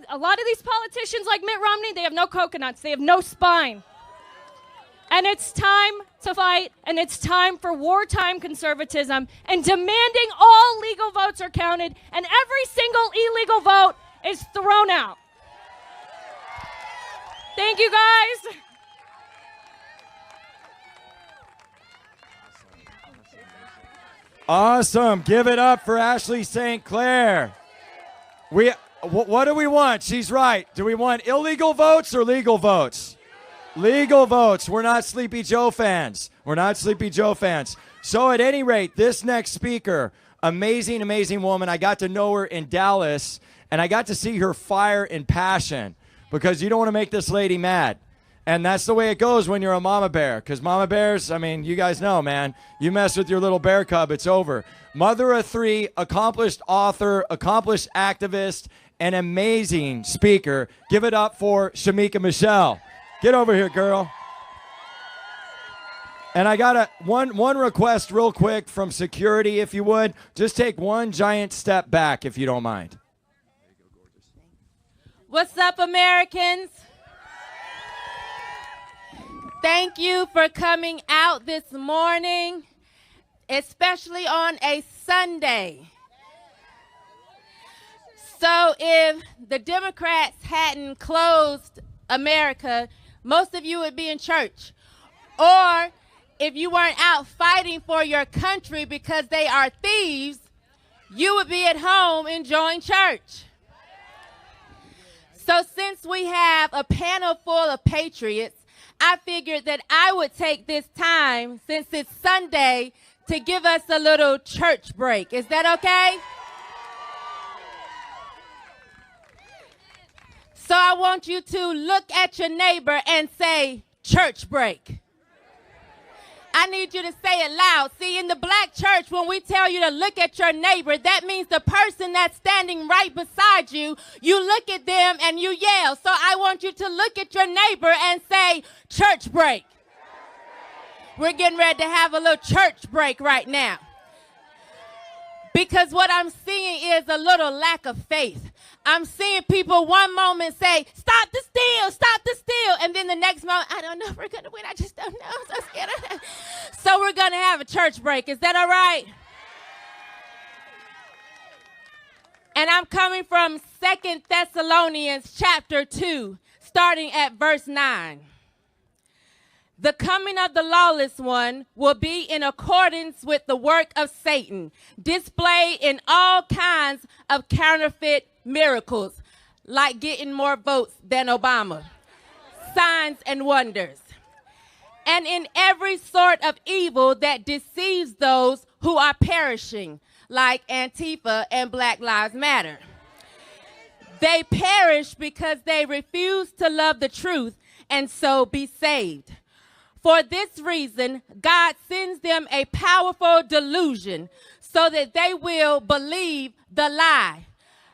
A lot of these politicians like Mitt Romney, they have no coconuts. They have no spine. And it's time to fight, and it's time for wartime conservatism and demanding all legal votes are counted and every single illegal vote is thrown out. Thank you, guys. Awesome. Give it up for Ashley St. Clair. What do we want? She's right. Do we want illegal votes or legal votes? Legal votes. We're not Sleepy Joe fans. We're not Sleepy Joe fans. So at any rate, this next speaker, amazing, amazing woman. I got to know her in Dallas, and I got to see her fire and passion, because you don't want to make this lady mad. And that's the way it goes when you're a mama bear, because mama bears, I mean, you guys know, man. You mess with your little bear cub, it's over. Mother of three, accomplished author, accomplished activist, and amazing speaker. Give it up for Shamika Michelle. Get over here, girl. And I got one request real quick from security, if you would. Just take one giant step back, if you don't mind. What's up, Americans? Thank you for coming out this morning, especially on a Sunday. So if the Democrats hadn't closed America, most of you would be in church. Or if you weren't out fighting for your country because they are thieves, you would be at home enjoying church. So since we have a panel full of patriots, I figured that I would take this time, since it's Sunday, to give us a little church break. Is that okay? So I want you to look at your neighbor and say, church break. I need you to say it loud. See, in the black church, when we tell you to look at your neighbor, that means the person that's standing right beside you, you look at them and you yell. So I want you to look at your neighbor and say, church break. We're getting ready to have a little church break right now. Because what I'm seeing is a little lack of faith. I'm seeing people one moment say, stop the steal, and then the next moment, I don't know if we're going to win, I just don't know, I'm so scared. So we're going to have a church break. Is that all right? And I'm coming from 2 Thessalonians chapter 2, starting at verse 9. The coming of the lawless one will be in accordance with the work of Satan, displayed in all kinds of counterfeit miracles, like getting more votes than Obama, signs and wonders, and in every sort of evil that deceives those who are perishing, like Antifa and Black Lives Matter. They perish because they refuse to love the truth and so be saved. For this reason, God sends them a powerful delusion so that they will believe the lie,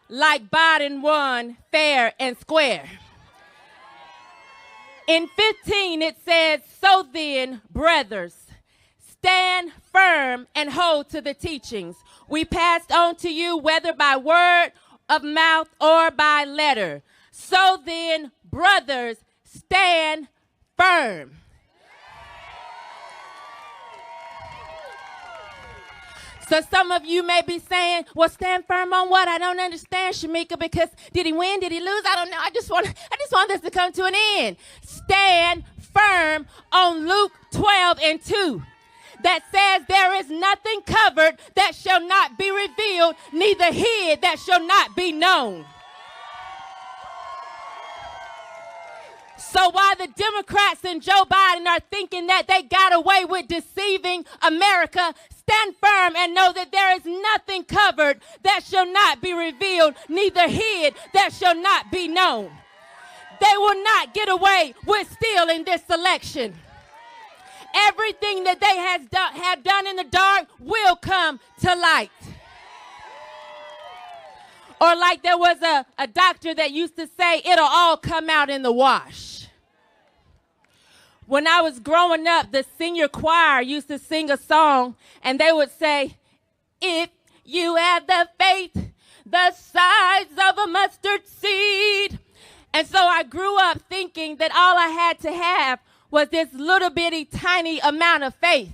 like Biden won fair and square. In 15, it says, so then, brothers, stand firm and hold to the teachings we passed on to you, whether by word of mouth or by letter. So then, brothers, stand firm. So some of you may be saying, well, stand firm on what? I don't understand, Shamika, because did he win? Did he lose? I don't know. I just want this to come to an end. Stand firm on Luke 12:2. That says there is nothing covered that shall not be revealed, neither hid that shall not be known. So while the Democrats and Joe Biden are thinking that they got away with deceiving America, stand firm and know that there is nothing covered that shall not be revealed, neither hid that shall not be known. They will not get away with stealing this election. Everything that they have done in the dark will come to light. Or like there was a doctor that used to say, it'll all come out in the wash. When I was growing up, the senior choir used to sing a song, and they would say, if you have the faith the size of a mustard seed. And so I grew up thinking that all I had to have was this little bitty tiny amount of faith.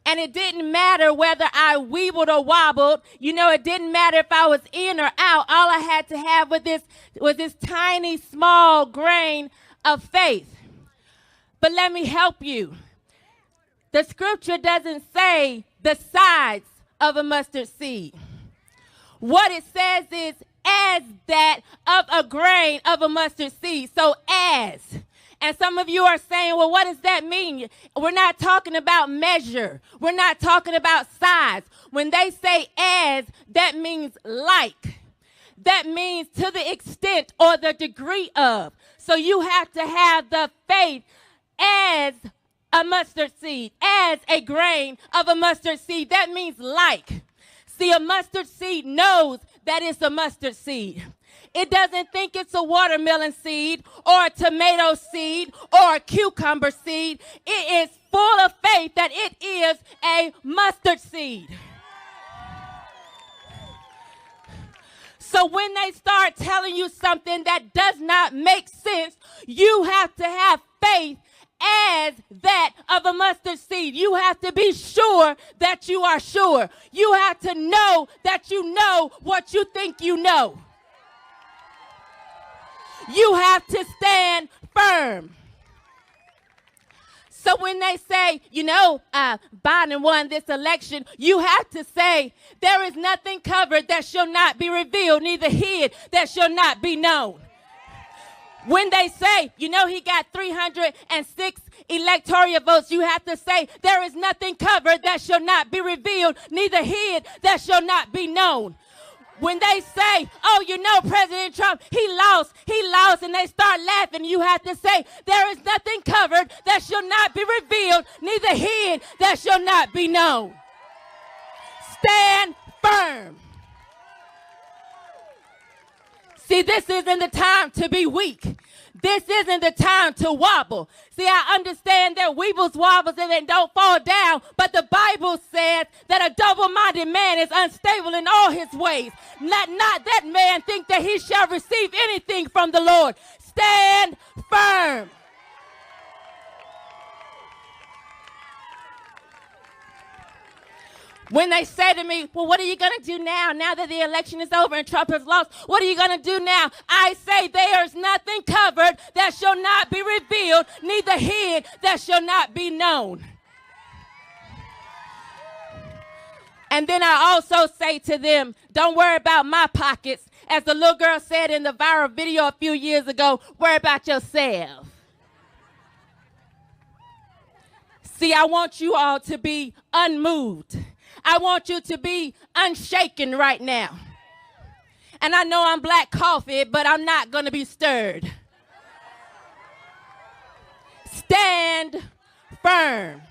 And it didn't matter whether I weebled or wobbled. You know, it didn't matter if I was in or out. All I had to have was this tiny, small grain of faith. But let me help you. The scripture doesn't say the size of a mustard seed. What it says is as that of a grain of a mustard seed. So as. And some of you are saying, well, what does that mean? We're not talking about measure. We're not talking about size. When they say as, that means like. That means to the extent or the degree of. So you have to have the faith as a mustard seed, as a grain of a mustard seed. That means like. See, a mustard seed knows that it's a mustard seed. It doesn't think it's a watermelon seed or a tomato seed or a cucumber seed. It is full of faith that it is a mustard seed. So when they start telling you something that does not make sense, you have to have faith as that of a mustard seed. You have to be sure that you are sure. You have to know that you know what you think you know. You have to stand firm. So when they say, Biden won this election, you have to say, there is nothing covered that shall not be revealed, neither hid that shall not be known. When they say, he got 306 electoral votes, you have to say, there is nothing covered that shall not be revealed, neither hid that shall not be known. When they say, President Trump, he lost, and they start laughing, you have to say, there is nothing covered that shall not be revealed, neither hid that shall not be known. Stand firm. See, this isn't the time to be weak. This isn't the time to wobble. See, I understand that weebles, wobbles, and they don't fall down, but the Bible says that a double-minded man is unstable in all his ways. Let not that man think that he shall receive anything from the Lord. Stand firm. When they say to me, well, what are you going to do now that the election is over and Trump has lost? What are you going to do now? I say there is nothing covered that shall not be revealed, neither hid that shall not be known. And then I also say to them, don't worry about my pockets. As the little girl said in the viral video a few years ago, worry about yourself. See, I want you all to be unmoved. I want you to be unshaken right now. And I know I'm black coffee, but I'm not going to be stirred. Stand firm.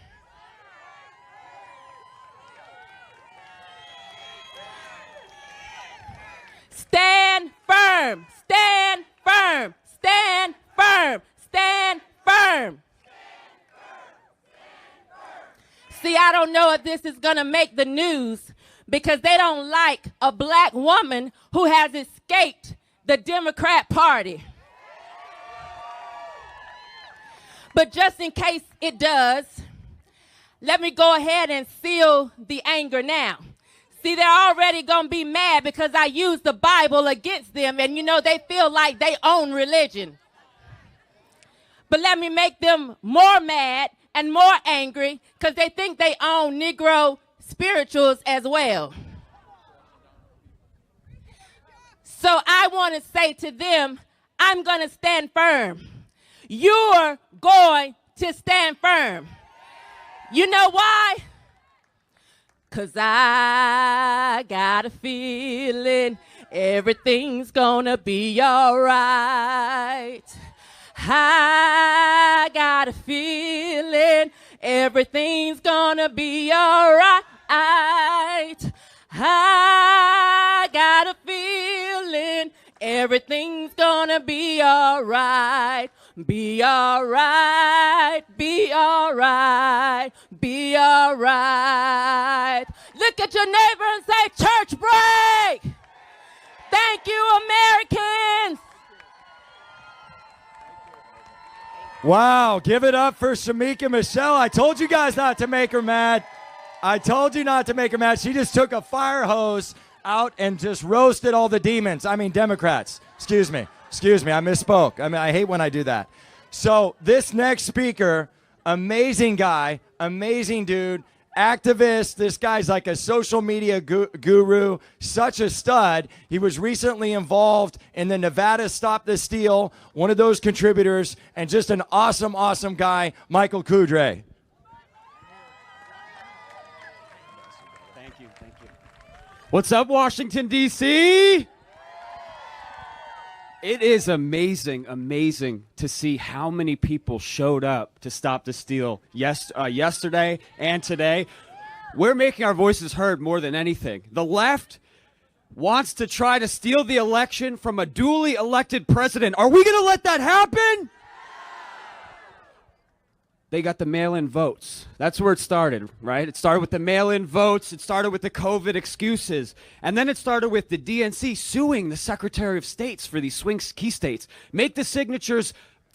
Stand firm. Stand firm. Stand firm. Stand firm. See, I don't know if this is going to make the news because they don't like a black woman who has escaped the Democrat Party. But just in case it does, let me go ahead and seal the anger now. See, they're already going to be mad because I used the Bible against them, and they feel like they own religion. But let me make them more mad and more angry because they think they own Negro spirituals as well. So I want to say to them, I'm going to stand firm. You're going to stand firm. You know why? Because I got a feeling everything's going to be all right. I got a feeling everything's gonna be all right. I got a feeling everything's gonna be all right. Be all right, be all right, be all right. Look at your neighbor and say, church break. Thank you, Americans. Wow, give it up for Shamika Michelle. I told you guys not to make her mad. I told you not to make her mad. She just took a fire hose out and just roasted all the demons. I mean, Democrats. Excuse me, I misspoke. I hate when I do that. So this next speaker, amazing guy, amazing dude, activist. This guy's like a social media guru, such a stud. He was recently involved in the Nevada Stop the Steal, one of those contributors, and just an awesome, awesome guy, Michael Kudre. Thank you. What's up, Washington, D.C.? It is amazing to see how many people showed up to Stop the Steal yesterday and today. We're making our voices heard more than anything. The left wants to try to steal the election from a duly elected president. Are we going to let that happen? They got the mail-in votes. That's where it started, right? It started with the mail-in votes. It started with the COVID excuses. And then it started with the DNC suing the Secretary of States for these swing key states. Make the signatures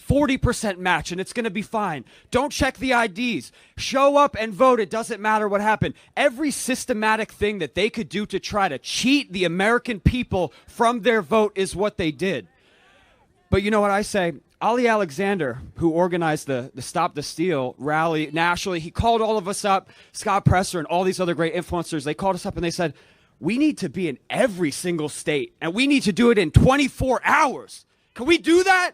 40% match and it's going to be fine. Don't check the IDs. Show up and vote. It doesn't matter what happened. Every systematic thing that they could do to try to cheat the American people from their vote is what they did. But you know what I say? Ali Alexander, who organized the Stop the Steal rally nationally, he called all of us up, Scott Presser and all these other great influencers. They called us up and they said, we need to be in every single state and we need to do it in 24 hours. Can we do that?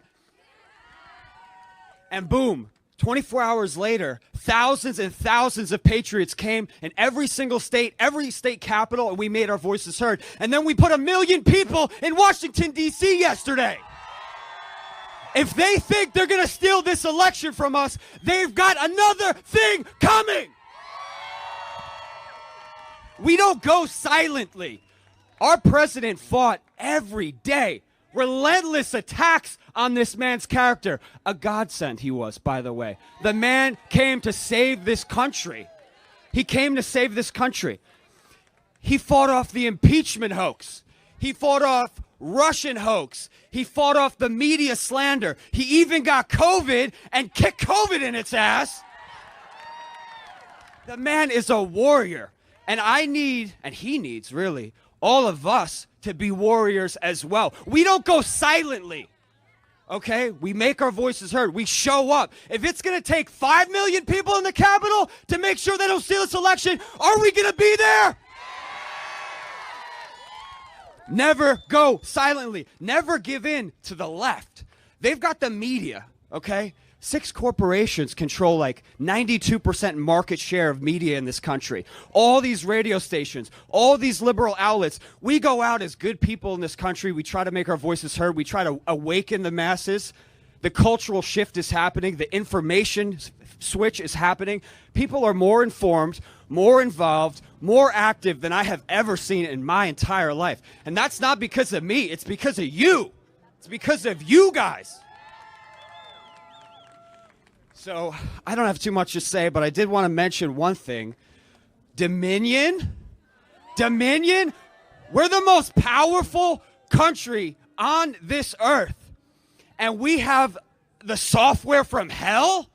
And boom, 24 hours later, thousands and thousands of patriots came in every single state, every state capital, and we made our voices heard. And then we put 1 million people in Washington, D.C. yesterday. If they think they're going to steal this election from us, they've got another thing coming. We don't go silently. Our president fought every day. Relentless attacks on this man's character. A godsend he was, by the way. The man came to save this country. He came to save this country. He fought off the impeachment hoax. He fought off Russian hoax. He fought off the media slander. He even got COVID and kicked COVID in its ass. The man is a warrior. And I need, and he needs really, all of us to be warriors as well. We don't go silently. Okay? We make our voices heard. We show up. If it's going to take 5 million people in the Capitol to make sure they don't steal this election, are we going to be there? Never go silently. Never give in to the left. They've got the media, okay? 6 corporations control like 92% market share of media in this country. All these radio stations, all these liberal outlets. We go out as good people in this country. We try to make our voices heard. We try to awaken the masses. The cultural shift is happening. The information switch is happening. People are more informed, more involved, more active than I have ever seen in my entire life. And that's not because of me. It's because of you. It's because of you guys. So I don't have too much to say, but I did want to mention one thing. Dominion, we're the most powerful country on this earth. And we have the software from hell.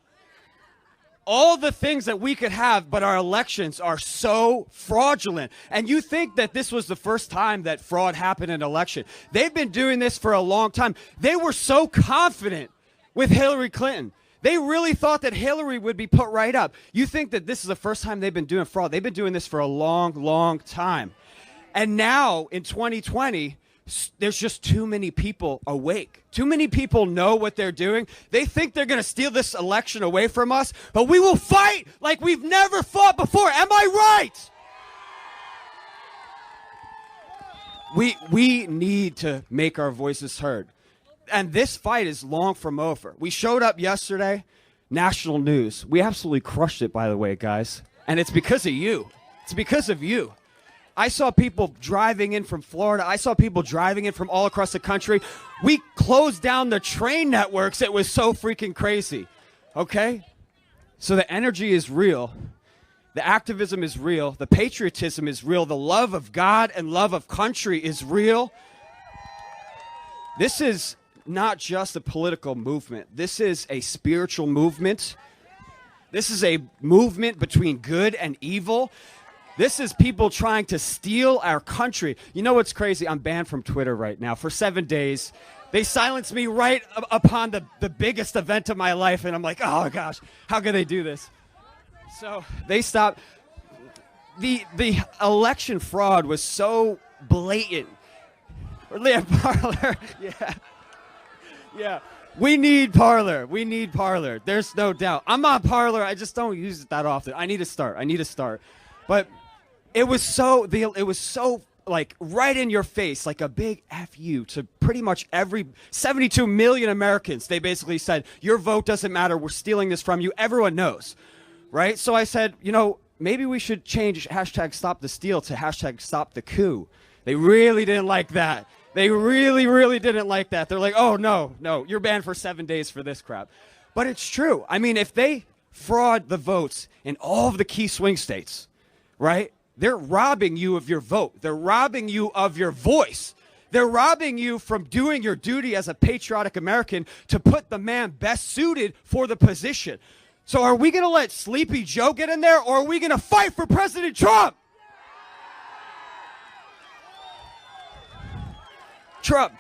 All the things that we could have, but our elections are so fraudulent. And you think that this was the first time that fraud happened in an election. They've been doing this for a long time. They were so confident with Hillary Clinton. They really thought that Hillary would be put right up. You think that this is the first time they've been doing fraud. They've been doing this for a long, long time. And now in 2020, there's just too many people awake. Too many people know what they're doing. They think they're going to steal this election away from us, but we will fight like we've never fought before. Am I right? We need to make our voices heard. And this fight is long from over. We showed up yesterday, national news. We absolutely crushed it, by the way, guys. And it's because of you. It's because of you. I saw people driving in from Florida. I saw people driving in from all across the country. We closed down the train networks. It was so freaking crazy. Okay? So the energy is real. The activism is real. The patriotism is real. The love of God and love of country is real. This is not just a political movement. This is a spiritual movement. This is a movement between good and evil. This is people trying to steal our country. You know what's crazy? I'm banned from Twitter right now for 7 days. They silenced me right upon the biggest event of my life, and I'm like, oh gosh, how could they do this? So they stopped. The election fraud was so blatant. Parler, yeah. Yeah, we need Parler. We need Parler. There's no doubt. I'm on Parler. I just don't use it that often. I need to start. But it was so like right in your face, like a big F you to pretty much every 72 million Americans. They basically said, your vote doesn't matter. We're stealing this from you. Everyone knows, right? So I said, maybe we should change hashtag stop the steal to hashtag stop the coup. They really didn't like that. They really, really didn't like that. They're like, oh, no, you're banned for 7 days for this crap. But it's true. I mean, if they fraud the votes in all of the key swing states, right, they're robbing you of your vote. They're robbing you of your voice. They're robbing you from doing your duty as a patriotic American to put the man best suited for the position. So are we going to let Sleepy Joe get in there, or are we going to fight for President Trump? Trump.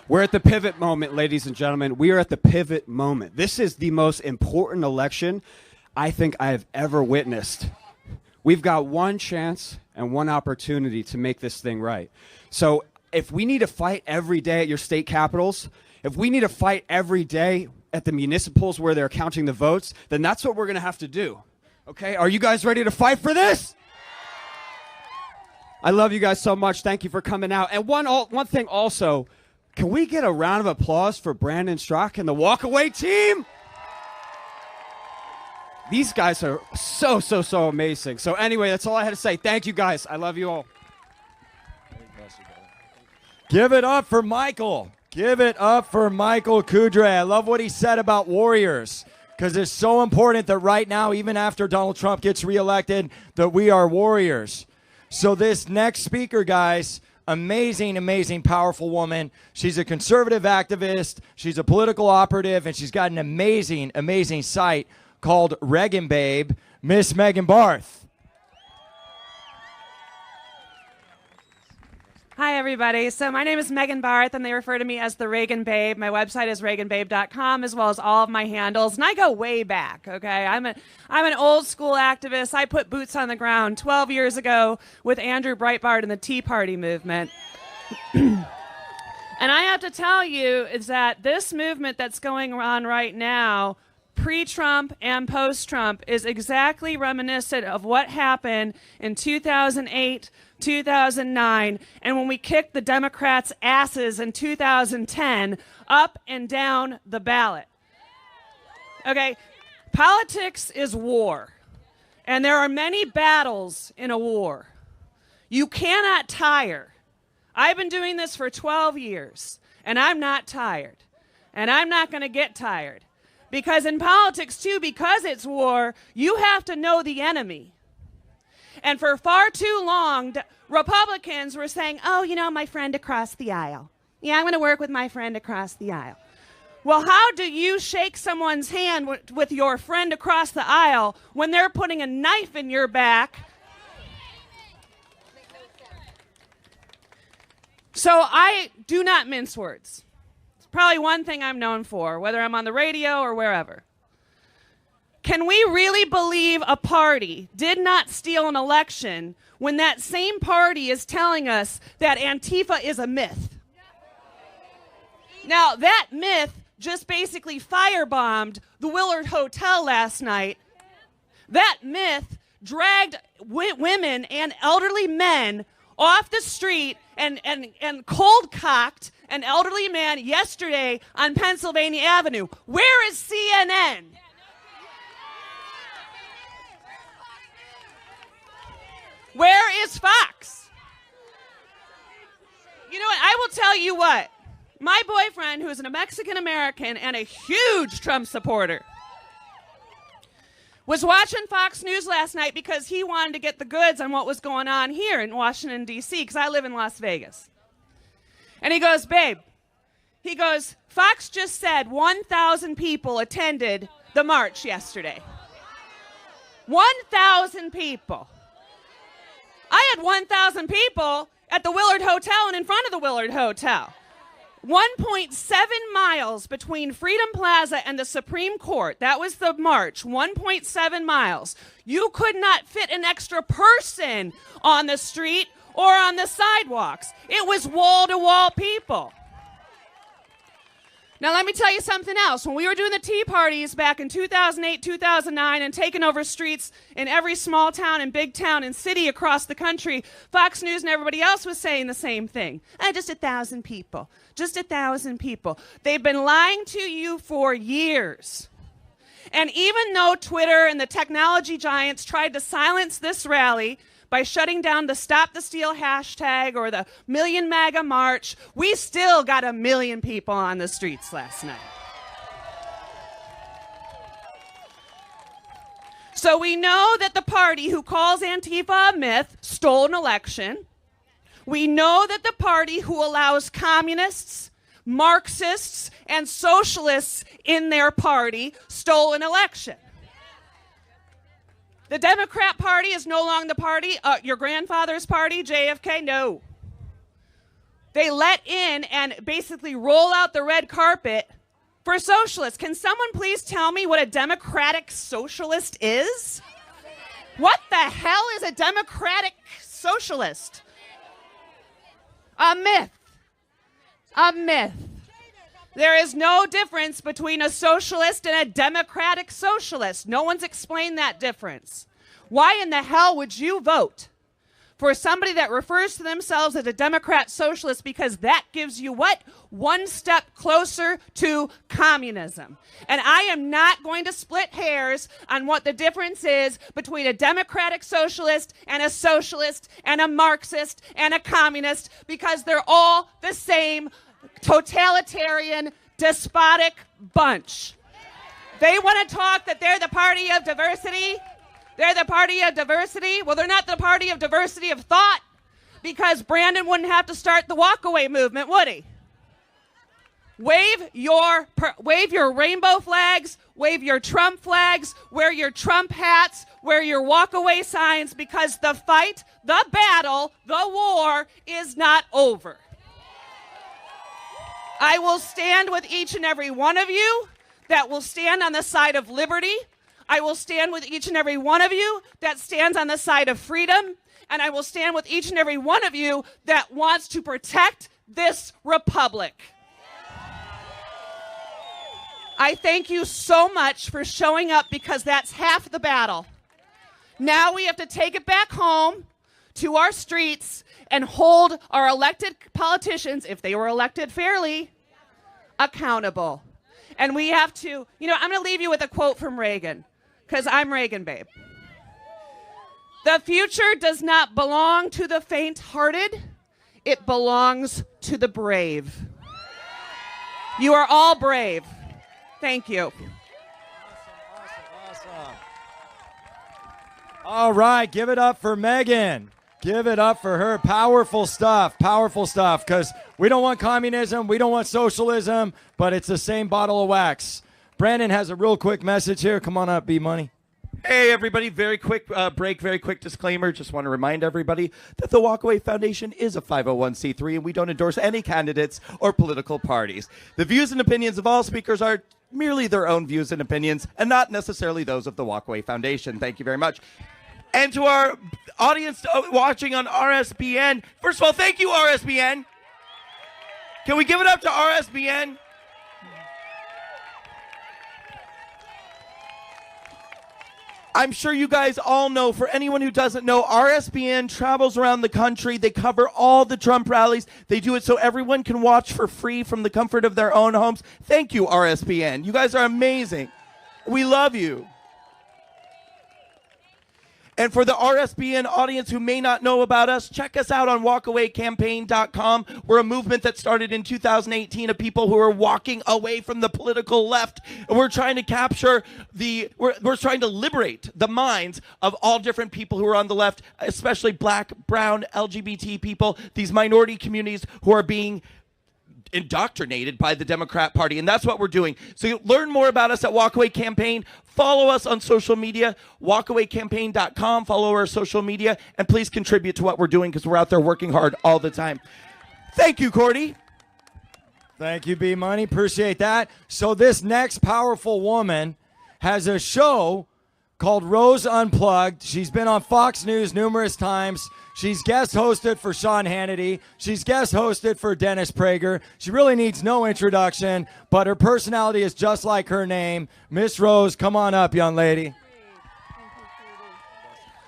We're at the pivot moment, ladies and gentlemen. We are at the pivot moment. This is the most important election I think I have ever witnessed. We've got one chance and one opportunity to make this thing right. So if we need to fight every day at your state capitals, if we need to fight every day at the municipals where they're counting the votes, then that's what we're going to have to do. Okay? Are you guys ready to fight for this? I love you guys so much. Thank you for coming out. And one thing also, can we get a round of applause for Brandon Strzok and the walkaway team? These guys are so amazing. So anyway, that's all I had to say. Thank you guys. I love you all. Give it up for Michael. Give it up for Michael Kudre. I love what he said about Warriors, because it's so important that right now, even after Donald Trump gets reelected, that we are Warriors. So this next speaker, guys, amazing, powerful woman. She's a conservative activist. She's a political operative, and she's got an amazing site called Reagan Babe, Miss Megan Barth. Hi, everybody. So my name is Megan Barth, and they refer to me as the Reagan Babe. My website is reaganbabe.com, as well as all of my handles. And I go way back, okay? I'm an old school activist. I put boots on the ground 12 years ago with Andrew Breitbart and the Tea Party movement. And I have to tell you is that this movement that's going on right now, pre-Trump and post-Trump, is exactly reminiscent of what happened in 2008, 2009, and when we kicked the Democrats' asses in 2010 up and down the ballot. Okay, politics is war, and there are many battles in a war. You cannot tire. I've been doing this for 12 years, and I'm not tired, and I'm not going to get tired. Because in politics, too, because it's war, you have to know the enemy. And for far too long, Republicans were saying, oh, you know, my friend across the aisle. Yeah, I'm going to work with my friend across the aisle. Well, how do you shake someone's hand with your friend across the aisle when they're putting a knife in your back? So I do not mince words. It's probably one thing I'm known for, whether I'm on the radio or wherever. Can we really believe a party did not steal an election when that same party is telling us that Antifa is a myth? Now, that myth just basically firebombed the Willard Hotel last night. That myth dragged women and elderly men off the street and cold-cocked an elderly man yesterday on Pennsylvania Avenue. Where is CNN? Where is Fox? You know what? I will tell you what. My boyfriend, who is a Mexican-American and a huge Trump supporter, was watching Fox News last night because he wanted to get the goods on what was going on here in Washington, D.C., because I live in Las Vegas. And he goes, babe, he goes, Fox just said 1,000 people attended the march yesterday. 1,000 people. I had 1,000 people at the Willard Hotel and in front of the Willard Hotel. 1.7 miles between Freedom Plaza and the Supreme Court. That was the march, 1.7 miles. You could not fit an extra person on the street or on the sidewalks. It was wall-to-wall people. Now, let me tell you something else. When we were doing the Tea Parties back in 2008, 2009, and taking over streets in every small town and big town and city across the country, Fox News and everybody else was saying the same thing. Just 1,000 people. Just 1,000 people. They've been lying to you for years. And even though Twitter and the technology giants tried to silence this rally by shutting down the Stop the Steal hashtag or the Million MAGA March, we still got 1 million people on the streets last night. So we know that the party who calls Antifa a myth stole an election. We know that the party who allows communists, Marxists, and socialists in their party stole an election. The Democrat Party is no longer the party, your grandfather's party, JFK, no. They let in and basically roll out the red carpet for socialists. Can someone please tell me what a democratic socialist is? What the hell is a democratic socialist? A myth. A myth. There is no difference between a socialist and a democratic socialist. No one's explained that difference. Why in the hell would you vote for somebody that refers to themselves as a Democrat socialist? Because that gives you what? One step closer to communism. And I am not going to split hairs on what the difference is between a democratic socialist and a Marxist and a communist, because they're all the same totalitarian, despotic bunch. They want to talk that they're the party of diversity. They're the party of diversity. Well, they're not the party of diversity of thought, because Brandon wouldn't have to start the walkaway movement, would he? Wave your rainbow flags, wave your Trump flags, wear your Trump hats, wear your walkaway signs, because the fight, the battle, the war is not over. I will stand with each and every one of you that will stand on the side of liberty. I will stand with each and every one of you that stands on the side of freedom. And I will stand with each and every one of you that wants to protect this republic. I thank you so much for showing up, because that's half the battle. Now we have to take it back home to our streets and hold our elected politicians, if they were elected fairly, accountable. And we have to, I'm going to leave you with a quote from Reagan, because I'm Reagan, babe. The future does not belong to the faint-hearted. It belongs to the brave. You are all brave. Thank you. Awesome. All right, give it up for Megan. Give it up for her. Powerful stuff, because we don't want communism, we don't want socialism, but it's the same bottle of wax. Brandon has a real quick message here. Come on up, B-Money. Hey, everybody, very quick break, very quick disclaimer. Just want to remind everybody that the Walkaway Foundation is a 501c3, and we don't endorse any candidates or political parties. The views and opinions of all speakers are merely their own views and opinions, and not necessarily those of the Walkaway Foundation. Thank you very much. And to our audience watching on RSBN, first of all, thank you, RSBN. Can we give it up to RSBN? I'm sure you guys all know, for anyone who doesn't know, RSBN travels around the country. They cover all the Trump rallies. They do it so everyone can watch for free from the comfort of their own homes. Thank you, RSBN. You guys are amazing. We love you. And for the RSBN audience who may not know about us, check us out on walkawaycampaign.com. We're a movement that started in 2018 of people who are walking away from the political left. And we're trying to capture we're trying to liberate the minds of all different people who are on the left, especially black, brown, LGBT people, these minority communities who are being indoctrinated by the Democrat Party, and that's what we're doing. So you learn more about us at Walkaway Campaign. Follow us on social media, walkawaycampaign.com. Follow our social media, and please contribute to what we're doing, because we're out there working hard all the time. Thank you, Cordy. Thank you, B-Money. Appreciate that. So this next powerful woman has a show called Rose Unplugged. She's been on Fox News numerous times. She's guest hosted for Sean Hannity. She's guest hosted for Dennis Prager. She really needs no introduction, but her personality is just like her name. Miss Rose, come on up, young lady.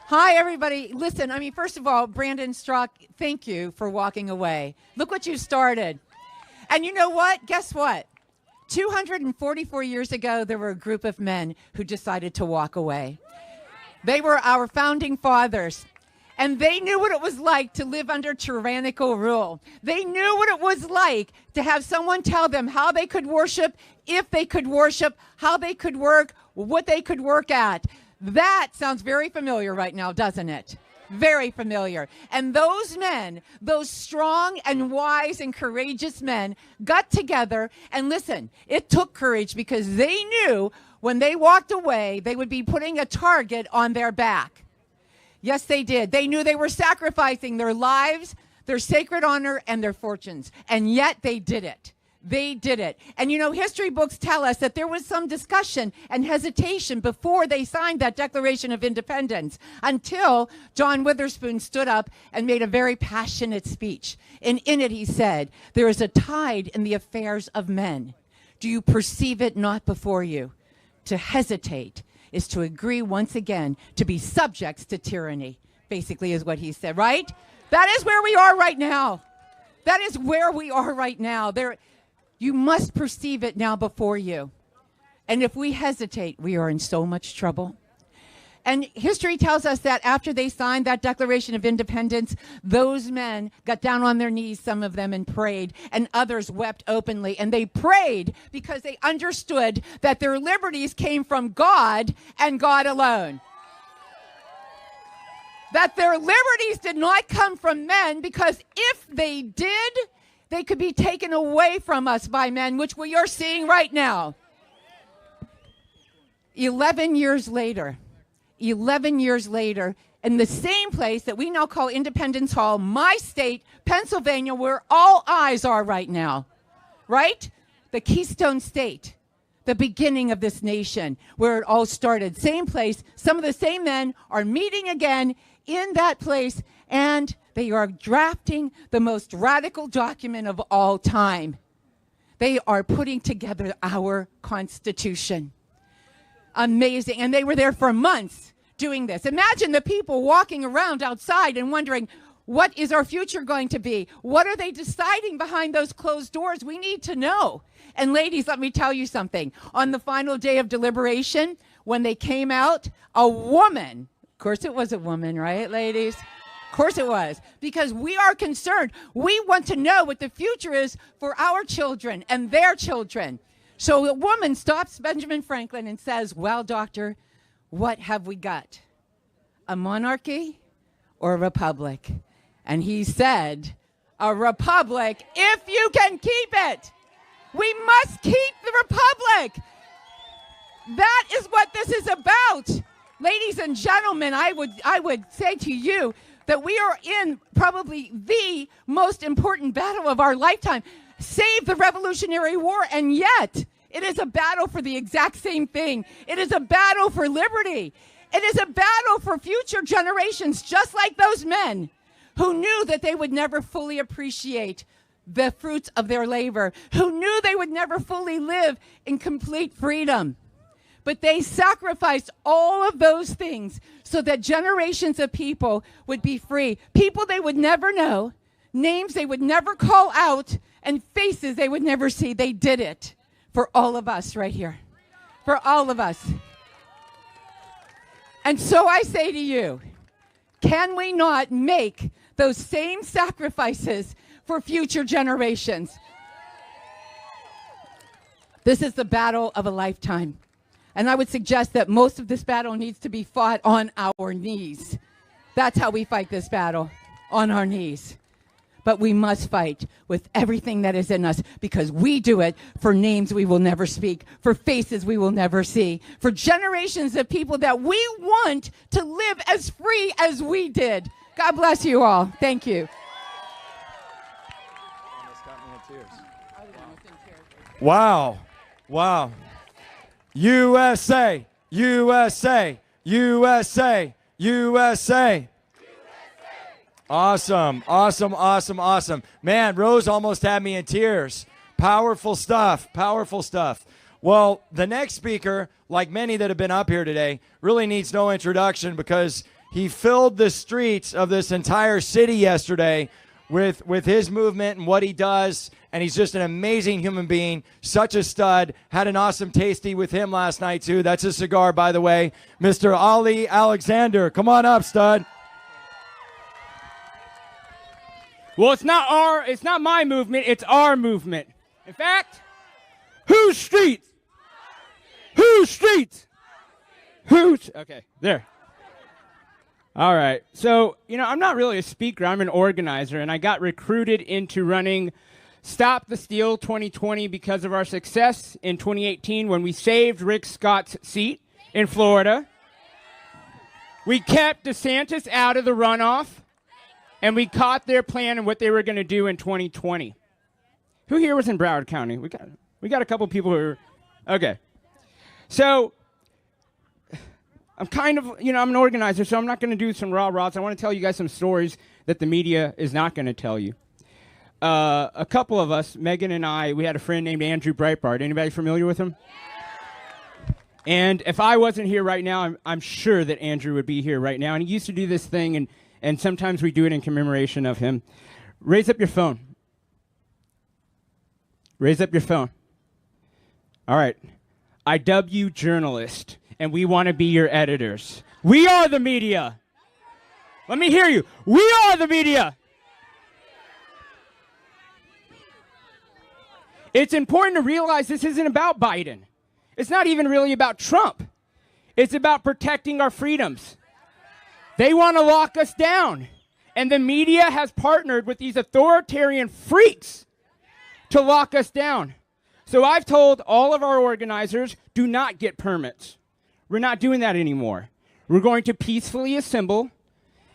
Hi, everybody. Listen, first of all, Brandon Strzok, thank you for walking away. Look what you started. And you know what? Guess what? 244 years ago, there were a group of men who decided to walk away. They were our founding fathers. And they knew what it was like to live under tyrannical rule. They knew what it was like to have someone tell them how they could worship, if they could worship, how they could work, what they could work at. That sounds very familiar right now, doesn't it? Very familiar. And those men, those strong and wise and courageous men, got together. And listen, it took courage, because they knew when they walked away, they would be putting a target on their back. Yes, they did. They knew they were sacrificing their lives, their sacred honor, and their fortunes. And yet they did it. They did it. And history books tell us that there was some discussion and hesitation before they signed that Declaration of Independence, until John Witherspoon stood up and made a very passionate speech. And in it he said, "There is a tide in the affairs of men. Do you perceive it not before you? To hesitate is to agree once again to be subjects to tyranny," basically is what he said, right? That is where we are right now. That is where we are right now. You must perceive it now before you. And if we hesitate, we are in so much trouble. And history tells us that after they signed that Declaration of Independence, those men got down on their knees, some of them, and prayed, and others wept openly. And they prayed because they understood that their liberties came from God and God alone. That their liberties did not come from men, because if they did, They could be taken away from us by men, which we are seeing right now. 11 years later, in the same place that we now call Independence Hall, my state, Pennsylvania, where all eyes are right now, right? The Keystone State, the beginning of this nation, where it all started. Same place, some of the same men are meeting again in that place, and they are drafting the most radical document of all time. They are putting together our Constitution. Amazing. And they were there for months doing this. Imagine the people walking around outside and wondering, what is our future going to be? What are they deciding behind those closed doors? We need to know. And ladies, let me tell you something. On the final day of deliberation, when they came out, a woman, of course it was a woman, right, ladies? Of course it was. Because we are concerned. We want to know what the future is for our children and their children. So a woman stops Benjamin Franklin and says, well, doctor, what have we got? A monarchy or a republic? And he said, a republic, if you can keep it. We must keep the republic. That is what this is about. Ladies and gentlemen, I would say to you that we are in probably the most important battle of our lifetime. Save the Revolutionary War, and yet it is a battle for the exact same thing. It is a battle for liberty. It is a battle for future generations, just like those men who knew that they would never fully appreciate the fruits of their labor, who knew they would never fully live in complete freedom. But they sacrificed all of those things so that generations of people would be free. People they would never know, names they would never call out, and faces they would never see. They did it for all of us right here, for all of us. And so I say to you, can we not make those same sacrifices for future generations? This is the battle of a lifetime. And I would suggest that most of this battle needs to be fought on our knees. That's how we fight this battle, on our knees. But we must fight with everything that is in us, because we do it for names we will never speak, for faces we will never see, for generations of people that we want to live as free as we did. God bless you all. Thank you. Wow. Wow. USA, USA, USA, USA. Awesome, awesome, awesome, awesome. Man, Rose almost had me in tears. Powerful stuff, powerful stuff. Well, the next speaker, like many that have been up here today, really needs no introduction, because he filled the streets of this entire city yesterday with his movement and what he does, and he's just an amazing human being, such a stud. Had an awesome tasty with him last night, too. That's a cigar, by the way. Mr. Ali Alexander. Come on up, stud. Well, it's not my movement, it's our movement. In fact, whose streets? Whose streets? Whose? Okay, there. All right. So, I'm not really a speaker, I'm an organizer, and I got recruited into running Stop the Steal 2020 because of our success in 2018 when we saved Rick Scott's seat in Florida. We kept DeSantis out of the runoff, and we caught their plan and what they were going to do in 2020. Who here was in Broward County? We got a couple people who are, okay. So I'm kind of, I'm an organizer, so I'm not going to do some rah-rahs. I want to tell you guys some stories that the media is not going to tell you. A couple of us, Megan and I, we had a friend named Andrew Breitbart. Anybody familiar with him? And if I wasn't here right now, I'm sure that Andrew would be here right now. And he used to do this thing, and sometimes we do it in commemoration of him. Raise up your phone. Raise up your phone. All right. I dub you journalist, and we want to be your editors. We are the media. Let me hear you. We are the media. It's important to realize this isn't about Biden. It's not even really about Trump. It's about protecting our freedoms. They want to lock us down. And the media has partnered with these authoritarian freaks to lock us down. So I've told all of our organizers, do not get permits. We're not doing that anymore. We're going to peacefully assemble,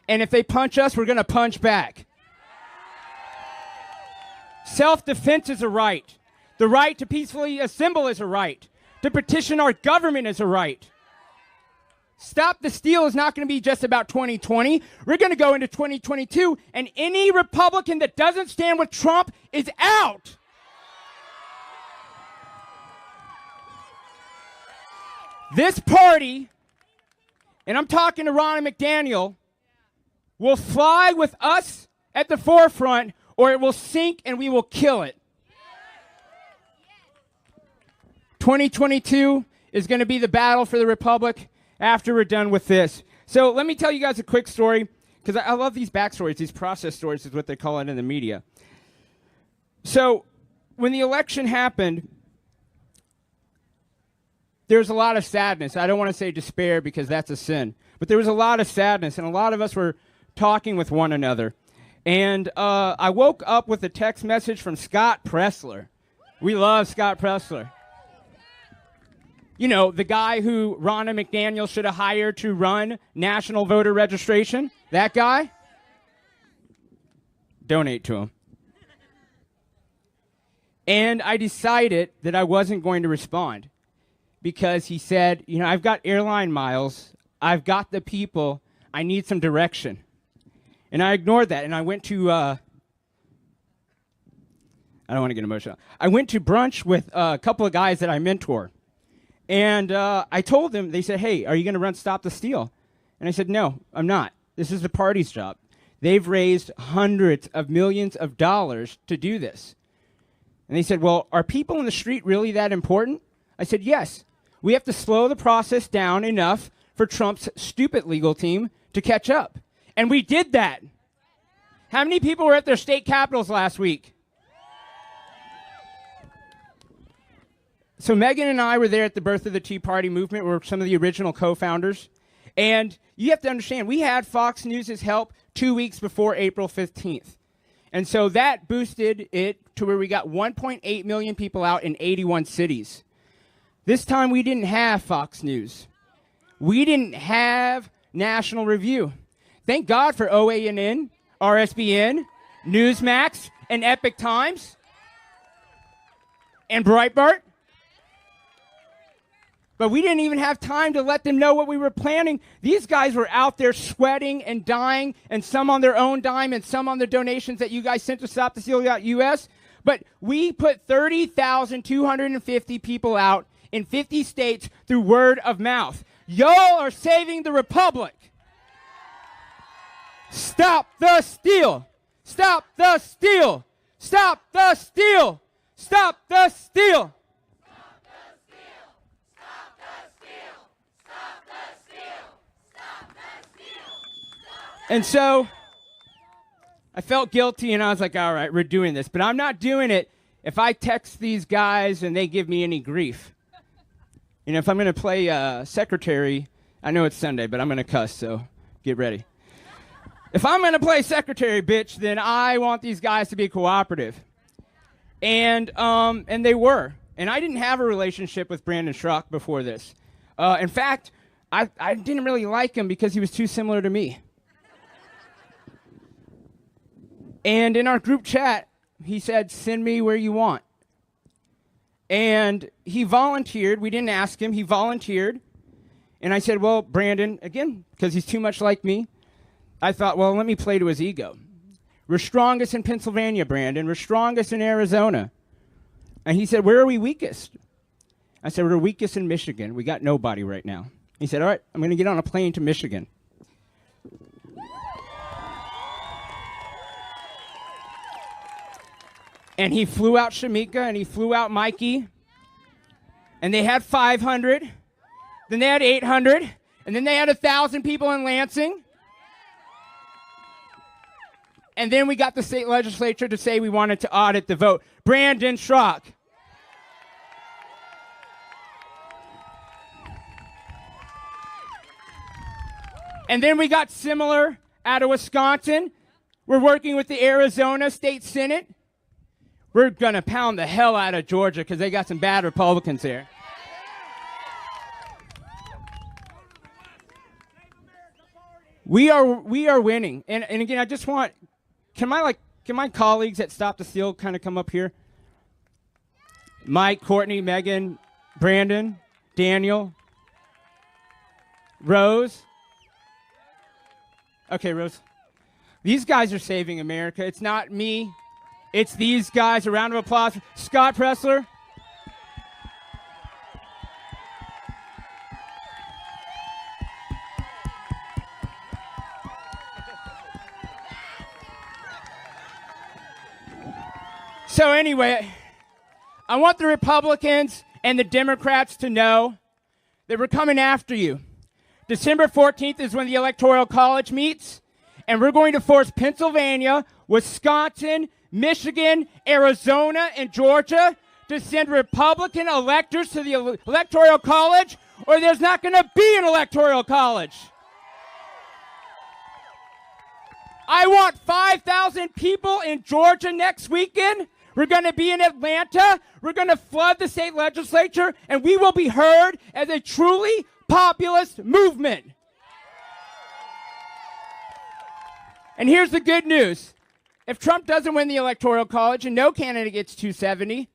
and if they punch us, we're going to punch back. Self-defense is a right. The right to peacefully assemble is a right. To petition our government is a right. Stop the Steal is not going to be just about 2020. We're going to go into 2022, and any Republican that doesn't stand with Trump is out. This party, and I'm talking to Ron and McDaniel, will fly with us at the forefront, or it will sink and we will kill it. 2022 is going to be the battle for the Republic after we're done with this. So let me tell you guys a quick story, because I love these backstories. These process stories is what they call it in the media. So when the election happened, there was a lot of sadness. I don't want to say despair because that's a sin, but there was a lot of sadness, and a lot of us were talking with one another. And I woke up with a text message from Scott Pressler. We love Scott Pressler. You know, the guy who Ronna McDaniel should have hired to run national voter registration. That guy. Donate to him. And I decided that I wasn't going to respond because he said, you know, I've got airline miles. I've got the people. I need some direction. And I ignored that, and I went to, I don't want to get emotional. I went to brunch with a couple of guys that I mentor. And I told them, they said, hey, are you going to run Stop the Steal? And I said, no, I'm not. This is the party's job. They've raised hundreds of millions of dollars to do this. And they said, well, are people in the street really that important? I said, yes. We have to slow the process down enough for Trump's stupid legal team to catch up. And we did that. How many people were at their state capitals last week? So Megan and I were there at the birth of the Tea Party movement. We're some of the original co-founders. And you have to understand, we had Fox News' help 2 weeks before April 15th. And so that boosted it to where we got 1.8 million people out in 81 cities. This time we didn't have Fox News. We didn't have National Review. Thank God for OANN, RSBN, Newsmax, and Epic Times, and Breitbart. But we didn't even have time to let them know what we were planning. These guys were out there sweating and dying, and some on their own dime and some on the donations that you guys sent to StopTheSteal.us. But we put 30,250 people out in 50 states through word of mouth. Y'all are saving the Republic. Stop the steal. Stop the steal. Stop the steal. Stop the steal. And so I felt guilty, and I was like, all right, we're doing this. But I'm not doing it if I text these guys and they give me any grief. You know, if I'm going to play secretary, I know it's Sunday, but I'm going to cuss, so get ready. If I'm going to play secretary, bitch, then I want these guys to be cooperative. And they were. And I didn't have a relationship with Brandon Schrock before this. In fact, I didn't really like him because he was too similar to me. And in our group chat, he said, send me where you want. And he volunteered. We didn't ask him. He volunteered. And I said, well, Brandon, again, because he's too much like me, I thought, well, let me play to his ego. We're strongest in Pennsylvania, Brandon. We're strongest in Arizona. And he said, where are we weakest? I said, we're weakest in Michigan. We got nobody right now. He said, all right, I'm going to get on a plane to Michigan. And he flew out Shamika, and he flew out Mikey. And they had 500. Then they had 800. And then they had 1,000 people in Lansing. And then we got the state legislature to say we wanted to audit the vote. Brandon Schrock. And then we got similar out of Wisconsin. We're working with the Arizona State Senate. we're going to pound the hell out of Georgia because they got some bad Republicans here. We are winning. And again, I just want, can my colleagues at Stop the Steal kind of come up here? Mike, Courtney, Megan, Brandon, Daniel, Rose. Okay, Rose. These guys are saving America. It's not me. It's these guys. A round of applause. Scott Pressler. So anyway, I want the Republicans and the Democrats to know that we're coming after you. December 14th is when the Electoral College meets, and we're going to force Pennsylvania, Wisconsin, Michigan, Arizona, and Georgia to send Republican electors to the Electoral College, or there's not going to be an Electoral College. I want 5,000 people in Georgia next weekend. We're going to be in Atlanta. We're going to flood the state legislature, and we will be heard as a truly populist movement. And here's the good news. If Trump doesn't win the Electoral College and no candidate gets 270,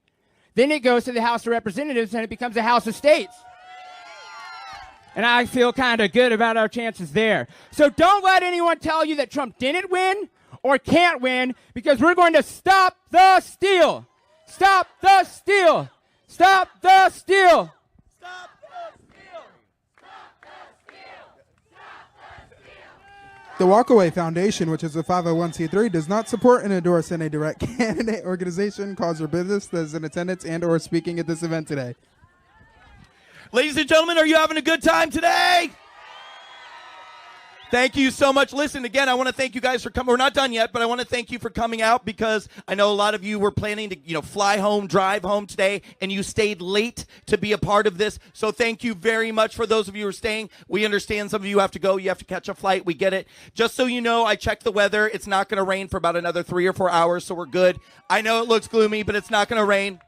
then it goes to the House of Representatives and it becomes a House of States. And I feel kind of good about our chances there. So don't let anyone tell you that Trump didn't win or can't win, because we're going to stop the steal. Stop the steal. Stop the steal. Stop the steal. Stop the steal. The Walkaway Foundation, which is a 501c3, does not support and endorse any direct candidate, organization, cause, or business that is in attendance and or speaking at this event today. Ladies and gentlemen, are you having a good time today? Thank you so much. Listen, again, I want to thank you guys for coming. We're not done yet, but I want to thank you for coming out, because I know a lot of you were planning to, fly home, drive home today, and you stayed late to be a part of this. So thank you very much for those of you who are staying. We understand some of you have to go. You have to catch a flight. We get it. Just so you know, I checked the weather. It's not going to rain for about another 3 or 4 hours, so we're good. I know it looks gloomy, but it's not going to rain.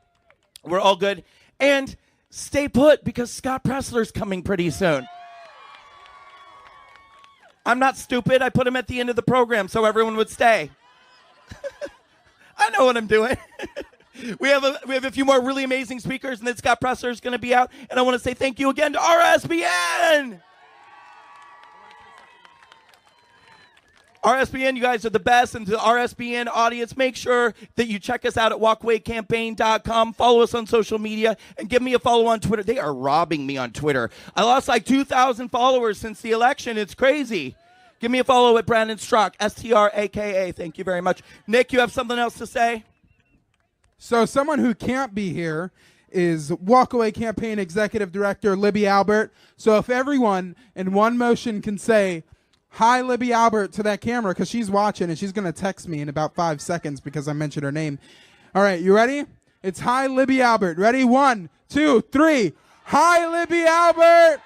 We're all good. And stay put, because Scott Pressler's coming pretty soon. I'm not stupid. I put him at the end of the program so everyone would stay. I know what I'm doing. We have a few more really amazing speakers, and then Scott Pressler is going to be out. And I want to say thank you again to RSBN. RSBN, you guys are the best. And to the RSBN audience, make sure that you check us out at walkawaycampaign.com. Follow us on social media and give me a follow on Twitter. They are robbing me on Twitter. I lost like 2,000 followers since the election. It's crazy. Give me a follow at Brandon Strzok, STRAKA. Thank you very much. Nick, you have something else to say? So someone who can't be here is Walkaway Campaign Executive Director Libby Albert. So if everyone in one motion can say, "Hi, Libby Albert," to that camera, because she's watching and she's going to text me in about 5 seconds because I mentioned her name. All right, you ready? It's "Hi, Libby Albert." Ready? 1, 2, 3. Hi, Libby Albert.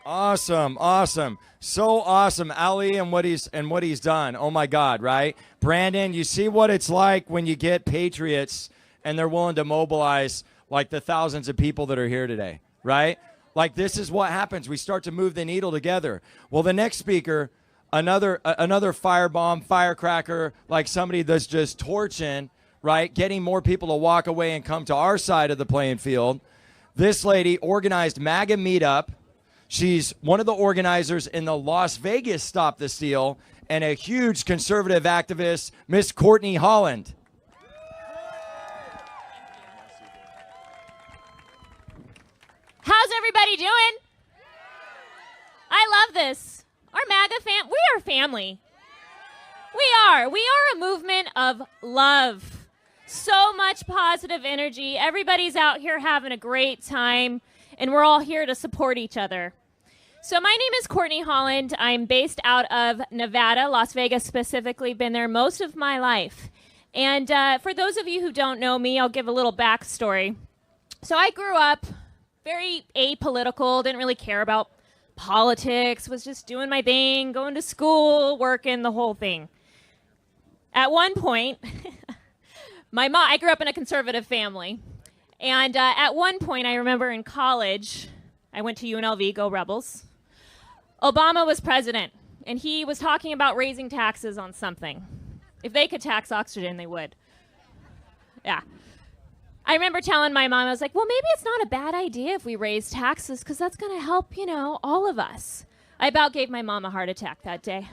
Awesome, awesome. So awesome, Ali, and what he's done. Oh my God, right? Brandon, you see what it's like when you get patriots and they're willing to mobilize like the thousands of people that are here today, right? Like, this is what happens. We start to move the needle together. Well, the next speaker, another firebomb, firecracker, like somebody that's just torching, right? Getting more people to walk away and come to our side of the playing field. This lady organized MAGA Meetup. She's one of the organizers in the Las Vegas Stop the Steal, and a huge conservative activist, Miss Courtney Holland. How's everybody doing? I love this. Our MAGA we are family. We are a movement of love. So much positive energy. Everybody's out here having a great time, and we're all here to support each other. So my name is Courtney Holland. I'm based out of Nevada, Las Vegas specifically, been there most of my life. And for those of you who don't know me, I'll give a little backstory. So I grew up very apolitical, didn't really care about politics, was just doing my thing, going to school, working, the whole thing. At one point, I grew up in a conservative family. And at one point, I remember in college, I went to UNLV, go Rebels. Obama was president, and he was talking about raising taxes on something. If they could tax oxygen, they would. Yeah. I remember telling my mom, I was like, well, maybe it's not a bad idea if we raise taxes, because that's going to help, all of us. I about gave my mom a heart attack that day.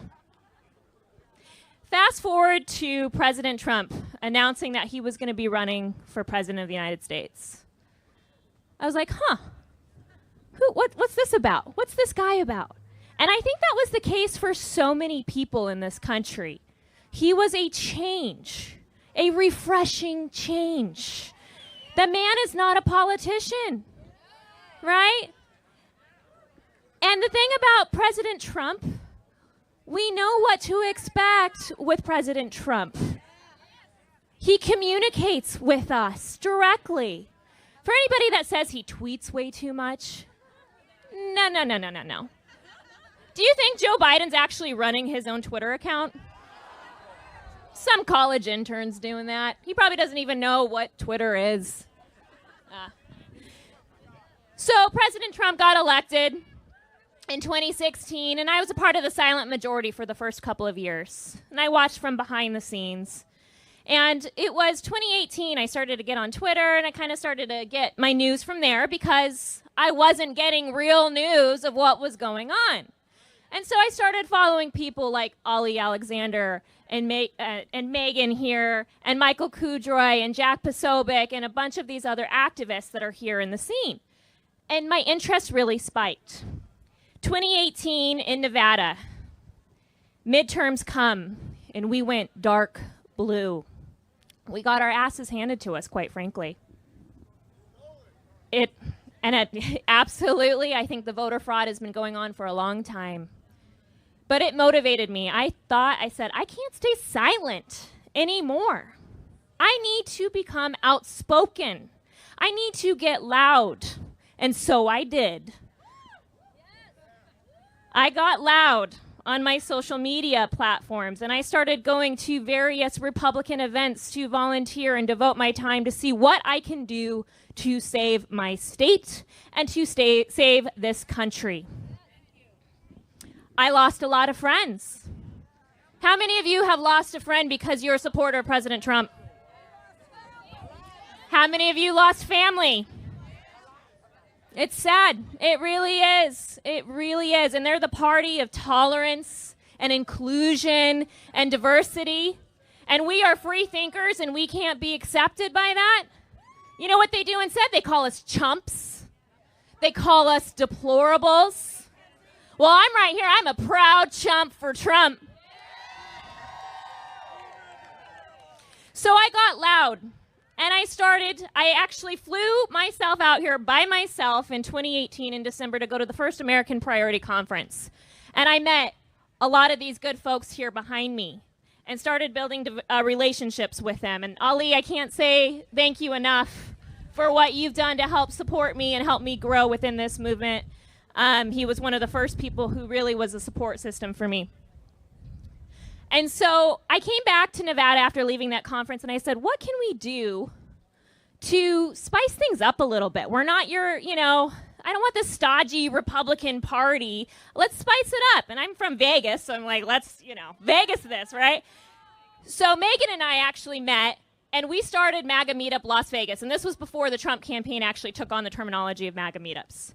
Fast forward to President Trump announcing that he was going to be running for president of the United States. I was like, what's this about? What's this guy about? And I think that was the case for so many people in this country. He was a change, a refreshing change. The man is not a politician, right? And the thing about President Trump, we know what to expect with President Trump. He communicates with us directly. For anybody that says he tweets way too much, no. Do you think Joe Biden's actually running his own Twitter account? Some college intern's doing that. He probably doesn't even know what Twitter is. So President Trump got elected in 2016, and I was a part of the silent majority for the first couple of years. And I watched from behind the scenes. And it was 2018 I started to get on Twitter, and I kind of started to get my news from there because I wasn't getting real news of what was going on. And so I started following people like Ollie Alexander and Megan here and Michael Kudroy and Jack Posobiec and a bunch of these other activists that are here in the scene. And my interest really spiked. 2018 in Nevada, midterms come, and we went dark blue. We got our asses handed to us, quite frankly. Absolutely, I think the voter fraud has been going on for a long time. But it motivated me. I said, I can't stay silent anymore. I need to become outspoken. I need to get loud. And so I did. I got loud on my social media platforms, and I started going to various Republican events to volunteer and devote my time to see what I can do to save my state and to save this country. I lost a lot of friends. How many of you have lost a friend because you're a supporter of President Trump? How many of you lost family? It's sad. It really is. It really is. And they're the party of tolerance and inclusion and diversity. And we are free thinkers, and we can't be accepted by that. You know what they do instead? They call us chumps. They call us deplorables. Well, I'm right here. I'm a proud chump for Trump. So I got loud. And I actually flew myself out here by myself in 2018 in December to go to the first American Priority Conference. And I met a lot of these good folks here behind me and started building relationships with them. And Ali, I can't say thank you enough for what you've done to help support me and help me grow within this movement. He was one of the first people who really was a support system for me. And so I came back to Nevada after leaving that conference, and I said, what can we do to spice things up a little bit? We're not your, I don't want this stodgy Republican Party. Let's spice it up. And I'm from Vegas, so I'm like, let's, Vegas this, right? So Megan and I actually met, and we started MAGA Meetup Las Vegas. And this was before the Trump campaign actually took on the terminology of MAGA Meetups.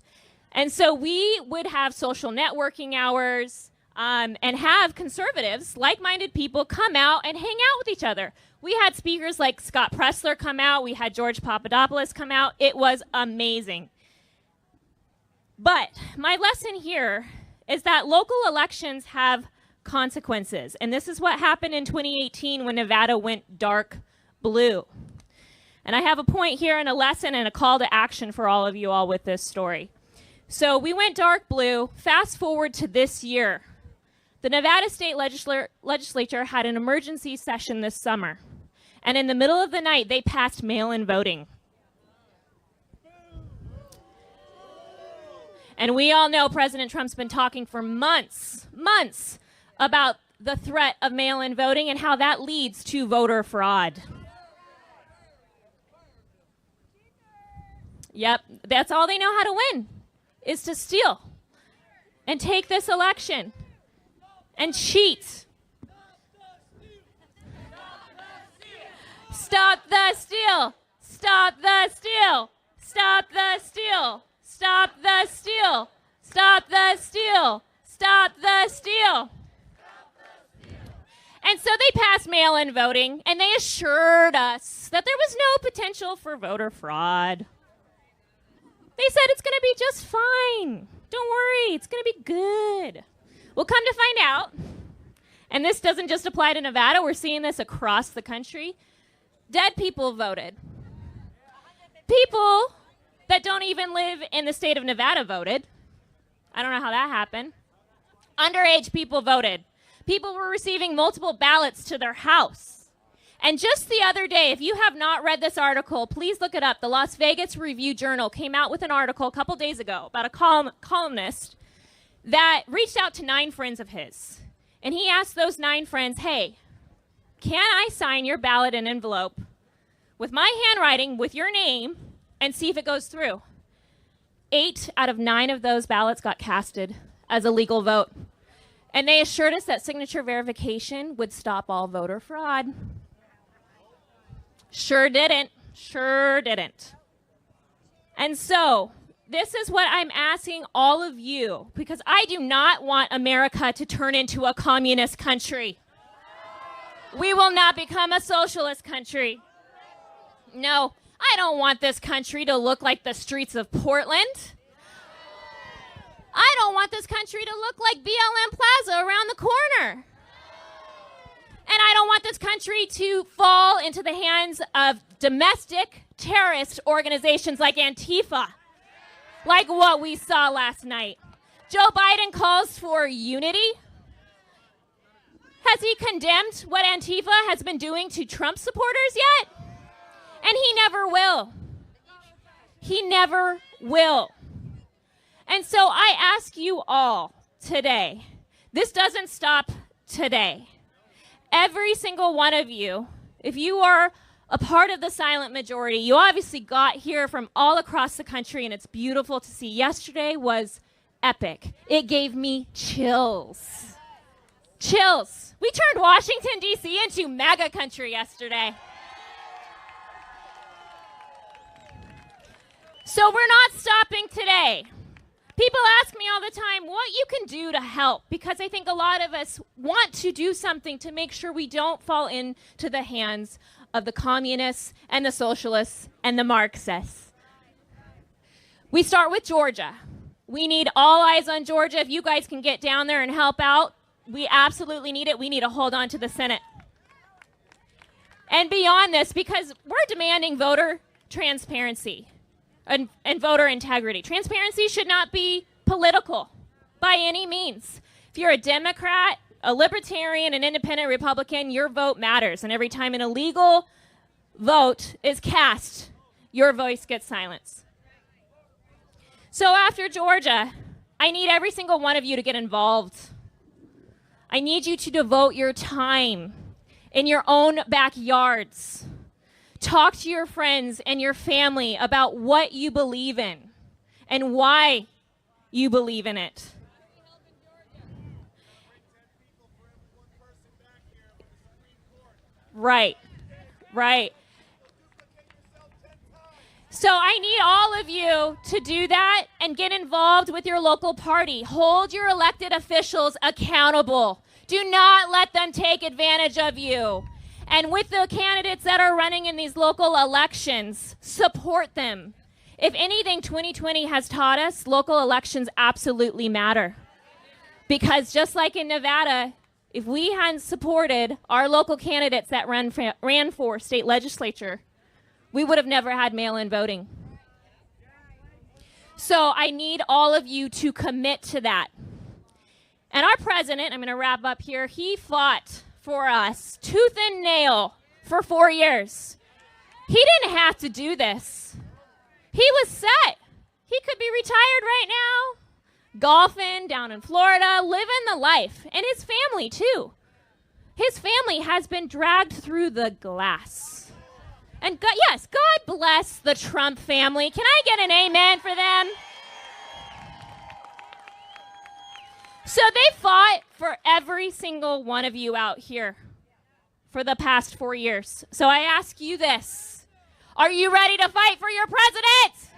And so we would have social networking hours, and have conservatives, like-minded people, come out and hang out with each other. We had speakers like Scott Pressler come out. We had George Papadopoulos come out. It was amazing. But my lesson here is that local elections have consequences. And this is what happened in 2018 when Nevada went dark blue. And I have a point here and a lesson and a call to action for all of you all with this story. So we went dark blue. Fast forward to this year. The Nevada State Legislature had an emergency session this summer, and in the middle of the night, they passed mail-in voting. And we all know President Trump's been talking for months about the threat of mail-in voting and how that leads to voter fraud. Yep, that's all they know how to win, is to steal and take this election and cheat. Stop the steal! Stop the steal! Stop the steal! Stop the steal! Stop the steal! Stop the steal! And so they passed mail-in voting, and they assured us that there was no potential for voter fraud. They said it's going to be just fine. Don't worry, it's going to be good. Well, come to find out, and this doesn't just apply to Nevada, we're seeing this across the country, dead people voted. People that don't even live in the state of Nevada voted. I don't know how that happened. Underage people voted. People were receiving multiple ballots to their house. And just the other day, if you have not read this article, please look it up. The Las Vegas Review-Journal came out with an article a couple days ago about a columnist that reached out to 9 friends of his. And he asked those 9 friends, hey, can I sign your ballot in envelope with my handwriting, with your name, and see if it goes through? 8 out of 9 of those ballots got casted as a legal vote. And they assured us that signature verification would stop all voter fraud. Sure didn't. Sure didn't. And so, this is what I'm asking all of you, because I do not want America to turn into a communist country. We will not become a socialist country. No, I don't want this country to look like the streets of Portland. I don't want this country to look like BLM Plaza around the corner. And I don't want this country to fall into the hands of domestic terrorist organizations like Antifa, like what we saw last night. Joe Biden calls for unity. Has he condemned what Antifa has been doing to Trump supporters yet? And he never will. He never will. And so I ask you all today, this doesn't stop today. Every single one of you, if you are a part of the silent majority, you obviously got here from all across the country, and it's beautiful to see. Yesterday was epic. It gave me chills. Chills. We turned Washington, D.C. into MAGA country yesterday. So we're not stopping today. People ask me all the time what you can do to help, because I think a lot of us want to do something to make sure we don't fall into the hands of the communists and the socialists and the Marxists. We start with Georgia. We need all eyes on Georgia. If you guys can get down there and help out, we absolutely need it. We need to hold on to the Senate. And beyond this, because we're demanding voter transparency and voter integrity. Transparency should not be political by any means. If you're a Democrat, a Libertarian, an Independent Republican, your vote matters. And every time an illegal vote is cast, your voice gets silenced. So after Georgia, I need every single one of you to get involved. I need you to devote your time in your own backyards. Talk to your friends and your family about what you believe in and why you believe in it. Right, right. So I need all of you to do that and get involved with your local party. Hold your elected officials accountable. Do not let them take advantage of you. And with the candidates that are running in these local elections, support them. If anything, 2020 has taught us local elections absolutely matter. Because just like in Nevada, if we hadn't supported our local candidates that ran for state legislature, we would have never had mail-in voting. So I need all of you to commit to that. And our president, I'm going to wrap up here, he fought for us tooth and nail for 4 years. He didn't have to do this. He was set. He could be retired right now, golfing down in Florida, living the life, and his family too. his family has been dragged through the glass. And yes, God bless the Trump family. Can I get an amen for them? So they fought for every single one of you out here for the past 4 years. So I ask you this. Are you ready to fight for your president?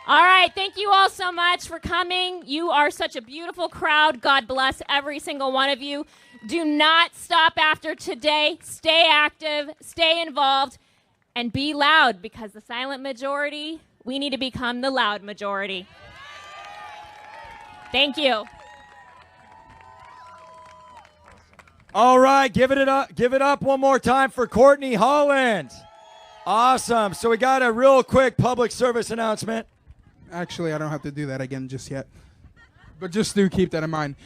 All right, thank you all so much for coming. You are such a beautiful crowd. God bless every single one of you. Do not stop after today. Stay active, stay involved, and be loud, because the silent majority, we need to become the loud majority. Thank you. All right, give it up one more time for Courtney Holland. Awesome. So we got a real quick public service announcement. Actually, I don't have to do that again just yet. But just do keep that in mind.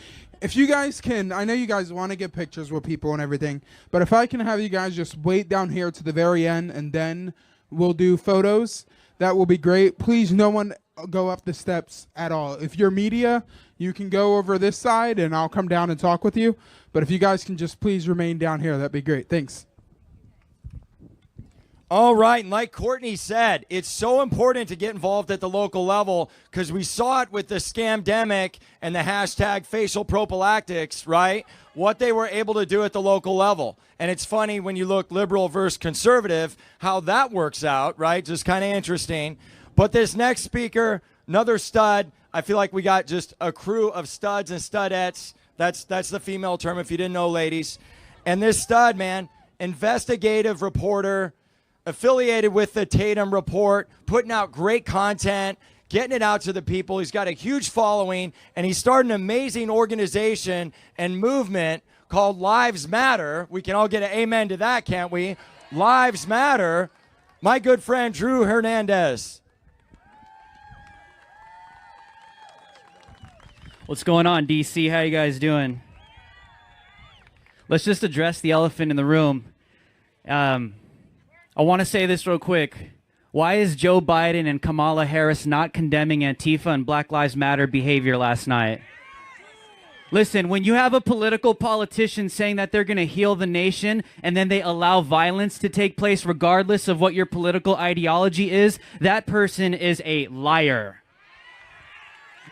If you guys can, I know you guys want to get pictures with people and everything, but if I can have you guys just wait down here to the very end and then we'll do photos, that will be great. Please, no one go up the steps at all. If you're media, you can go over this side and I'll come down and talk with you. But if you guys can just please remain down here, that'd be great. Thanks. All right, and like Courtney said, it's so important to get involved at the local level because we saw it with the scamdemic and the hashtag facial prophylactics, right? What they were able to do at the local level. And it's funny when you look liberal versus conservative, how that works out, right? Just kind of interesting. But this next speaker, another stud. I feel like we got just a crew of studs and studettes. That's the female term if you didn't know, ladies. And this stud, man, investigative reporter, affiliated with the Tatum Report, putting out great content, getting it out to the people. He's got a huge following, and he started an amazing organization and movement called Lives Matter. We can all get an amen to that, can't we? Lives Matter. My good friend, Drew Hernandez. What's going on, DC? How you guys doing? Let's just address the elephant in the room. I want to say this real quick. Why is Joe Biden and Kamala Harris not condemning Antifa and Black Lives Matter behavior last night? Listen, when you have a politician saying that they're going to heal the nation and then they allow violence to take place regardless of what your political ideology is, that person is a liar.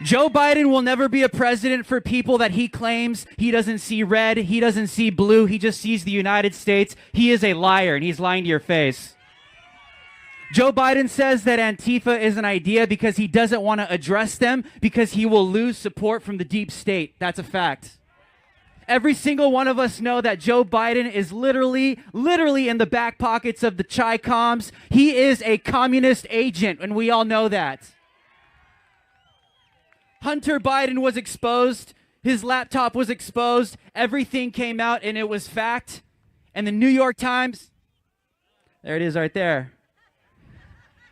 Joe Biden will never be a president for people that he claims he doesn't see red, he doesn't see blue, he just sees the United States. He is a liar, and he's lying to your face. Joe Biden says that Antifa is an idea because he doesn't want to address them because he will lose support from the deep state. That's a fact. Every single one of us know that Joe Biden is literally in the back pockets of the Chi-Coms. He is a communist agent, and we all know that. Hunter Biden was exposed. His laptop was exposed. Everything came out, and it was fact. And the New York Times, there it is right there.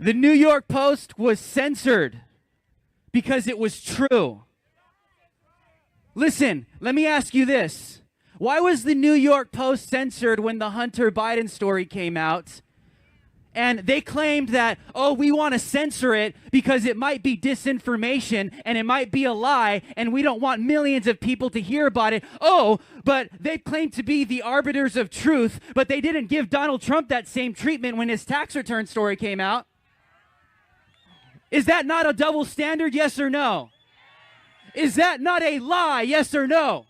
The New York Post was censored because it was true. Listen, let me ask you this. Why was the New York Post censored when the Hunter Biden story came out? And they claimed that, oh, we want to censor it because it might be disinformation and it might be a lie and we don't want millions of people to hear about it. Oh, but they claim to be the arbiters of truth, but they didn't give Donald Trump that same treatment when his tax return story came out. Is that not a double standard, yes or no? Is that not a lie, yes or no?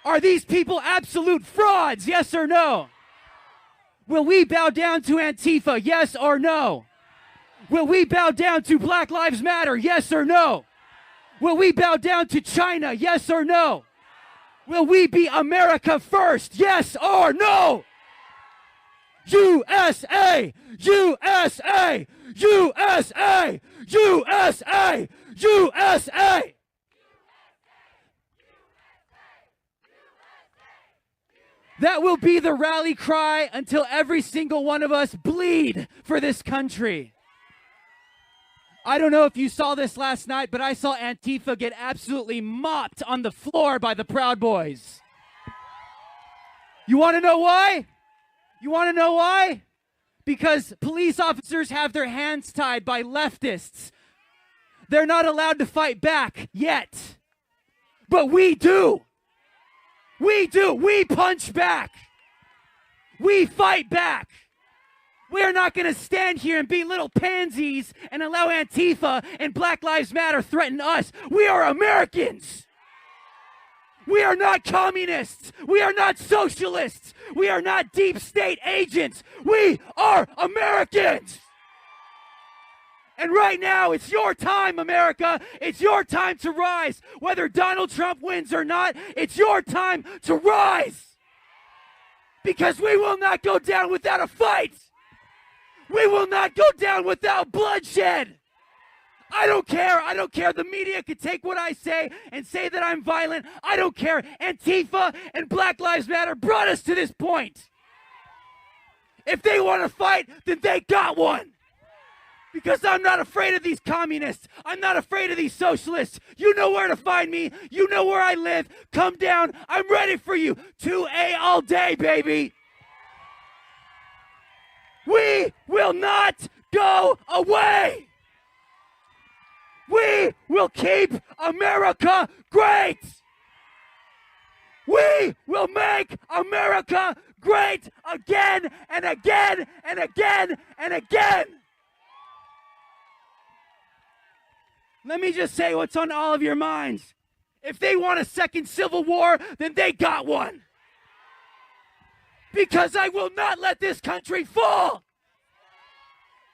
Are these people absolute frauds, yes or no? Will we bow down to Antifa, yes or no? Will we bow down to Black Lives Matter, yes or no? Will we bow down to China, yes or no? Will we be America first, yes or no? USA! USA! USA! USA! USA! That will be the rally cry until every single one of us bleed for this country. I don't know if you saw this last night, but I saw Antifa get absolutely mopped on the floor by the Proud Boys. You want to know why? You want to know why? Because police officers have their hands tied by leftists. They're not allowed to fight back yet. But we do. We do. We punch back. We fight back. We are not going to stand here and be little pansies and allow Antifa and Black Lives Matter threaten us. We are Americans. We are not communists. We are not socialists. We are not deep state agents. We are Americans. And right now, it's your time, America. It's your time to rise. Whether Donald Trump wins or not, it's your time to rise. Because we will not go down without a fight. We will not go down without bloodshed. I don't care. I don't care. The media could take what I say and say that I'm violent. I don't care. Antifa and Black Lives Matter brought us to this point. If they want to fight, then they got one. Because I'm not afraid of these communists. I'm not afraid of these socialists. You know where to find me. You know where I live. Come down. I'm ready for you. 2A all day, baby. We will not go away. We will keep America great. We will make America great again and again and again and again. Let me just say what's on all of your minds. If they want a second civil war, then they got one. Because I will not let this country fall.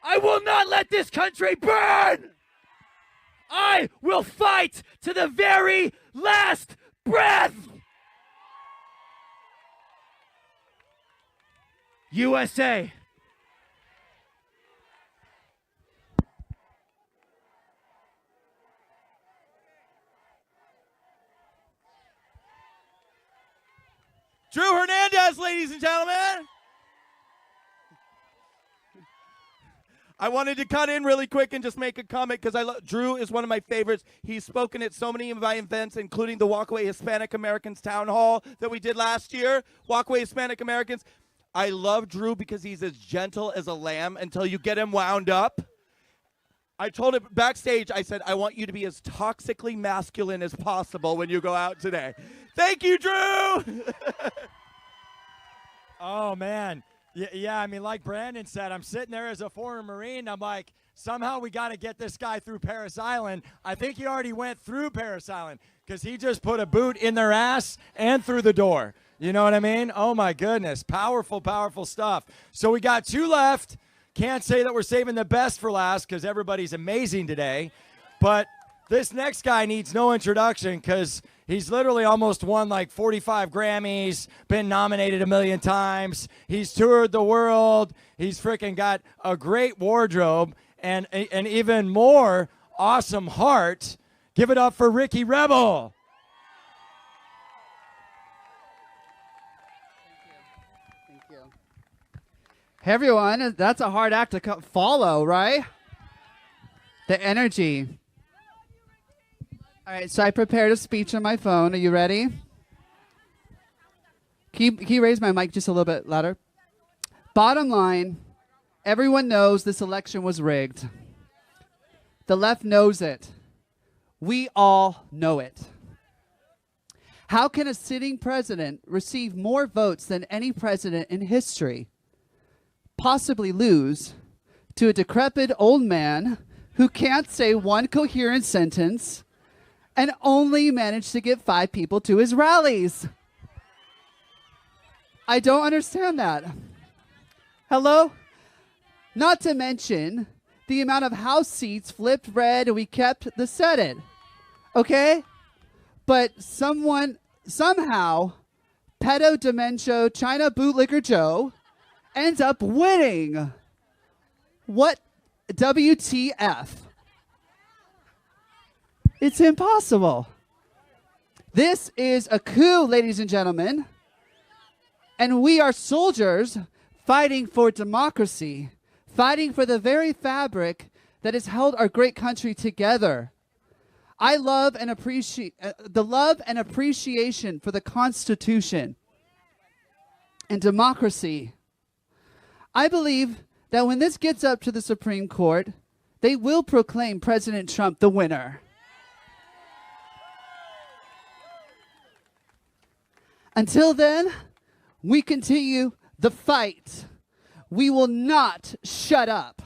I will not let this country burn. I will fight to the very last breath. USA. Drew Hernandez, ladies and gentlemen. I wanted to cut in really quick and just make a comment because Drew is one of my favorites. He's spoken at so many of my events, including the Walkaway Hispanic Americans Town Hall that we did last year. Walkaway Hispanic Americans. I love Drew because he's as gentle as a lamb until you get him wound up. I told him backstage, I said, I want you to be as toxically masculine as possible when you go out today. Thank you, Drew. Oh, man. Yeah, I mean, like Brandon said, I'm sitting there as a former Marine. I'm like, somehow we got to get this guy through Parris Island. I think he already went through Parris Island because he just put a boot in their ass and through the door. You know what I mean? Oh, my goodness. Powerful, powerful stuff. So we got 2 left. Can't say that we're saving the best for last because everybody's amazing today. But this next guy needs no introduction because he's literally almost won like 45 Grammys, been nominated a million times. He's toured the world. He's freaking got a great wardrobe and an even more awesome heart. Give it up for Ricky Rebel. Hey everyone, that's a hard act to follow, right? The energy. All right, so I prepared a speech on my phone. Are you ready? Can you raise my mic just a little bit louder? Bottom line, everyone knows this election was rigged. The left knows it. We all know it. How can a sitting president receive more votes than any president in history? Possibly lose to a decrepit old man who can't say one coherent sentence and only managed to get 5 people to his rallies. I don't understand that. Hello? Not to mention the amount of House seats flipped red and we kept the Senate. Okay? But somehow, pedo dementia China bootlicker Joe ends up winning. What? WTF? It's impossible. This is a coup, ladies and gentlemen. And we are soldiers fighting for democracy, fighting for the very fabric that has held our great country together. I love and appreciate the love and appreciation for the Constitution and democracy. I believe that when this gets up to the Supreme Court, they will proclaim President Trump the winner. Until then, we continue the fight. We will not shut up.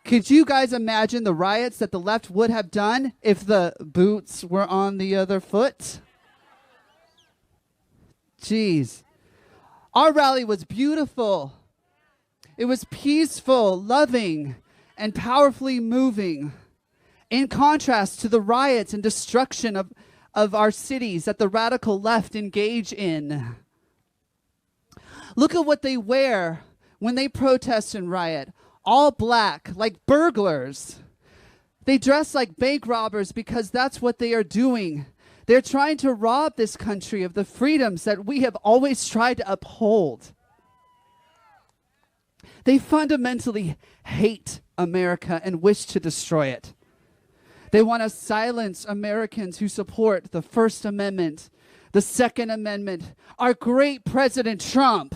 Could you guys imagine the riots that the left would have done if the boots were on the other foot? Jeez. Our rally was beautiful. It was peaceful, loving, and powerfully moving. In contrast to the riots and destruction of our cities that the radical left engage in. Look at what they wear when they protest and riot. All black, like burglars. They dress like bank robbers because that's what they are doing. They're trying to rob this country of the freedoms that we have always tried to uphold. They fundamentally hate America and wish to destroy it. They want to silence Americans who support the First Amendment, the Second Amendment, our great President Trump.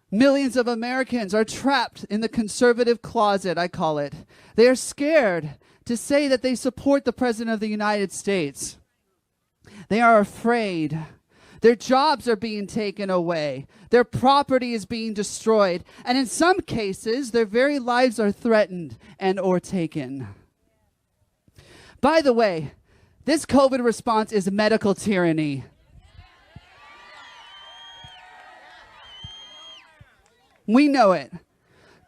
Millions of Americans are trapped in the conservative closet, I call it. They are scared to say that they support the President of the United States. They are afraid. Their jobs are being taken away. Their property is being destroyed. And in some cases, their very lives are threatened and or taken. By the way, this COVID response is medical tyranny. We know it.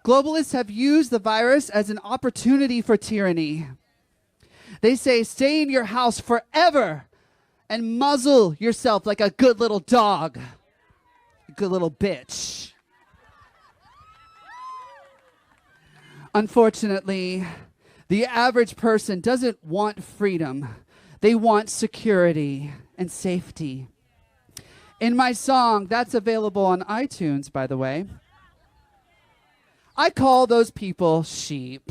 Globalists have used the virus as an opportunity for tyranny. They say, stay in your house forever and muzzle yourself like a good little dog. A good little bitch. Unfortunately, the average person doesn't want freedom. They want security and safety. In my song, that's available on iTunes, by the way, I call those people sheep.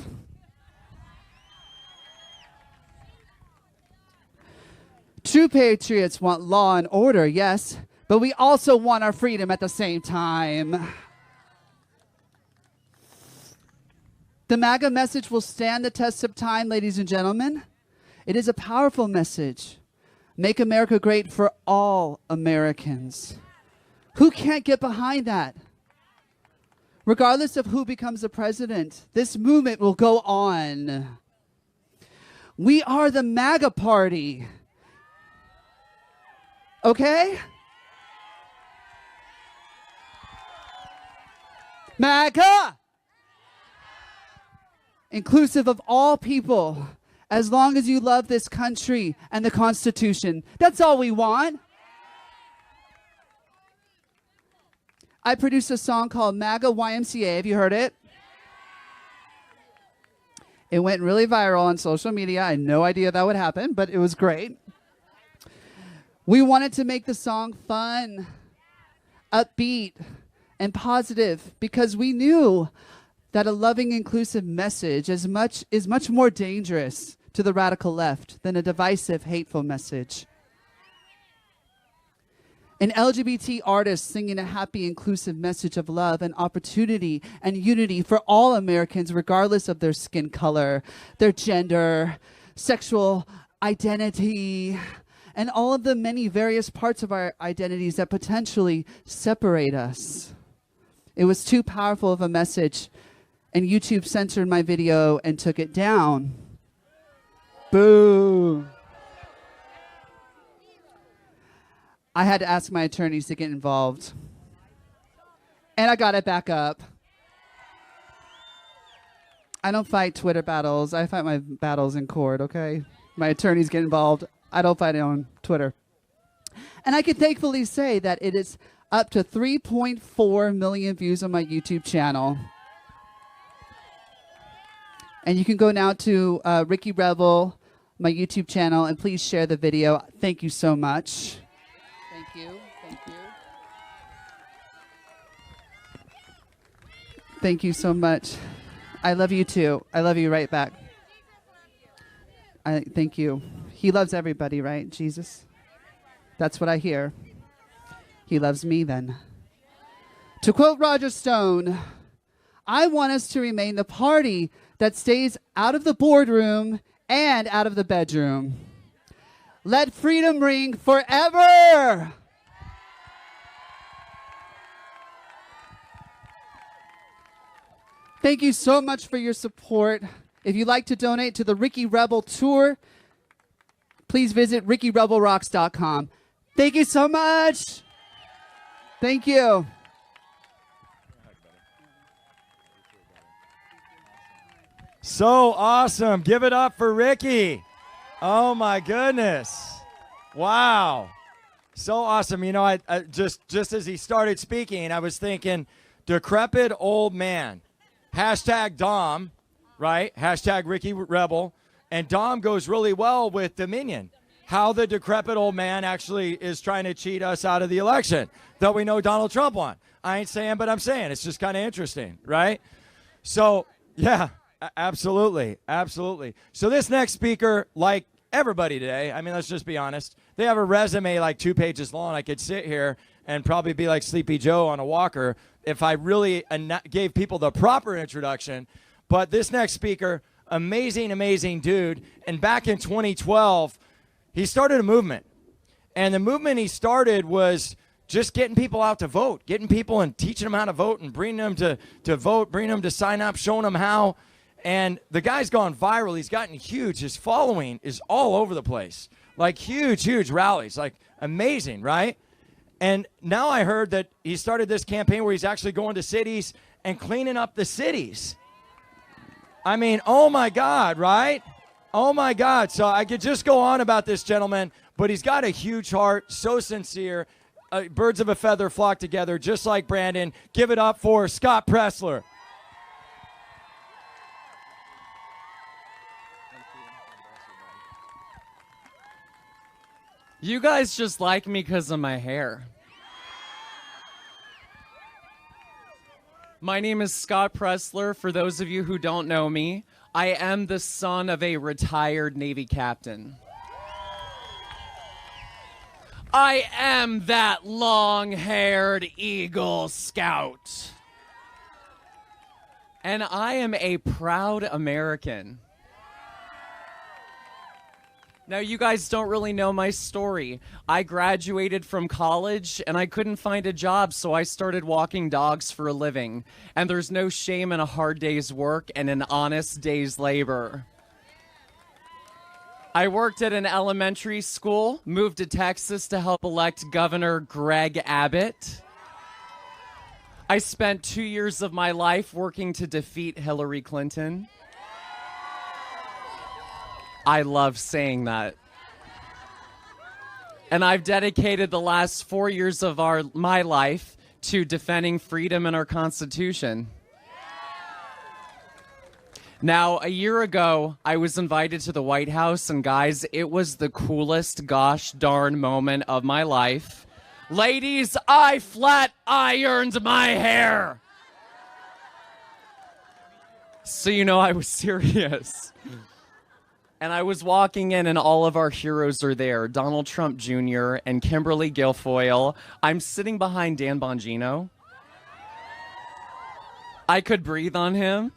True patriots want law and order, yes, but we also want our freedom at the same time. The MAGA message will stand the test of time, ladies and gentlemen. It is a powerful message. Make America great for all Americans. Who can't get behind that? Regardless of who becomes the president, this movement will go on. We are the MAGA party. Okay? MAGA! Inclusive of all people, as long as you love this country and the Constitution. That's all we want. I produced a song called MAGA YMCA. Have you heard it? It went really viral on social media. I had no idea that would happen, but it was great. We wanted to make the song fun, upbeat, and positive because we knew that a loving, inclusive message is much more dangerous to the radical left than a divisive, hateful message. An LGBT artist singing a happy, inclusive message of love and opportunity and unity for all Americans, regardless of their skin color, their gender, sexual identity, and all of the many various parts of our identities that potentially separate us. It was too powerful of a message, and YouTube censored my video and took it down. Boo. I had to ask my attorneys to get involved. And I got it back up. I don't fight Twitter battles. I fight my battles in court, okay? My attorneys get involved. I don't fight it on Twitter. And I can thankfully say that it is up to 3.4 million views on my YouTube channel. And you can go now to Ricky Rebel, my YouTube channel, and please share the video. Thank you so much. Thank you. Thank you. Thank you so much. I love you too. I love you right back. Thank you. He loves everybody, right? Jesus? That's what I hear. He loves me then. To quote Roger Stone, I want us to remain the party that stays out of the boardroom and out of the bedroom. Let freedom ring forever. Thank you so much for your support. If you'd like to donate to the Ricky Rebel Tour, please visit rickyrebelrocks.com. Thank you so much. Thank you. So awesome. Give it up for Ricky. Oh my goodness. Wow. So awesome. You know, I just as he started speaking, I was thinking decrepit old man. Hashtag Dom, right? Hashtag Ricky Rebel. And Dom goes really well with Dominion. How the decrepit old man actually is trying to cheat us out of the election that we know Donald Trump won. I ain't saying, but I'm saying. It's just kind of interesting, right? So, yeah, absolutely. Absolutely. So this next speaker, like everybody today, I mean, let's just be honest. They have a resume like 2 pages long. I could sit here and probably be like Sleepy Joe on a walker if I really gave people the proper introduction. But this next speaker, amazing, amazing dude. And back in 2012, he started a movement. And the movement he started was just getting people out to vote, getting people and teaching them how to vote and bringing them to vote, bringing them to sign up, showing them how. And the guy's gone viral. He's gotten huge. His following is all over the place. Like huge, huge rallies. Like amazing, right? And now I heard that he started this campaign where he's actually going to cities and cleaning up the cities. I mean, oh my God, right? Oh my God. So I could just go on about this gentleman, but he's got a huge heart, so sincere. Birds of a feather flock together, just like Brandon. Give it up for Scott Pressler. You guys just like me because of my hair. My name is Scott Pressler. For those of you who don't know me, I am the son of a retired Navy captain. I am that long-haired Eagle Scout. And I am a proud American. Now, you guys don't really know my story. I graduated from college and I couldn't find a job, so I started walking dogs for a living. And there's no shame in a hard day's work and an honest day's labor. I worked at an elementary school, moved to Texas to help elect Governor Greg Abbott. I spent 2 years of my life working to defeat Hillary Clinton. I love saying that. And I've dedicated the last 4 years of my life to defending freedom in our Constitution. Now, a year ago, I was invited to the White House, and guys, it was the coolest gosh darn moment of my life. Ladies, I flat ironed my hair. So you know I was serious. And I was walking in, and all of our heroes are there. Donald Trump Jr. and Kimberly Guilfoyle. I'm sitting behind Dan Bongino. I could breathe on him.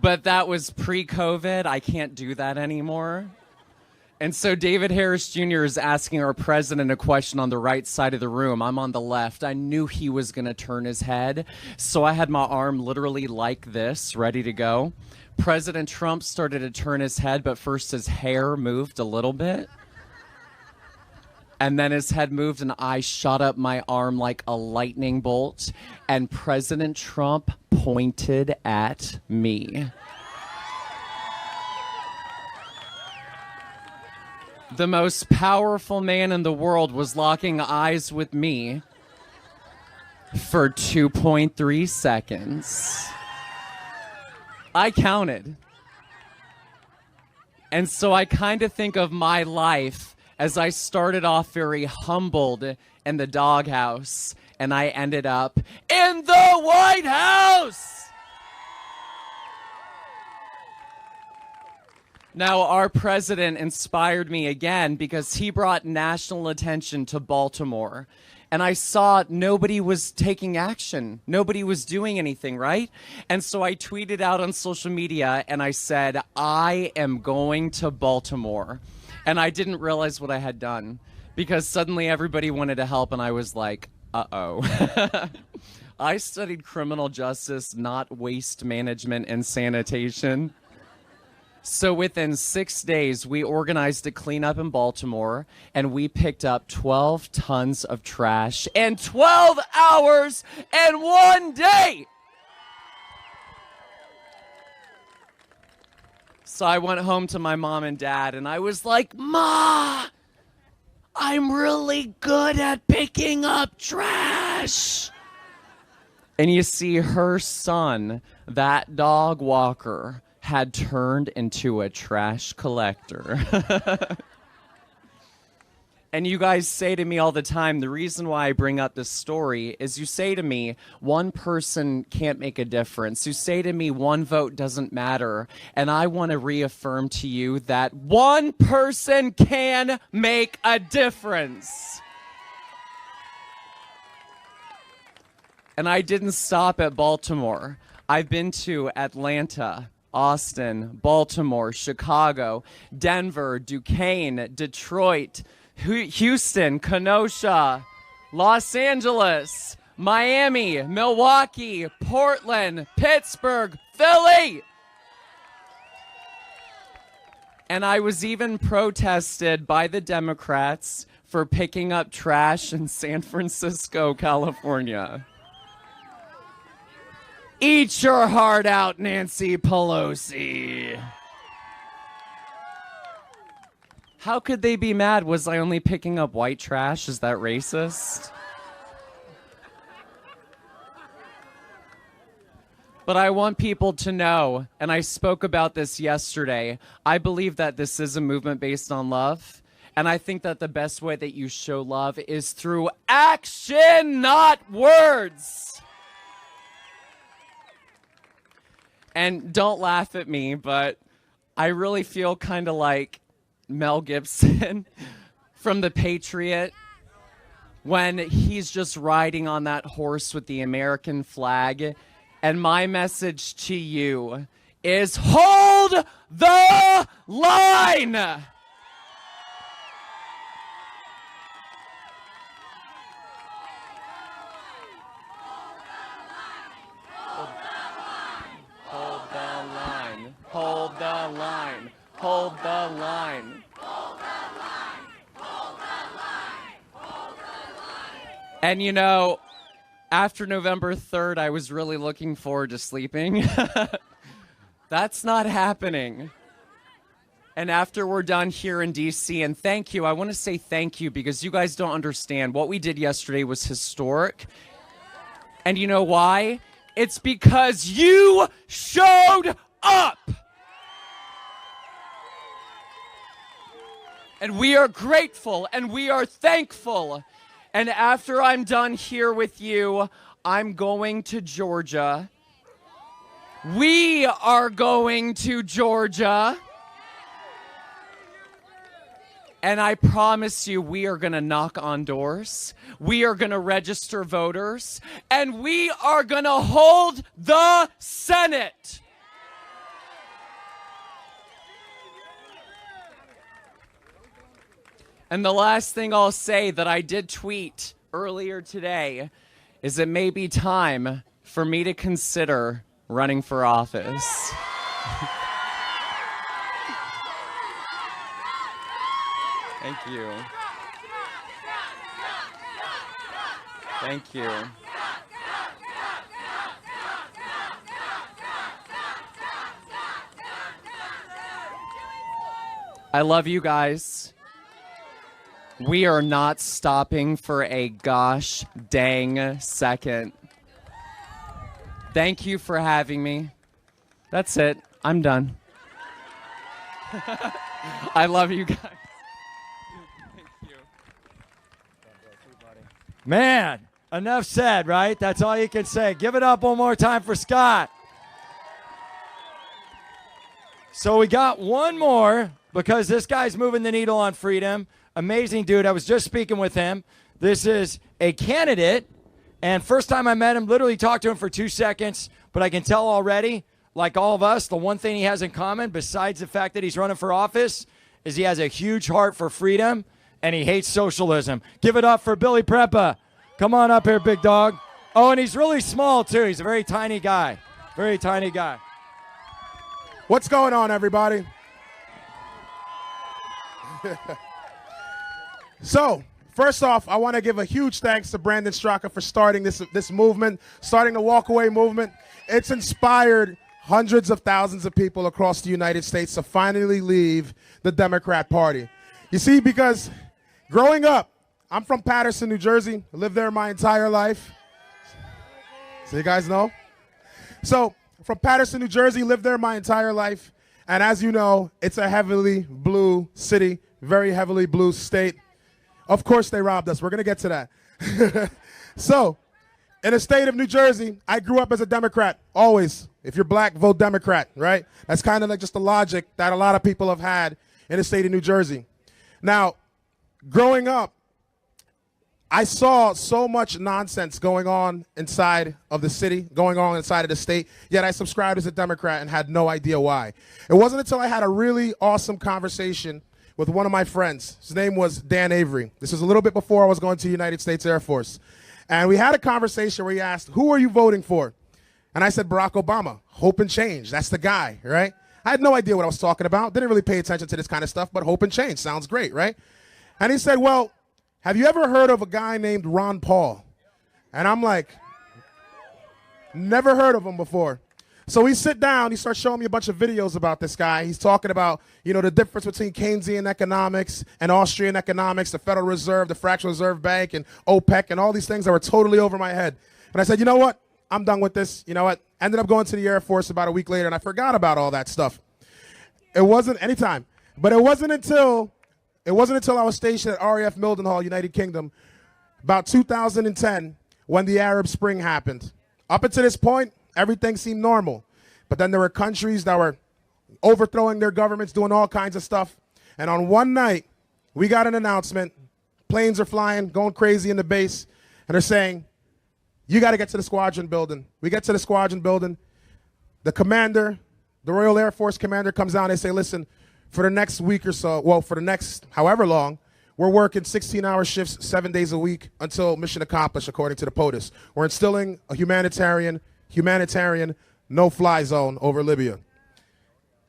But that was pre-COVID. I can't do that anymore. And so David Harris Jr. is asking our president a question on the right side of the room. I'm on the left. I knew he was going to turn his head. So I had my arm literally like this, ready to go. President Trump started to turn his head, but first his hair moved a little bit. And then his head moved, and I shot up my arm like a lightning bolt. And President Trump pointed at me. The most powerful man in the world was locking eyes with me for 2.3 seconds. I counted. And so I kind of think of my life as I started off very humbled in the doghouse, and I ended up in the White House. Now, our president inspired me again because he brought national attention to Baltimore. and I saw nobody was taking action. Nobody was doing anything, right? And so I tweeted out on social media and I said, I am going to Baltimore. And I didn't realize what I had done because suddenly everybody wanted to help and I was like, uh-oh. I studied criminal justice, not waste management and sanitation. So within 6 days, we organized a cleanup in Baltimore, and we picked up 12 tons of trash in 12 hours and 1 day. So I went home to my mom and dad, and I was like, Ma, I'm really good at picking up trash. And you see, her son, that dog walker, had turned into a trash collector. And you guys say to me all the time, the reason why I bring up this story is you say to me, one person can't make a difference. You say to me, one vote doesn't matter. And I want to reaffirm to you that one person can make a difference. And I didn't stop at Baltimore. I've been to Atlanta, Austin, Baltimore, Chicago, Denver, Duquesne, Detroit, Houston, Kenosha, Los Angeles, Miami, Milwaukee, Portland, Pittsburgh, Philly. And I was even protested by the Democrats for picking up trash in San Francisco, California. Eat your heart out, Nancy Pelosi. How could they be mad? Was I only picking up white trash? Is that racist? But I want people to know, and I spoke about this yesterday, I believe that this is a movement based on love. And I think that the best way that you show love is through action, not words. And don't laugh at me, but I really feel kind of like Mel Gibson from The Patriot when he's just riding on that horse with the American flag. And my message to you is hold the line! Hold the line. Hold the line. Hold the line. Hold the line. Hold the line. And you know, after November 3rd, I was really looking forward to sleeping. That's not happening. And after we're done here in DC, and thank you, I want to say thank you because you guys don't understand. What we did yesterday was historic. And you know why? It's because you showed up. And we are grateful and we are thankful. And after I'm done here with you, I'm going to Georgia. We are going to Georgia. And I promise you, we are going to knock on doors. We are going to register voters. And we are going to hold the Senate. And the last thing I'll say that I did tweet earlier today is it may be time for me to consider running for office. Thank you. Thank you. I love you guys. We are not stopping for a gosh dang second. Thank you for having me. That's it. I'm done. I love you guys. Man, enough said, right? That's all you can say. Give it up one more time for Scott. So we got one more because this guy's moving the needle on freedom. Amazing dude. I was just speaking with him. This is a candidate, and first time I met him, literally talked to him for 2 seconds, but I can tell already, like all of us, the one thing he has in common, besides the fact that he's running for office, is he has a huge heart for freedom, and he hates socialism. Give it up for Billy Preppa. Come on up here, big dog. Oh, and he's really small, too. He's a very tiny guy. Very tiny guy. What's going on, everybody? So, first off, I want to give a huge thanks to Brandon Straka for starting this movement, starting the walkaway movement. It's inspired hundreds of thousands of people across the United States to finally leave the Democrat Party. You see, because growing up, I'm from Paterson, New Jersey. I lived there my entire life. So you guys know? So, from Paterson, New Jersey, lived there my entire life. And as you know, it's a heavily blue city, very heavily blue state. Of course they robbed us. We're going to get to that. So, in the state of New Jersey, I grew up as a Democrat, always. If you're black, vote Democrat, right? That's kind of like just the logic that a lot of people have had in the state of New Jersey. Now, growing up, I saw so much nonsense going on inside of the city, going on inside of the state, yet I subscribed as a Democrat and had no idea why. It wasn't until I had a really awesome conversation with one of my friends. His name was Dan Avery. This was a little bit before I was going to the United States Air Force. And we had a conversation where he asked, who are you voting for? And I said, Barack Obama, hope and change. That's the guy, right? I had no idea what I was talking about. Didn't really pay attention to this kind of stuff, but hope and change sounds great, right? And he said, well, have you ever heard of a guy named Ron Paul? And I'm like, never heard of him before. So we sit down, he starts showing me a bunch of videos about this guy. He's talking about, you know, the difference between Keynesian economics and Austrian economics, the Federal Reserve, the Fractional Reserve Bank, and OPEC, and all these things that were totally over my head. And I said, you know what? I'm done with this. You know what? Ended up going to the Air Force about a week later, and I forgot about all that stuff. It wasn't anytime. But it wasn't until I was stationed at RAF Mildenhall, United Kingdom, about 2010, when the Arab Spring happened. Up until this point, everything seemed normal. But then there were countries that were overthrowing their governments, doing all kinds of stuff. And on one night, we got an announcement. Planes are flying, going crazy in the base. And they're saying, you got to get to the squadron building. We get to the squadron building. The commander, the Royal Air Force commander comes out and they say, listen, for the next week or so, well, for the next however long, we're working 16-hour shifts 7 days a week until mission accomplished, according to the POTUS. We're instilling a humanitarian no-fly zone over Libya.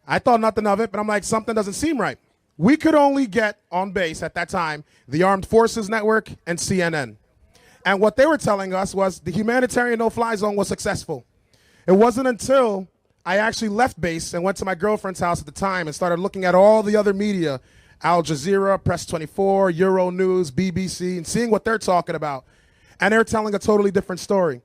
I thought nothing of it, but I'm like, something doesn't seem right. We could only get on base at that time the Armed Forces Network and CNN. And what they were telling us was the humanitarian no-fly zone was successful. It wasn't until I actually left base and went to my girlfriend's house at the time and started looking at all the other media, Al Jazeera, Press 24, Euro News, BBC, and seeing what they're talking about. And they're telling a totally different story.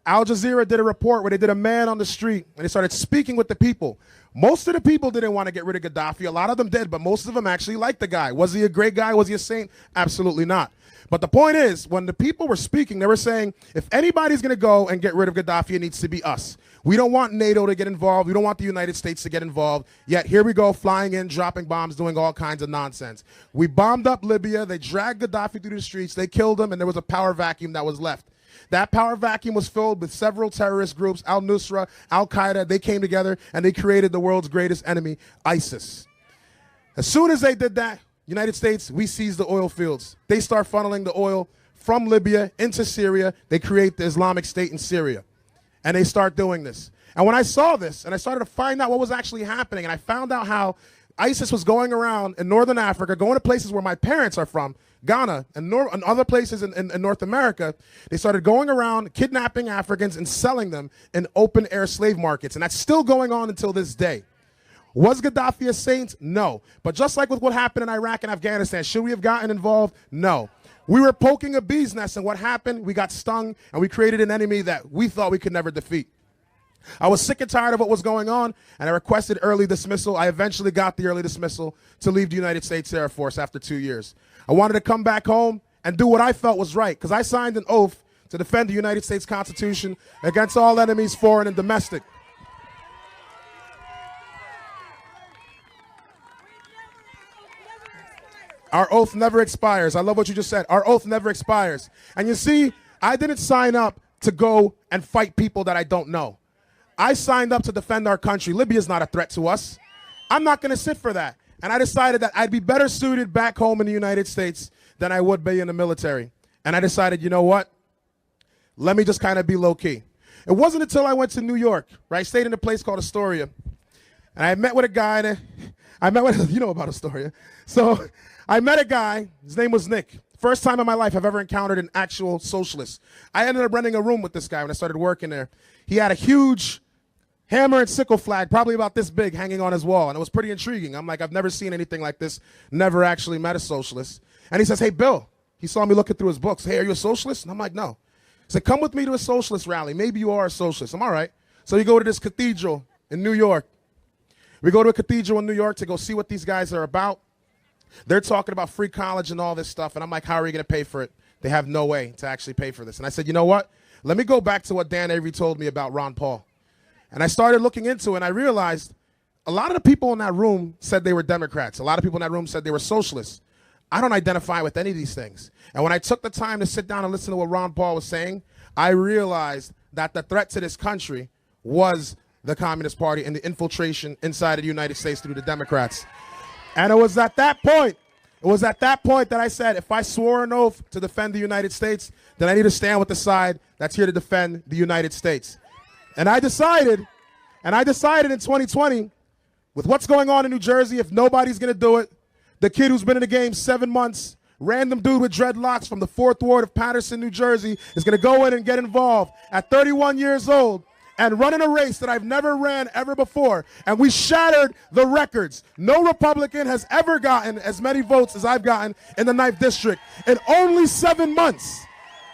Al Jazeera did a report where they did a man on the street and they started speaking with the people. Most of the people didn't want to get rid of Gaddafi. A lot of them did, but most of them actually liked the guy. Was he a great guy? Was he a saint? Absolutely not. But the point is, when the people were speaking, they were saying, if anybody's going to go and get rid of Gaddafi, it needs to be us. We don't want NATO to get involved. We don't want the United States to get involved. Yet here we go, flying in, dropping bombs, doing all kinds of nonsense. We bombed up Libya. They dragged Gaddafi through the streets. They killed him, and there was a power vacuum that was left. That power vacuum was filled with several terrorist groups, Al-Nusra, Al-Qaeda. They came together, and they created the world's greatest enemy, ISIS. As soon as they did that, United States, we seized the oil fields. They start funneling the oil from Libya into Syria. They create the Islamic State in Syria. And they start doing this. And when I saw this, and I started to find out what was actually happening, and I found out how ISIS was going around in northern Africa, going to places where my parents are from, Ghana, and other places in North America, they started going around kidnapping Africans and selling them in open-air slave markets. And that's still going on until this day. Was Gaddafi a saint? No. But just like with what happened in Iraq and Afghanistan, should we have gotten involved? No. We were poking a bee's nest, and what happened? We got stung, and we created an enemy that we thought we could never defeat. I was sick and tired of what was going on, and I requested early dismissal. I eventually got the early dismissal to leave the United States Air Force after 2 years. I wanted to come back home and do what I felt was right, because I signed an oath to defend the United States Constitution against all enemies, foreign and domestic. Our oath never expires. I love what you just said. Our oath never expires. And you see, I didn't sign up to go and fight people that I don't know. I signed up to defend our country. Libya is not a threat to us. I'm not going to sit for that. And I decided that I'd be better suited back home in the United States than I would be in the military. And I decided, you know what? Let me just kind of be low-key. It wasn't until I went to New York, right? I stayed in a place called Astoria. And I met with a guy there. You know about Astoria. So I met a guy. His name was Nick. First time in my life I've ever encountered an actual socialist. I ended up renting a room with this guy when I started working there. He had a huge hammer and sickle flag, probably about this big, hanging on his wall. And it was pretty intriguing. I'm like, I've never seen anything like this. Never actually met a socialist. And he says, hey, Bill. He saw me looking through his books. Hey, are you a socialist? And I'm like, no. He said, come with me to a socialist rally. Maybe you are a socialist. I'm all right. So you go to this cathedral in New York. We go to a cathedral in New York to go see what these guys are about. They're talking about free college and all this stuff. And I'm like, how are you going to pay for it? They have no way to actually pay for this. And I said, you know what? Let me go back to what Dan Avery told me about Ron Paul. And I started looking into it, and I realized a lot of the people in that room said they were Democrats. A lot of people in that room said they were socialists. I don't identify with any of these things. And when I took the time to sit down and listen to what Ron Paul was saying, I realized that the threat to this country was the Communist Party and the infiltration inside of the United States through the Democrats. And it was at that point, that I said, if I swore an oath to defend the United States, then I need to stand with the side that's here to defend the United States. And I decided in 2020, with what's going on in New Jersey, if nobody's going to do it, the kid who's been in the game 7 months, random dude with dreadlocks from the 4th Ward of Patterson, New Jersey, is going to go in and get involved at 31 years old and run in a race that I've never ran ever before. And we shattered the records. No Republican has ever gotten as many votes as I've gotten in the 9th District in only 7 months,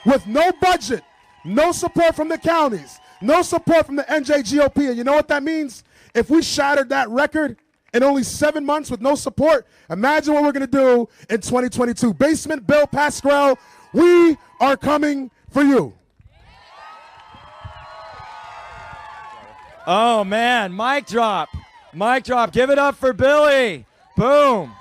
with no budget, no support from the counties, no support from the NJGOP. And you know what that means? If we shattered that record in only 7 months with no support, imagine what we're going to do in 2022. Basement Bill Pascrell, we are coming for you. Oh, man. Mic drop. Mic drop. Give it up for Billy. Boom.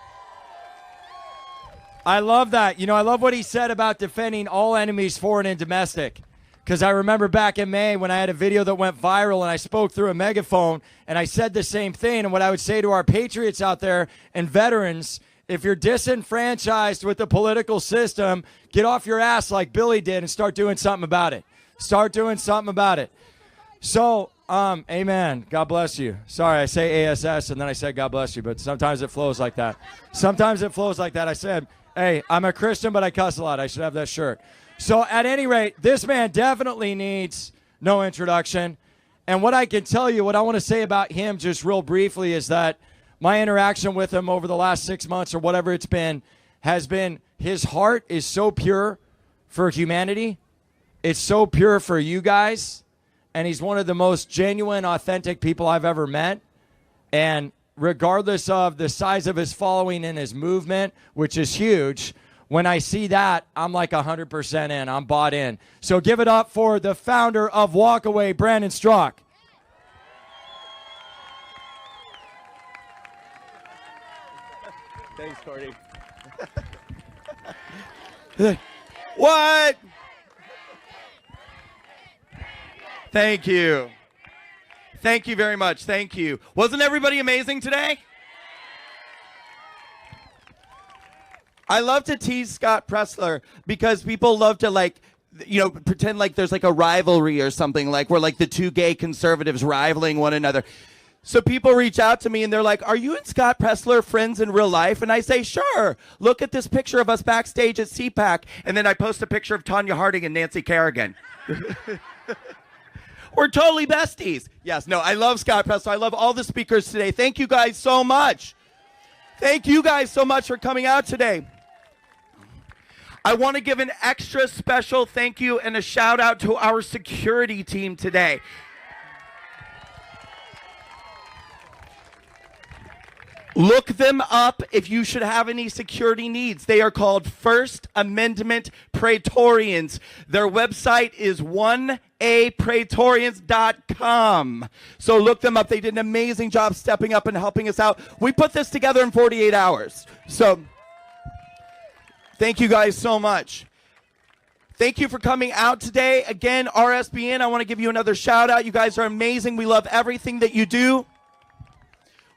I love that. You know, I love what he said about defending all enemies, foreign and domestic. Because I remember back in May when I had a video that went viral and I spoke through a megaphone and I said the same thing. And what I would say to our patriots out there and veterans, if you're disenfranchised with the political system, get off your ass like Billy did and start doing something about it. Start doing something about it. So, amen. God bless you. Sorry, I say ASS and then I said God bless you, but sometimes it flows like that. Sometimes it flows like that. I said, hey, I'm a Christian, but I cuss a lot. I should have that shirt. So at any rate, this man definitely needs no introduction. And what I can tell you, what I want to say about him just real briefly is that my interaction with him over the last 6 months or whatever it's been has been his heart is so pure for humanity. It's so pure for you guys. And he's one of the most genuine, authentic people I've ever met. And regardless of the size of his following and his movement, which is huge, when I see that, I'm like 100% in. I'm bought in. So give it up for the founder of Walkaway, Brandon Strzok. Thanks, Cordy. What? Thank you. Thank you very much. Thank you. Wasn't everybody amazing today? I love to tease Scott Pressler because people love to pretend like there's like a rivalry or something, like we're like the two gay conservatives rivaling one another. So people reach out to me and they're like, are you and Scott Pressler friends in real life? And I say, sure. Look at this picture of us backstage at CPAC. And then I post a picture of Tanya Harding and Nancy Kerrigan. We're totally besties. Yes, no, I love Scott Pressler. I love all the speakers today. Thank you guys so much. Thank you guys so much for coming out today. I want to give an extra special thank you and a shout out to our security team today. Look them up if you should have any security needs. They are called First Amendment Praetorians. Their website is 1apraetorians.com. So look them up. They did an amazing job stepping up and helping us out. We put this together in 48 hours. So Thank you guys so much. Thank you for coming out today. Again, RSBN, I want to give you another shout out. You guys are amazing. We love everything that you do.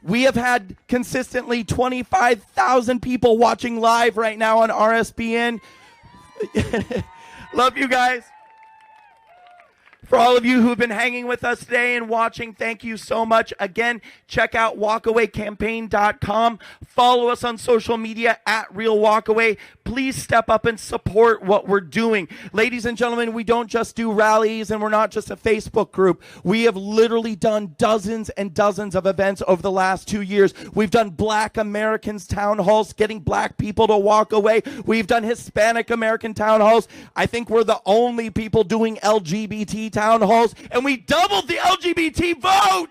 We have had consistently 25,000 people watching live right now on RSBN. Love you guys. For all of you who have been hanging with us today and watching, thank you so much. Again, check out walkawaycampaign.com. Follow us on social media at Real Walkaway. Please step up and support what we're doing. Ladies and gentlemen, we don't just do rallies and we're not just a Facebook group. We have literally done dozens and dozens of events over the last 2 years. We've done Black Americans town halls, getting black people to walk away. We've done Hispanic American town halls. I think we're the only people doing LGBT town halls, and we doubled the LGBT vote.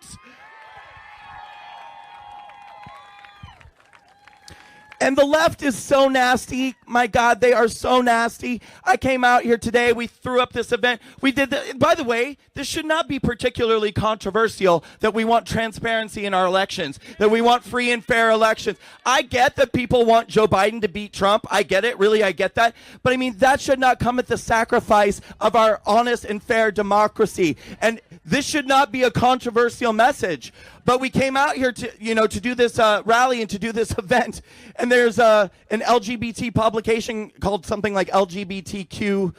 And the left is so nasty. My God, they are so nasty. I came out here today. We threw up this event. We did by the way, this should not be particularly controversial that we want transparency in our elections, that we want free and fair elections. I get that people want Joe Biden to beat Trump. I get it. Really, I get that. But I mean, that should not come at the sacrifice of our honest and fair democracy. And this should not be a controversial message. But we came out here to do this rally and to do this event. And there's an LGBT publication called something like LGBTQ,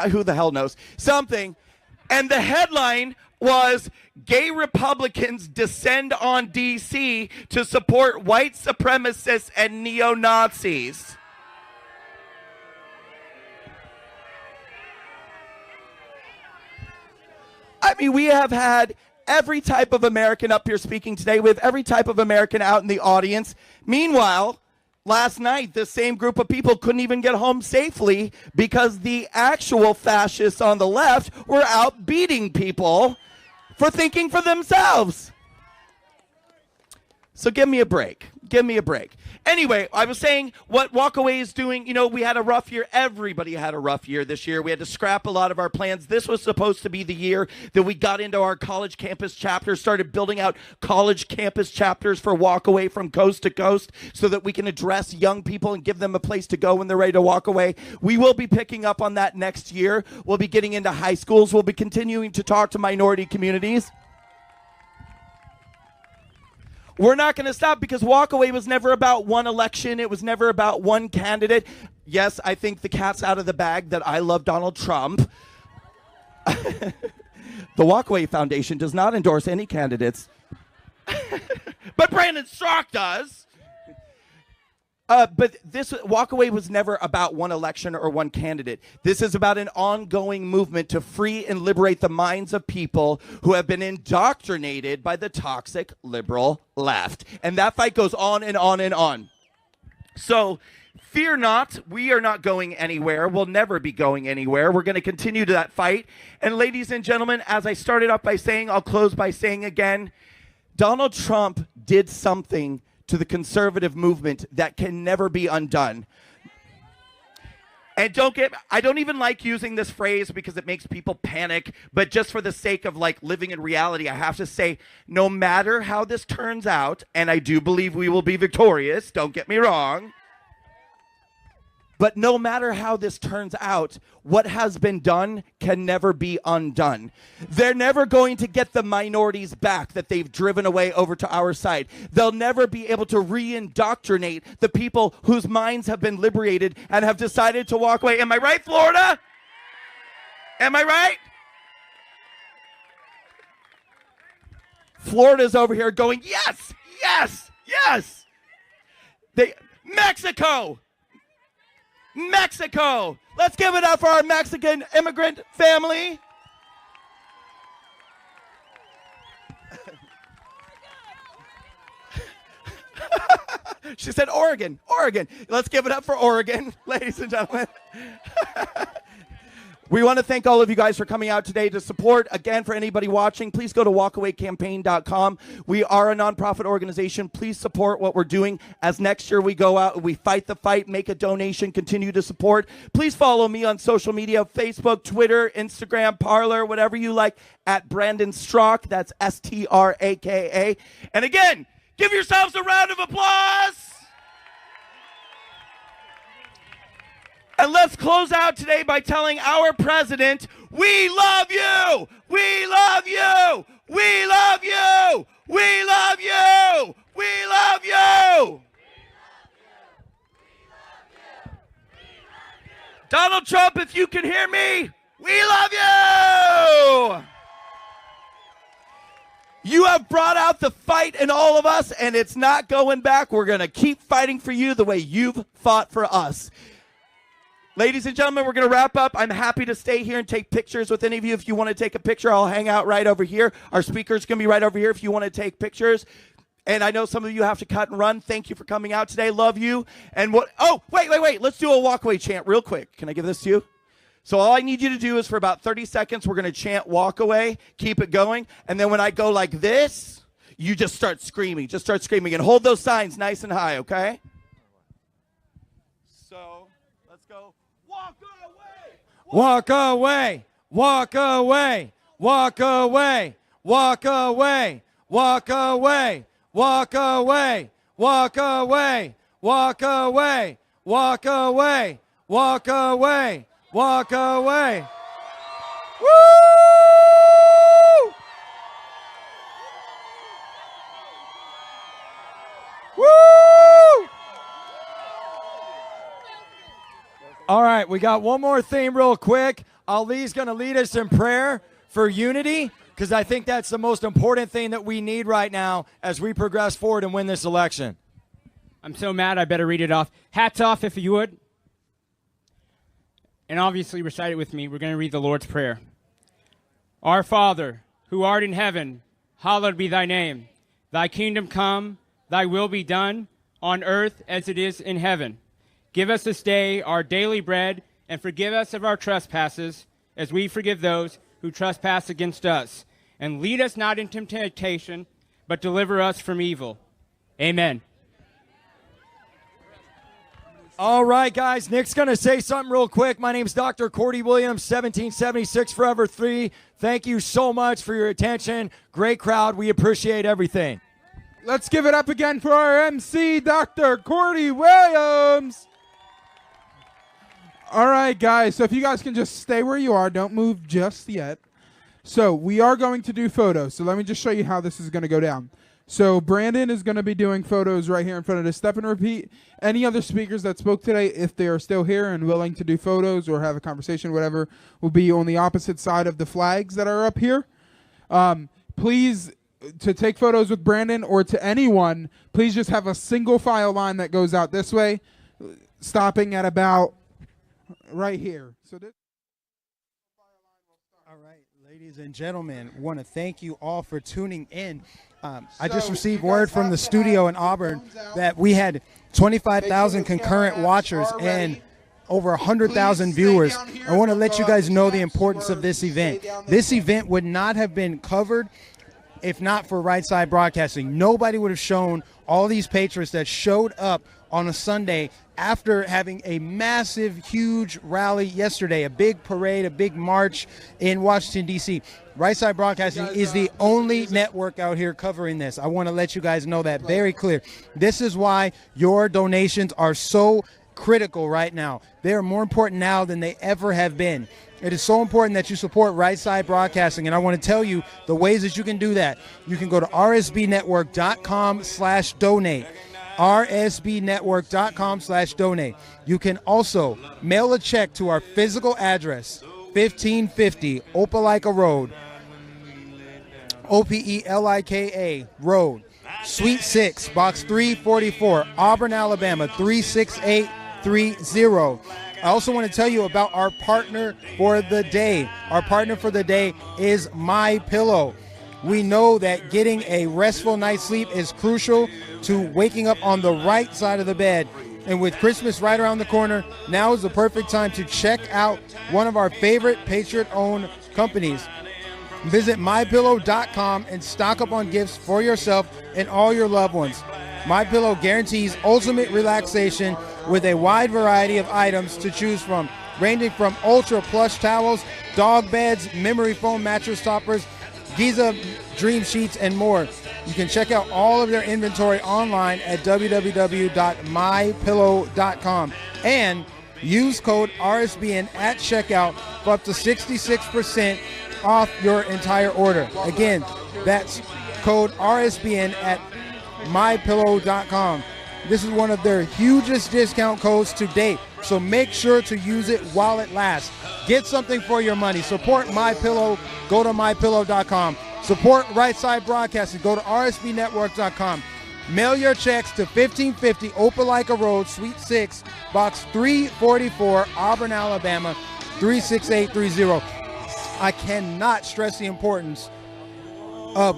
who the hell knows, something. And the headline was, "Gay Republicans Descend on D.C. to Support White Supremacists and Neo-Nazis." I mean, we have had every type of American up here speaking today. We have every type of American out in the audience. Meanwhile, last night, the same group of people couldn't even get home safely because the actual fascists on the left were out beating people for thinking for themselves. So give me a break. Give me a break. Anyway, I was saying what Walkaway is doing. You know, we had a rough year. Everybody had a rough year this year. We had to scrap a lot of our plans. This was supposed to be the year that we got into our college campus chapter, started building out college campus chapters for Walkaway from coast to coast so that we can address young people and give them a place to go when they're ready to walk away. We will be picking up on that next year. We'll be getting into high schools. We'll be continuing to talk to minority communities. We're not going to stop because Walkaway was never about one election. It was never about one candidate. Yes, I think the cat's out of the bag that I love Donald Trump. The Walkaway Foundation does not endorse any candidates. But Brandon Strzok does. But this Walkaway was never about one election or one candidate. This is about an ongoing movement to free and liberate the minds of people who have been indoctrinated by the toxic liberal left. And that fight goes on and on and on. So fear not, we are not going anywhere. We'll never be going anywhere. We're going to continue to that fight. And ladies and gentlemen, as I started off by saying, I'll close by saying again, Donald Trump did something to the conservative movement that can never be undone. And I don't even like using this phrase because it makes people panic, but just for the sake of like living in reality, I have to say, no matter how this turns out, and I do believe we will be victorious, don't get me wrong, but no matter how this turns out, what has been done can never be undone. They're never going to get the minorities back that they've driven away over to our side. They'll never be able to re-indoctrinate the people whose minds have been liberated and have decided to walk away. Am I right, Florida? Am I right? Florida's over here going, yes, yes, yes. Mexico. Mexico. Let's give it up for our Mexican immigrant family. She said Oregon, Oregon. Let's give it up for Oregon, ladies and gentlemen. We want to thank all of you guys for coming out today to support. Again, for anybody watching, please go to walkawaycampaign.com. We are a nonprofit organization. Please support what we're doing as next year we go out, we fight the fight, make a donation, continue to support. Please follow me on social media, Facebook, Twitter, Instagram, Parler, whatever you like, at Brandon Strzok. That's Straka. And again, give yourselves a round of applause. And let's close out today by telling our president, we love you! We love you! We love you! We love you! We love you! Donald Trump, if you can hear me, we love you! You have brought out the fight in all of us, and it's not going back. We're going to keep fighting for you the way you've fought for us. Ladies and gentlemen, we're going to wrap up. I'm happy to stay here and take pictures with any of you. If you want to take a picture, I'll hang out right over here. Our speaker's going to be right over here if you want to take pictures. And I know some of you have to cut and run. Thank you for coming out today. Love you. And what? Oh, wait. Let's do a walkaway chant real quick. Can I give this to you? So all I need you to do is for about 30 seconds, we're going to chant walk away, keep it going. And then when I go like this, you just start screaming. Just start screaming and hold those signs nice and high, okay? So let's go. Walk away. Walk away. Walk away. Walk away. Walk away. Walk away. Walk away. Walk away. Walk away. Walk away. Walk away. Walk away. Woo! Woo! All right, we got one more theme real quick. Ali's going to lead us in prayer for unity, because I think that's the most important thing that we need right now as we progress forward and win this election. I'm so mad, I better read it off. Hats off if you would. And obviously recite it with me. We're going to read the Lord's Prayer. Our Father, who art in heaven, hallowed be thy name. Thy kingdom come, thy will be done, on earth as it is in heaven. Give us this day our daily bread, and forgive us of our trespasses, as we forgive those who trespass against us. And lead us not into temptation, but deliver us from evil. Amen. All right, guys, Nick's going to say something real quick. My name's Dr. Cordy Williams, 1776 Forever 3. Thank you so much for your attention. Great crowd. We appreciate everything. Let's give it up again for our MC, Dr. Cordy Williams. All right, guys, so if you guys can just stay where you are, don't move just yet. So we are going to do photos, so let me just show you how this is going to go down. So Brandon is going to be doing photos right here in front of the step and repeat. Any other speakers that spoke today, if they are still here and willing to do photos or have a conversation, whatever, will be on the opposite side of the flags that are up here. Please, to take photos with Brandon or to anyone, please just have a single file line that goes out this way, stopping at about right here. So this. All right, ladies and gentlemen, want to thank you all for tuning in. I just received word from the studio in Auburn that we had 25,000 concurrent watchers and over 100,000 viewers. I want to let you guys know the importance of this event. This event would not have been covered if not for Right Side Broadcasting. Nobody would have shown all these patriots that showed up on a Sunday after having a massive, huge rally yesterday, a big parade, a big march in Washington, D.C. Right Side Broadcasting is the only network out here covering this. I want to let you guys know that very clear. This is why your donations are so critical right now. They are more important now than they ever have been. It is so important that you support Right Side Broadcasting, and I want to tell you the ways that you can do that. You can go to rsbnetwork.com/donate. rsbnetwork.com/donate. You can also mail a check to our physical address, 1550 Opelika Road, Opelika Road, Suite 6, Box 344, Auburn, Alabama, 36830. I also want to tell you about our partner for the day. Our partner for the day is MyPillow. We know that getting a restful night's sleep is crucial to waking up on the right side of the bed. And with Christmas right around the corner, now is the perfect time to check out one of our favorite Patriot-owned companies. Visit MyPillow.com and stock up on gifts for yourself and all your loved ones. MyPillow guarantees ultimate relaxation with a wide variety of items to choose from, ranging from ultra plush towels, dog beds, memory foam mattress toppers, Giza Dream Sheets, and more. You can check out all of their inventory online at www.mypillow.com. And Use code RSBN at checkout for up to 66% off your entire order. Again, that's code RSBN at mypillow.com. This is one of their hugest discount codes to date, so make sure to use it while it lasts. Get something for your money. Support MyPillow. Go to mypillow.com. Support Right Side Broadcasting. Go to rsbnetwork.com. Mail your checks to 1550 Opelika Road, Suite 6, Box 344, Auburn, Alabama, 36830. I cannot stress the importance of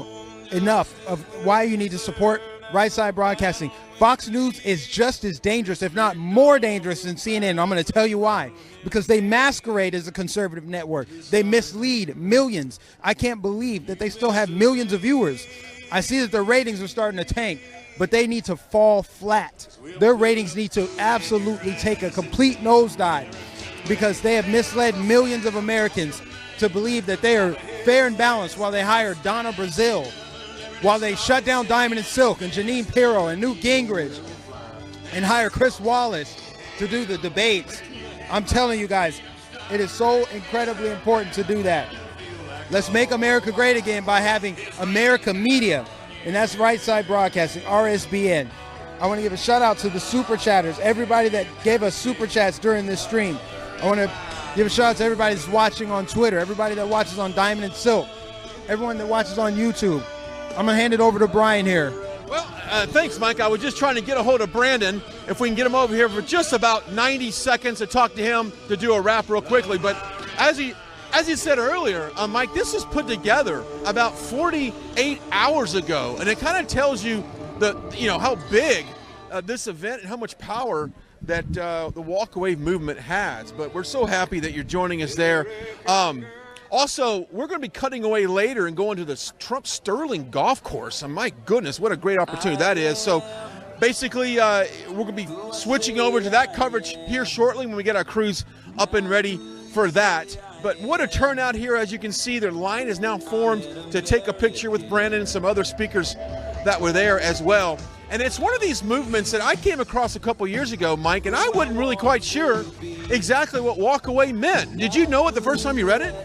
why you need to support Right Side Broadcasting. Fox News is just as dangerous, if not more dangerous, than CNN. I'm going to tell you why. Because they masquerade as a conservative network. They mislead millions. I can't believe that they still have millions of viewers. I see that their ratings are starting to tank, but they need to fall flat. Their ratings need to absolutely take a complete nosedive because they have misled millions of Americans to believe that they are fair and balanced while they hire Donna Brazile, while they shut down Diamond and Silk and Janine Pirro and Newt Gingrich and hire Chris Wallace to do the debates. I'm telling you guys, it is so incredibly important to do that. Let's make America great again by having America Media, and that's Right Side Broadcasting, RSBN. I want to give a shout out to the super chatters, everybody that gave us super chats during this stream. I want to give a shout out to everybody that's watching on Twitter, everybody that watches on Diamond and Silk, everyone that watches on YouTube. I'm going to hand it over to Brian here. Well, thanks, Mike. I was just trying to get a hold of Brandon, if we can get him over here for just about 90 seconds to talk to him to do a wrap real quickly. But as he said earlier, Mike, this was put together about 48 hours ago, and it kind of tells you how big this event and how much power that the walkaway movement has. But we're so happy that you're joining us there. Also, we're going to be cutting away later and going to the Trump Sterling golf course. And my goodness, what a great opportunity that is. So basically, we're going to be switching over to that coverage here shortly when we get our crews up and ready for that. But what a turnout here. As you can see, their line is now formed to take a picture with Brandon and some other speakers that were there as well. And it's one of these movements that I came across a couple years ago, Mike, and I wasn't really quite sure exactly what walkaway meant. Did you know it the first time you read it?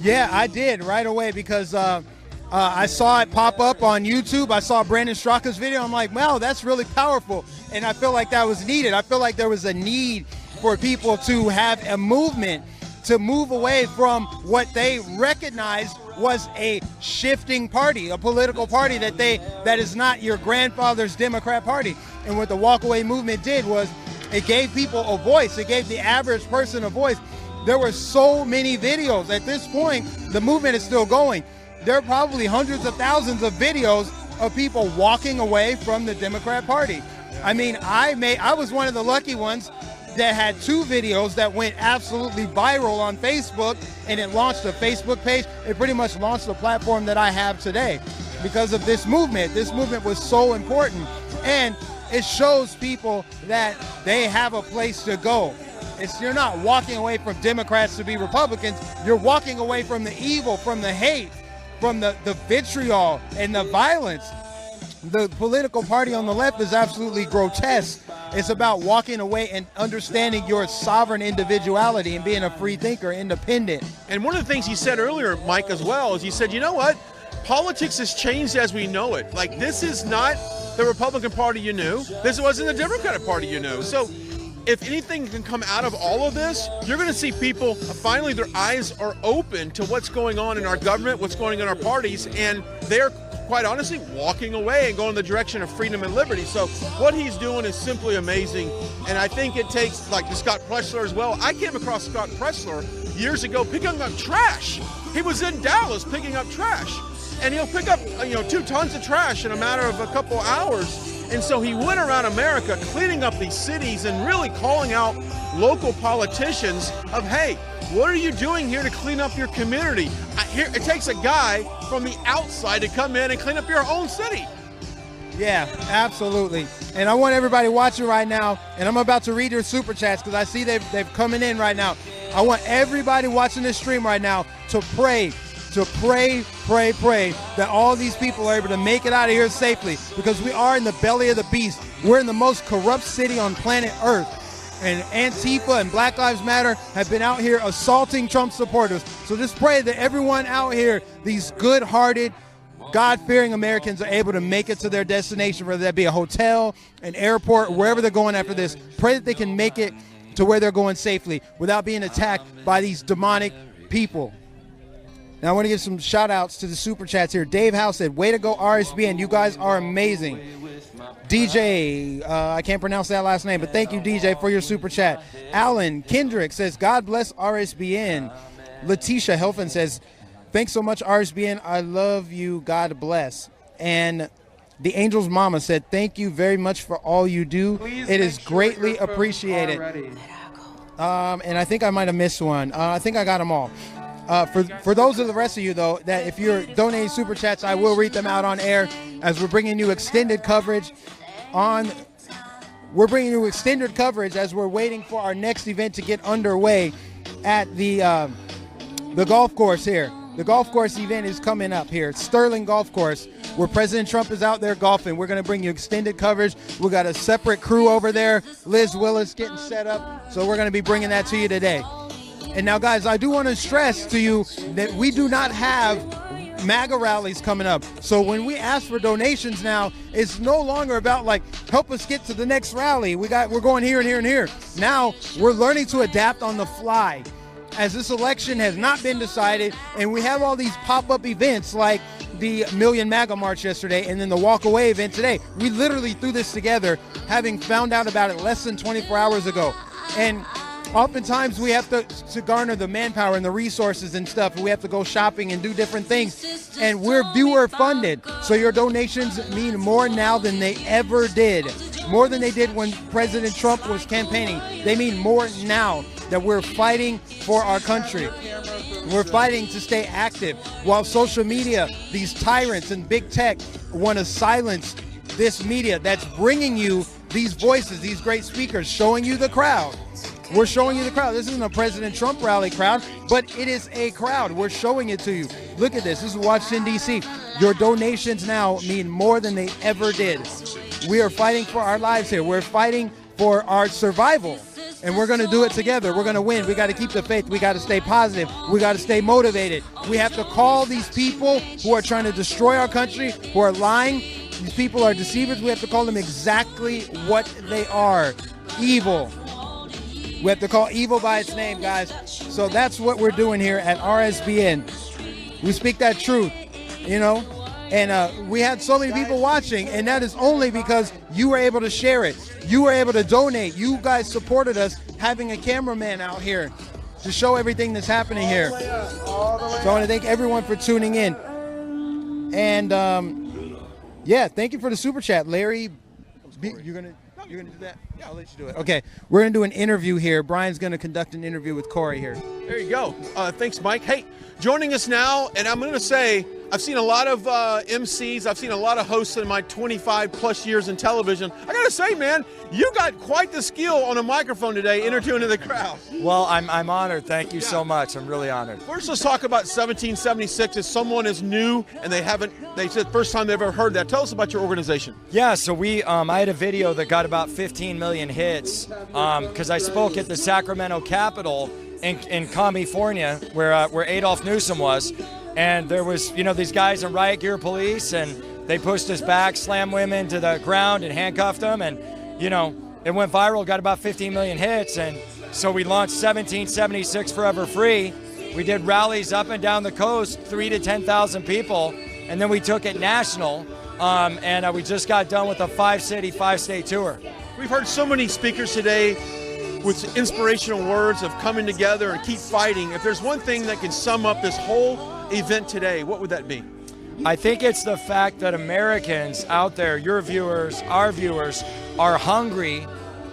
Yeah, I did right away because I saw it pop up on YouTube. I saw Brandon Straka's video. I'm like, wow, that's really powerful. And I feel like that was needed. I feel like there was a need for people to have a movement to move away from what they recognized was a shifting party, a political party that is not your grandfather's Democrat Party. And what the walkaway movement did was it gave people a voice. It gave the average person a voice. There were so many videos. At this point, the movement is still going. There are probably hundreds of thousands of videos of people walking away from the Democrat Party. I mean, I was one of the lucky ones that had 2 videos that went absolutely viral on Facebook, and it launched a Facebook page. It pretty much launched the platform that I have today because of this movement. This movement was so important, and it shows people that they have a place to go. You're not walking away from Democrats to be Republicans. You're walking away from the evil, from the hate, from the vitriol and the violence. The political party on the left is absolutely grotesque. It's about walking away and understanding your sovereign individuality and being a free thinker, independent. And one of the things he said earlier, Mike, as well, is he said, you know what? Politics has changed as we know it. Like, this is not the Republican Party you knew. This wasn't the Democratic Party you knew. So if anything can come out of all of this, you're going to see people, finally their eyes are open to what's going on in our government, what's going on in our parties, and they're quite honestly walking away and going in the direction of freedom and liberty. So what he's doing is simply amazing, and I think it takes, like the Scott Presler as well. I came across Scott Presler years ago picking up trash. He was in Dallas picking up trash, and he'll pick up 2 tons of trash in a matter of a couple hours. And so he went around America cleaning up these cities and really calling out local politicians of, hey, what are you doing here to clean up your community? It takes a guy from the outside to come in and clean up your own city. Yeah, absolutely. And I want everybody watching right now, and I'm about to read your super chats because I see they've coming in right now. I want everybody watching this stream right now to pray that all these people are able to make it out of here safely, because we are in the belly of the beast. We're in the most corrupt city on planet Earth. and Antifa and Black Lives Matter have been out here assaulting Trump supporters. So just pray that everyone out here, these good-hearted, God-fearing Americans, are able to make it to their destination, whether that be a hotel, an airport, wherever they're going after this. Pray that they can make it to where they're going safely without being attacked by these demonic people. Now I want to give some shout outs to the super chats here. Dave House said, way to go RSBN, you guys are amazing. DJ, I can't pronounce that last name, but thank you DJ for your super chat. Alan Kendrick says, God bless RSBN. Letitia Helfin says, thanks so much RSBN, I love you, God bless. And the Angel's Mama said, thank you very much for all you do. It is greatly appreciated. And I think I might have missed one. I think I got them all. For those of the rest of you, though, that if you're donating super chats, I will read them out on air as we're bringing you extended coverage We're bringing you extended coverage as we're waiting for our next event to get underway at the golf course here. The golf course event is coming up here. Sterling Golf Course, where President Trump is out there golfing. We're going to bring you extended coverage. We got a separate crew over there. Liz Willis getting set up. So we're going to be bringing that to you today. And now, guys, I do want to stress to you that we do not have MAGA rallies coming up. So when we ask for donations now, it's no longer about like, help us get to the next rally. We're going here and here and here. Now we're learning to adapt on the fly as this election has not been decided, and we have all these pop-up events like the Million MAGA March yesterday and then the Walk Away event today. We literally threw this together having found out about it less than 24 hours ago. And oftentimes we have to garner the manpower and the resources and stuff. We have to go shopping and do different things. And we're viewer funded. So your donations mean more now than they ever did. More than they did when President Trump was campaigning. They mean more now that we're fighting for our country. We're fighting to stay active. While social media, these tyrants and big tech want to silence this media that's bringing you these voices, these great speakers, showing you the crowd. We're showing you the crowd. This isn't a President Trump rally crowd, but it is a crowd. We're showing it to you. Look at this. This is Washington, D.C. Your donations now mean more than they ever did. We are fighting for our lives here. We're fighting for our survival, and we're going to do it together. We're going to win. We got to keep the faith. We got to stay positive. We got to stay motivated. We have to call these people who are trying to destroy our country, who are lying. These people are deceivers. We have to call them exactly what they are: evil. We have to call evil by its name, guys. So that's what we're doing here at RSBN. We speak that truth, you know, and we had so many people watching, and that is only because you were able to share it. You were able to donate. You guys supported us having a cameraman out here to show everything that's happening here. So I want to thank everyone for tuning in. And yeah, thank you for the super chat, Larry. You're gonna do that? Yeah, I'll let you do it. Okay, we're gonna do an interview here. Brian's gonna conduct an interview with Corey here. There you go. Thanks, Mike. Hey, joining us now, and I'm going to say, I've seen a lot of MCs. I've seen a lot of hosts in my 25 plus years in television. I got to say, man, you got quite the skill on a microphone today, entertaining the crowd. Well, I'm honored. Thank you so much. I'm really honored. First, let's talk about 1776. If someone is new and they said first time they've ever heard that, tell us about your organization. Yeah, so I had a video that got about 15 million hits because I spoke at the Sacramento Capitol in California, where Adolph Newsom was. And there was, these guys in riot gear police, and they pushed us back, slammed women to the ground and handcuffed them. And, it went viral, got about 15 million hits. And so we launched 1776 Forever Free. We did rallies up and down the coast, 3,000 to 10,000 people. And then we took it national. And we just got done with a 5-city, 5-state tour. We've heard so many speakers today with inspirational words of coming together and keep fighting. If there's one thing that can sum up this whole event today, what would that be? I think it's the fact that Americans out there, your viewers, our viewers, are hungry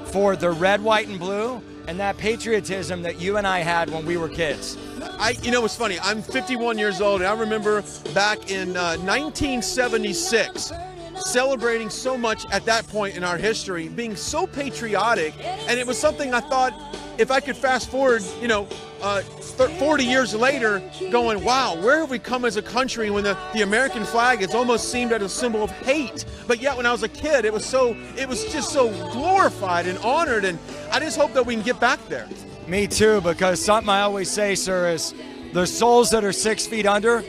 for the red, white, and blue and that patriotism that you and I had when we were kids. It's funny. I'm 51 years old, and I remember back in 1976 celebrating so much at that point in our history, being so patriotic, and it was something I thought, if I could fast forward, 40 years later, going, wow, where have we come as a country when the American flag has almost seemed as a symbol of hate? But yet when I was a kid, it was just so glorified and honored. And I just hope that we can get back there. Me too, because something I always say, sir, is the souls that are 6 feet under,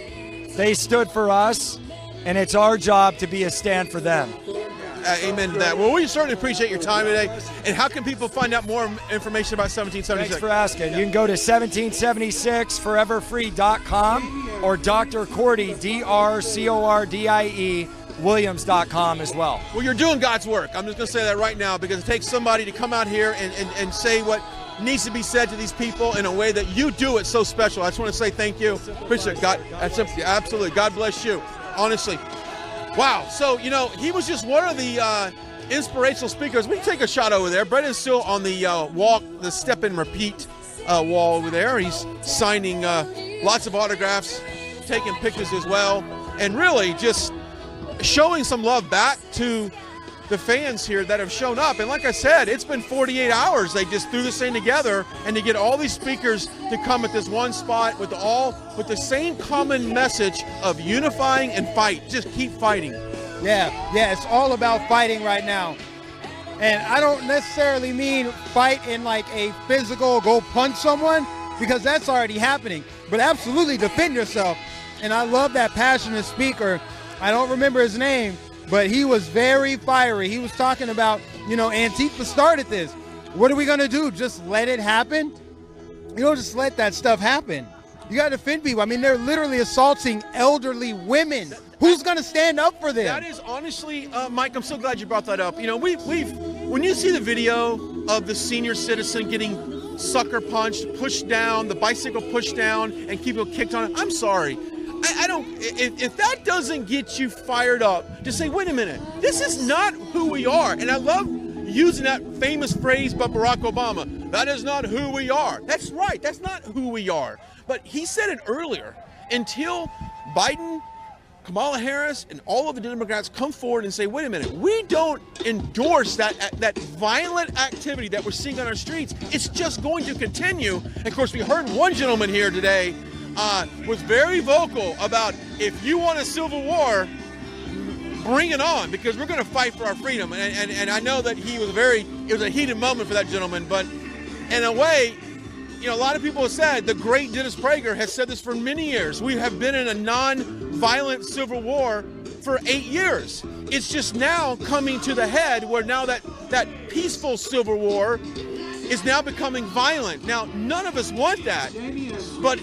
they stood for us, and it's our job to be a stand for them. Amen to that. Well, we certainly appreciate your time today. And how can people find out more information about 1776? Thanks for asking. You can go to 1776foreverfree.com or Dr. Cordy, DrCordie, Williams.com as well. Well, you're doing God's work. I'm just going to say that right now, because it takes somebody to come out here and say what needs to be said to these people in a way that you do it so special. I just want to say thank you. Appreciate it. God, that's absolutely. God bless you. Honestly. Wow. So, you know, he was just one of the inspirational speakers. We can take a shot over there. Brendan's still on the walk, the step and repeat wall over there. He's signing lots of autographs, taking pictures as well, and really just showing some love back to the fans here that have shown up. And like I said, it's been 48 hours. They just threw this thing together, and to get all these speakers to come at this one spot with the same common message of unifying and fight. Just keep fighting. Yeah, it's all about fighting right now. And I don't necessarily mean fight in like a physical go punch someone, because that's already happening. But absolutely defend yourself. And I love that passionate speaker. I don't remember his name, but he was very fiery. He was talking about, you know, Antifa started this. What are we going to do? Just let it happen? You don't just let that stuff happen. You got to defend people. I mean, they're literally assaulting elderly women. Who's going to stand up for them? That is honestly, Mike, I'm so glad you brought that up. You know, when you see the video of the senior citizen getting sucker punched, pushed down, the bicycle pushed down, and people kicked on it, I'm sorry. I don't, if that doesn't get you fired up to say, wait a minute, this is not who we are. And I love using that famous phrase by Barack Obama, that is not who we are. That's right, that's not who we are. But he said it earlier, until Biden, Kamala Harris, and all of the Democrats come forward and say, wait a minute, we don't endorse that violent activity that we're seeing on our streets. It's just going to continue. And of course, we heard one gentleman here today was very vocal about, if you want a civil war, bring it on, because we're going to fight for our freedom. And I know that it was a heated moment for that gentleman, but in a way, you know, a lot of people have said, the great Dennis Prager has said this for many years, we have been in a non-violent civil war for 8 years. It's just now coming to the head where now that peaceful civil war is now becoming violent. Now, none of us want that, but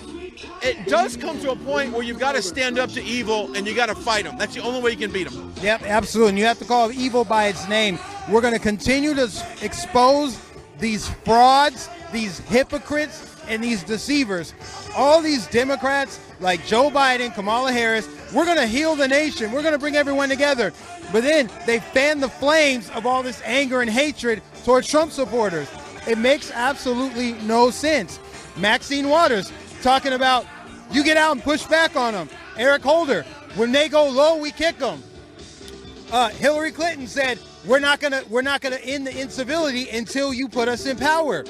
it does come to a point where you've got to stand up to evil and you got to fight them. That's the only way you can beat them. Yep, absolutely. And you have to call evil by its name. We're going to continue to expose these frauds, these hypocrites, and these deceivers. All these Democrats like Joe Biden, Kamala Harris, we're going to heal the nation. We're going to bring everyone together. But then they fan the flames of all this anger and hatred towards Trump supporters. It makes absolutely no sense. Maxine Waters talking about, you get out and push back on them. Eric Holder, when they go low, we kick them. Hillary Clinton said, we're not gonna end the incivility until you put us in power.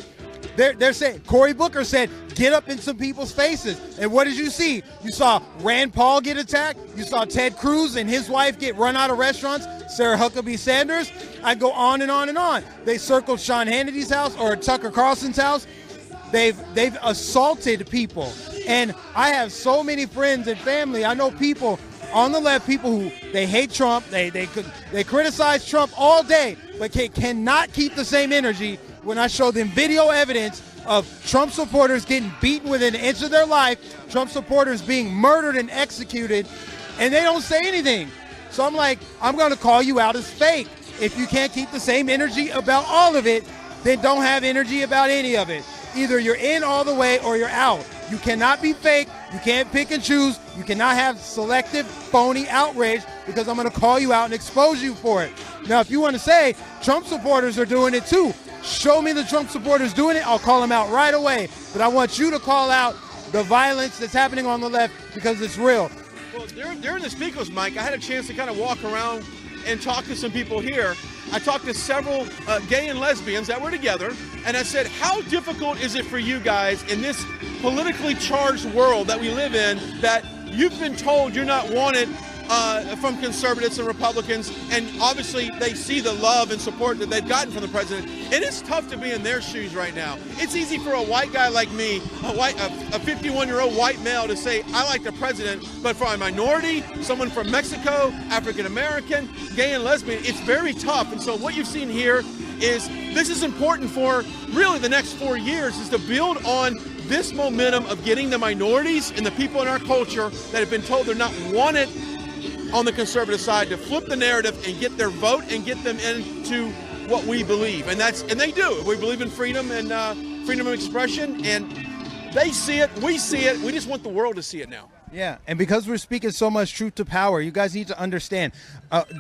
They're saying, Cory Booker said, get up in some people's faces. And what did you see? You saw Rand Paul get attacked. You saw Ted Cruz and his wife get run out of restaurants. Sarah Huckabee Sanders. I go on and on and on. They circled Sean Hannity's house, or Tucker Carlson's house. They've assaulted people. And I have so many friends and family. I know people on the left, people who they hate Trump. They criticize Trump all day, but cannot keep the same energy when I show them video evidence of Trump supporters getting beaten within an inch of their life, Trump supporters being murdered and executed, and they don't say anything. So I'm like, I'm going to call you out as fake. If you can't keep the same energy about all of it, then don't have energy about any of it. Either you're in all the way or you're out. You cannot be fake. You can't pick and choose. You cannot have selective, phony outrage, because I'm going to call you out and expose you for it. Now, if you want to say Trump supporters are doing it too, show me the Trump supporters doing it. I'll call them out right away. But I want you to call out the violence that's happening on the left, because it's real. Well, during the speakers, Mike, I had a chance to kind of walk around and talk to some people here. I talked to several gay and lesbians that were together, and I said, how difficult is it for you guys in this politically charged world that we live in, that you've been told you're not wanted from conservatives and Republicans, and obviously they see the love and support that they've gotten from the president. It is tough to be in their shoes right now. It's easy for a white guy like me, a 51-year-old white male, to say I like the president, but for a minority, someone from Mexico, African American, gay and lesbian, it's very tough. And so what you've seen here is this is important for really the next 4 years, is to build on this momentum of getting the minorities and the people in our culture that have been told they're not wanted on the conservative side to flip the narrative and get their vote and get them into what we believe. And they do. We believe in freedom and freedom of expression, and they see it, we see it. We just want the world to see it now. Yeah, and because we're speaking so much truth to power, you guys need to understand.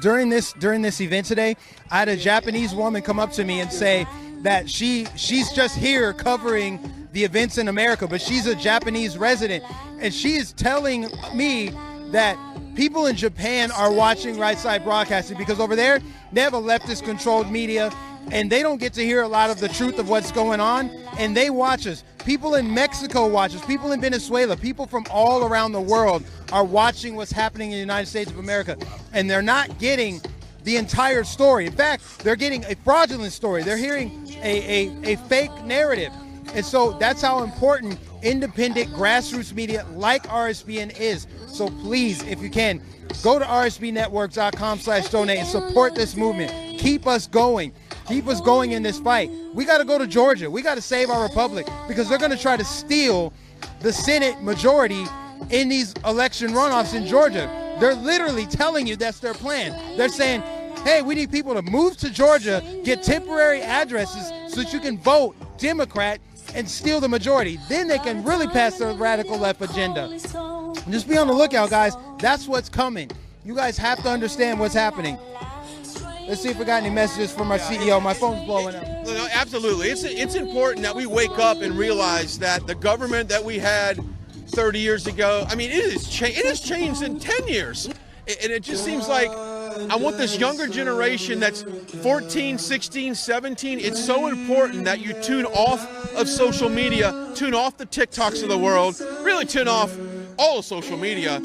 During this event today, I had a Japanese woman come up to me and say that she's just here covering the events in America, but she's a Japanese resident, and she is telling me that people in Japan are watching Right Side Broadcasting because over there they have a leftist-controlled media, and they don't get to hear a lot of the truth of what's going on, and they watch us. People in Mexico watch us. People in Venezuela, people from all around the world are watching what's happening in the United States of America, and they're not getting the entire story. In fact, they're getting a fraudulent story. They're hearing a fake narrative. And so that's how important independent grassroots media like RSBN is. So please, if you can, go to rsbnetwork.com/donate and support this movement. Keep us going. Keep us going in this fight. We got to go to Georgia. We got to save our republic, because they're going to try to steal the Senate majority in these election runoffs in Georgia. They're literally telling you that's their plan. They're saying, hey, we need people to move to Georgia, get temporary addresses so that you can vote Democrat and steal the majority. Then they can really pass their radical left agenda. Just be on the lookout, guys. That's what's coming. You guys have to understand what's happening. Let's see if we got any messages from our CEO. My phone's blowing up. No, absolutely. It's important that we wake up and realize that the government that we had 30 years ago, I mean, it has changed in 10 years. And it just seems like I want this younger generation that's 14, 16, 17. It's so important that you tune off of social media, tune off the TikToks of the world, really tune off all of social media,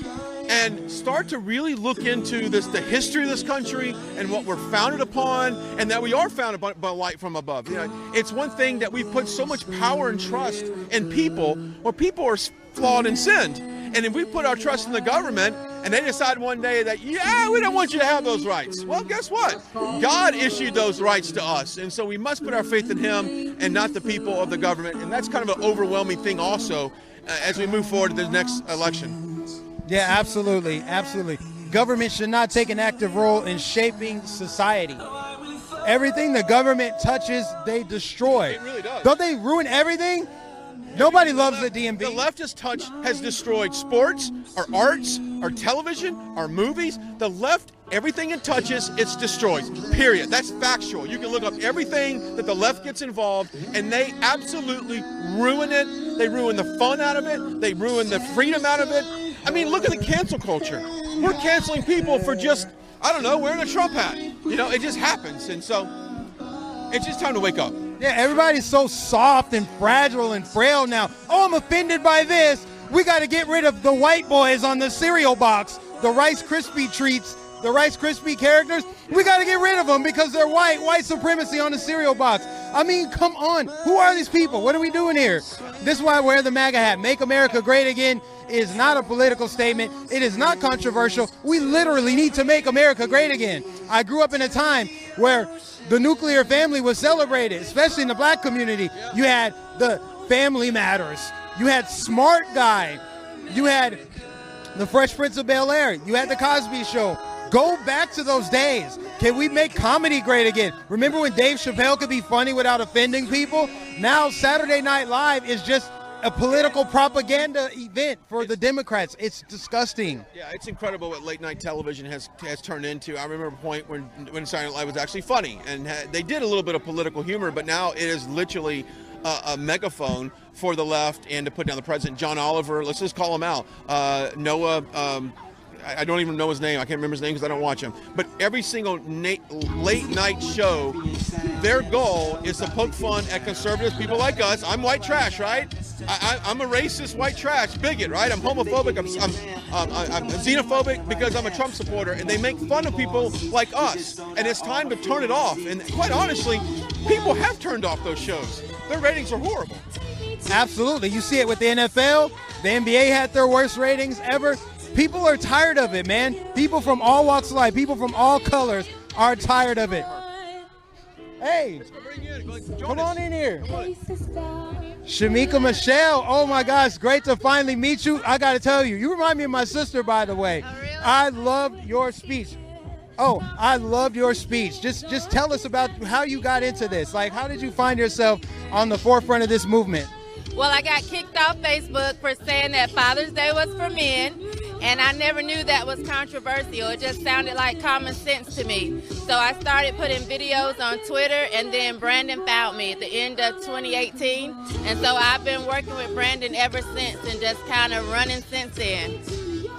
and start to really look into the history of this country and what we're founded upon, and that we are founded by light from above. You know, it's one thing that we put so much power and trust in people, where people are flawed and sinned. And if we put our trust in the government and they decide one day that, yeah, we don't want you to have those rights, well, guess what? God issued those rights to us. And so we must put our faith in him and not the people of the government. And that's kind of an overwhelming thing also as we move forward to the next election. Yeah, absolutely. Absolutely. Government should not take an active role in shaping society. Everything the government touches, they destroy. It really does. Don't they ruin everything? Nobody loves the DMV. The leftist touch has destroyed sports, our arts, our television, our movies. The left, everything it touches, it's destroyed. Period. That's factual. You can look up everything that the left gets involved, and they absolutely ruin it. They ruin the fun out of it. They ruin the freedom out of it. I mean, look at the cancel culture. We're canceling people for just, I don't know, wearing a Trump hat. You know, it just happens. And so it's just time to wake up. Yeah, everybody's so soft and fragile and frail now. Oh, I'm offended by this. We got to get rid of the white boys on the cereal box, the Rice Krispie treats, the Rice Krispie characters. We got to get rid of them because they're white supremacy on the cereal box. I mean, come on. Who are these people? What are we doing here? This is why I wear the MAGA hat. Make America Great Again is not a political statement. It is not controversial. We literally need to make America great again. I grew up in a time where the nuclear family was celebrated, especially in the black community. You had the Family Matters. You had Smart Guy. You had the Fresh Prince of Bel-Air. You had the Cosby Show. Go back to those days. Can we make comedy great again? Remember when Dave Chappelle could be funny without offending people? Now Saturday Night Live is just a political propaganda event for the Democrats. It's disgusting. Yeah, it's incredible what late night television has turned into. I remember a point when Saturday Night Live was actually funny, and they did a little bit of political humor, but now it is literally a megaphone for the left and to put down the president. John Oliver, let's just call him out. Noah, I don't even know his name. I can't remember his name because I don't watch him. But every single late night show, their goal is to poke fun at conservatives, people like us. I'm white trash, right? I'm a racist white trash bigot, right? I'm homophobic. I'm xenophobic because I'm a Trump supporter, and they make fun of people like us. And it's time to turn it off. And quite honestly, people have turned off those shows. Their ratings are horrible. Absolutely. You see it with the NFL. The NBA had their worst ratings ever. People are tired of it, man. People from all walks of life, people from all colors are tired of it. Hey, come on in here. Shamika Michelle, oh my gosh, great to finally meet you. I got to tell you, you remind me of my sister, by the way. Oh, really? I loved your speech. Oh, I loved your speech. Just tell us about how you got into this. Like, how did you find yourself on the forefront of this movement? Well, I got kicked off Facebook for saying that Father's Day was for men, and I never knew that was controversial. It just sounded like common sense to me. So I started putting videos on Twitter, and then Brandon found me at the end of 2018. And so I've been working with Brandon ever since and just kind of running since then.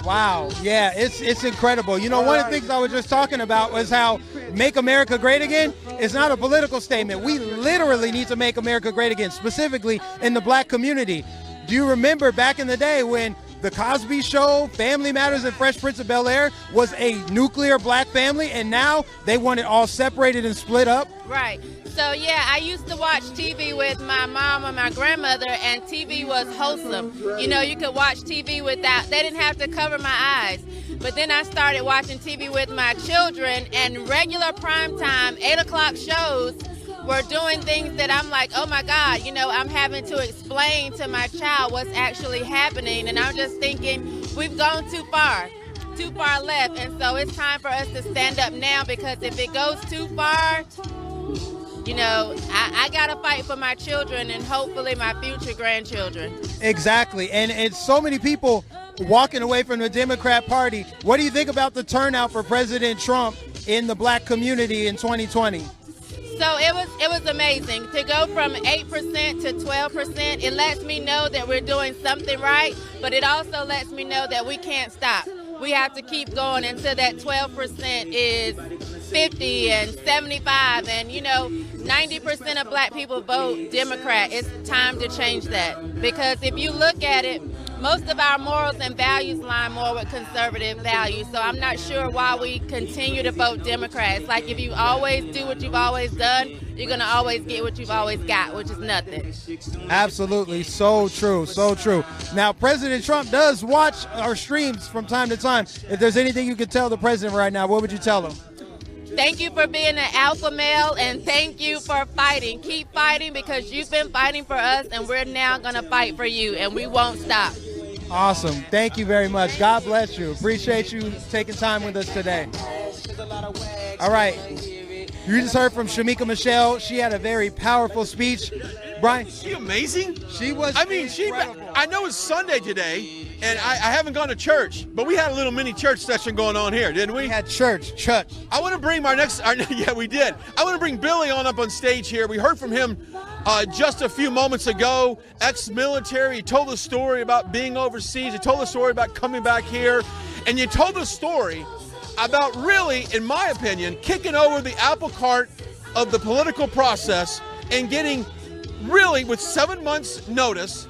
Wow, yeah, it's incredible. You know, one of the things I was just talking about was how Make America Great Again is not a political statement. We literally need to make America great again, specifically in the black community. Do you remember back in the day when The Cosby Show, Family Matters, and Fresh Prince of Bel-Air was a nuclear black family, and now they want it all separated and split up? Right. So, yeah, I used to watch TV with my mom and my grandmother, and TV was wholesome. You know, you could watch TV without, they didn't have to cover my eyes. But then I started watching TV with my children, and regular primetime, 8 o'clock shows were doing things that I'm like, oh my God, you know, I'm having to explain to my child what's actually happening. And I'm just thinking, we've gone too far left. And so it's time for us to stand up now, because if it goes too far, you know, I got to fight for my children and hopefully my future grandchildren. Exactly. And it's so many people walking away from the Democrat Party. What do you think about the turnout for President Trump in the black community in 2020? So it was amazing to go from 8% to 12%. It lets me know that we're doing something right, but it also lets me know that we can't stop. We have to keep going until that 12% is 50 and 75, and you know, 90% of black people vote Democrat. It's time to change that, because if you look at it, most of our morals and values line more with conservative values. So I'm not sure why we continue to vote Democrat. It's like if you always do what you've always done, you're going to always get what you've always got, which is nothing. Absolutely. So true. So true. Now, President Trump does watch our streams from time to time. If there's anything you could tell the president right now, what would you tell him? Thank you for being an alpha male, and thank you for fighting. Keep fighting, because you've been fighting for us, and we're now going to fight for you, and we won't stop. Awesome. Thank you very much. God bless you. Appreciate you taking time with us today. All right. You just heard from Shamika Michelle. She had a very powerful speech. Brian? Is she amazing? She was incredible. I know it's Sunday today, and I haven't gone to church, but we had a little mini church session going on here, didn't we? We had church. I want to bring yeah, we did. I want to bring Billy on up on stage here. We heard from him just a few moments ago, ex-military. He told a story about being overseas. He told a story about coming back here. And you told a story about really, in my opinion, kicking over the apple cart of the political process and getting really, with 7 months notice,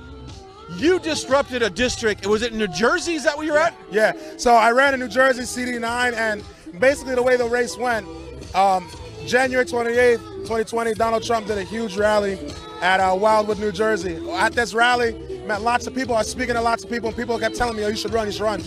you disrupted a district. Was it in New Jersey? Is that where you're at? Yeah. So I ran in New Jersey, CD9, and basically the way the race went, January 28th, 2020, Donald Trump did a huge rally at Wildwood, New Jersey. At this rally, met lots of people. I was speaking to lots of people, and people kept telling me, oh, you should run, you should run.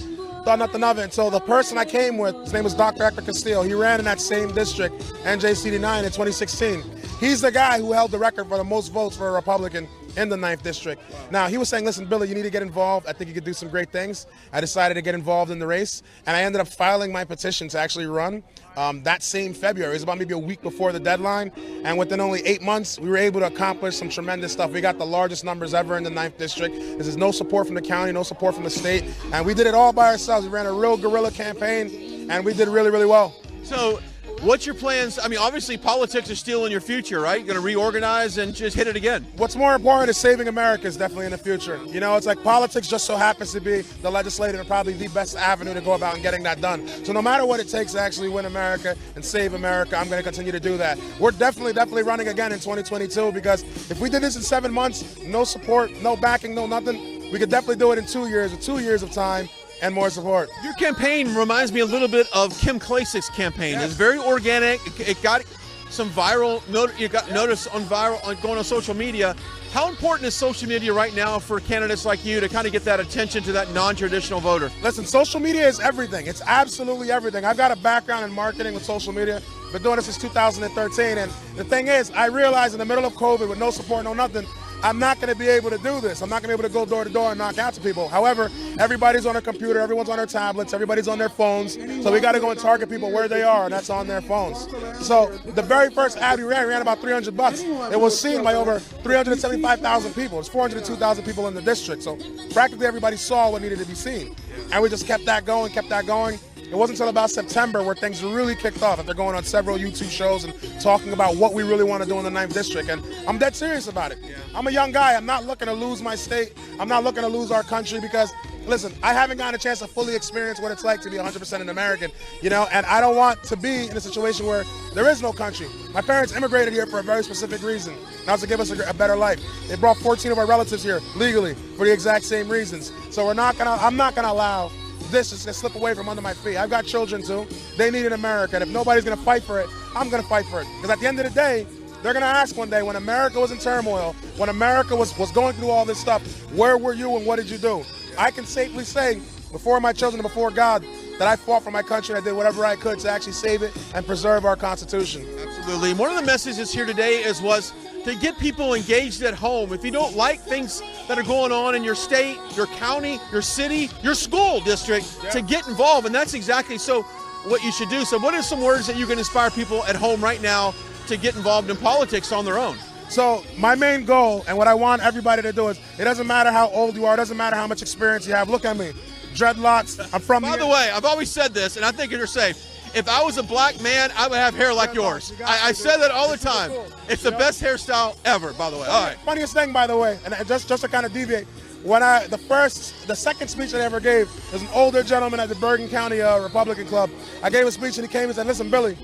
Thought nothing of it. And so the person I came with, his name was Dr. Hector Castillo. He ran in that same district, NJCD9, in 2016. He's the guy who held the record for the most votes for a Republican in the 9th district. Now, he was saying, listen, Billy, you need to get involved. I think you could do some great things. I decided to get involved in the race, and I ended up filing my petition to actually run that same February. It was about maybe a week before the deadline, and within only 8 months, we were able to accomplish some tremendous stuff. We got the largest numbers ever in the 9th district. There's no support from the county, no support from the state, and we did it all by ourselves. We ran a real guerrilla campaign, and we did really, really well. So What's your plans? I mean, obviously politics are still in your future, right? You're going to reorganize and just hit it again. What's more important is saving America is definitely in the future. You know, it's like politics just so happens to be the legislative and probably the best avenue to go about and getting that done. So no matter what it takes to actually win America and save America, I'm going to continue to do that. We're definitely running again in 2022 because if we did this in 7 months, no support, no backing, no nothing, we could definitely do it in 2 years, with 2 years of time and more support. Your campaign reminds me a little bit of Kim Klasik's campaign. Yes. It's very organic. It got some viral. You got notice on going on social media. How important is social media right now for candidates like you to kind of get that attention to that non-traditional voter? Listen, social media is everything. It's absolutely everything. I've got a background in marketing with social media. Been doing this since 2013, and the thing is, I realized in the middle of COVID with no support, no nothing, I'm not going to be able to do this. I'm not going to be able to go door to door and knock out to people. However, everybody's on a computer, everyone's on their tablets, everybody's on their phones. So we got to go and target people where they are, and that's on their phones. So the very first ad we ran about $300. It was seen by over 375,000 people. There's 402,000 people in the district. So practically everybody saw what needed to be seen. And we just kept that going, It wasn't until about September where things really kicked off. After going on several YouTube shows and talking about what we really want to do in the 9th District. And I'm dead serious about it. I'm a young guy. I'm not looking to lose my state. I'm not looking to lose our country because, listen, I haven't gotten a chance to fully experience what it's like to be 100% an American, you know, and I don't want to be in a situation where there is no country. My parents immigrated here for a very specific reason. That was to give us a better life. They brought 14 of our relatives here legally for the exact same reasons. So I'm not gonna allow this is going to slip away from under my feet. I've got children too. They need an America. And if nobody's going to fight for it, I'm going to fight for it. Because at the end of the day, they're going to ask one day, when America was in turmoil, when America was going through all this stuff, where were you and what did you do? I can safely say, before my children and before God, that I fought for my country and I did whatever I could to actually save it and preserve our Constitution. Absolutely. One of the messages here today was to get people engaged at home. If you don't like things that are going on in your state, your county, your city, your school district, to get involved. And that's exactly what you should do. So what are some words that you can inspire people at home right now to get involved in politics on their own? So my main goal, and what I want everybody to do, is it doesn't matter how old you are, it doesn't matter how much experience you have. Look at me. Dreadlocks. I'm from By the way, I've always said this, and I think you're safe. If I was a black man, I would have hair like yours. I say that all the time. It's the best hairstyle ever, by the way. All right. Funniest thing, by the way, and just to kind of deviate, when the second speech I ever gave, there's an older gentleman at the Bergen County Republican Club. I gave a speech and he came and said, "Listen, Billy,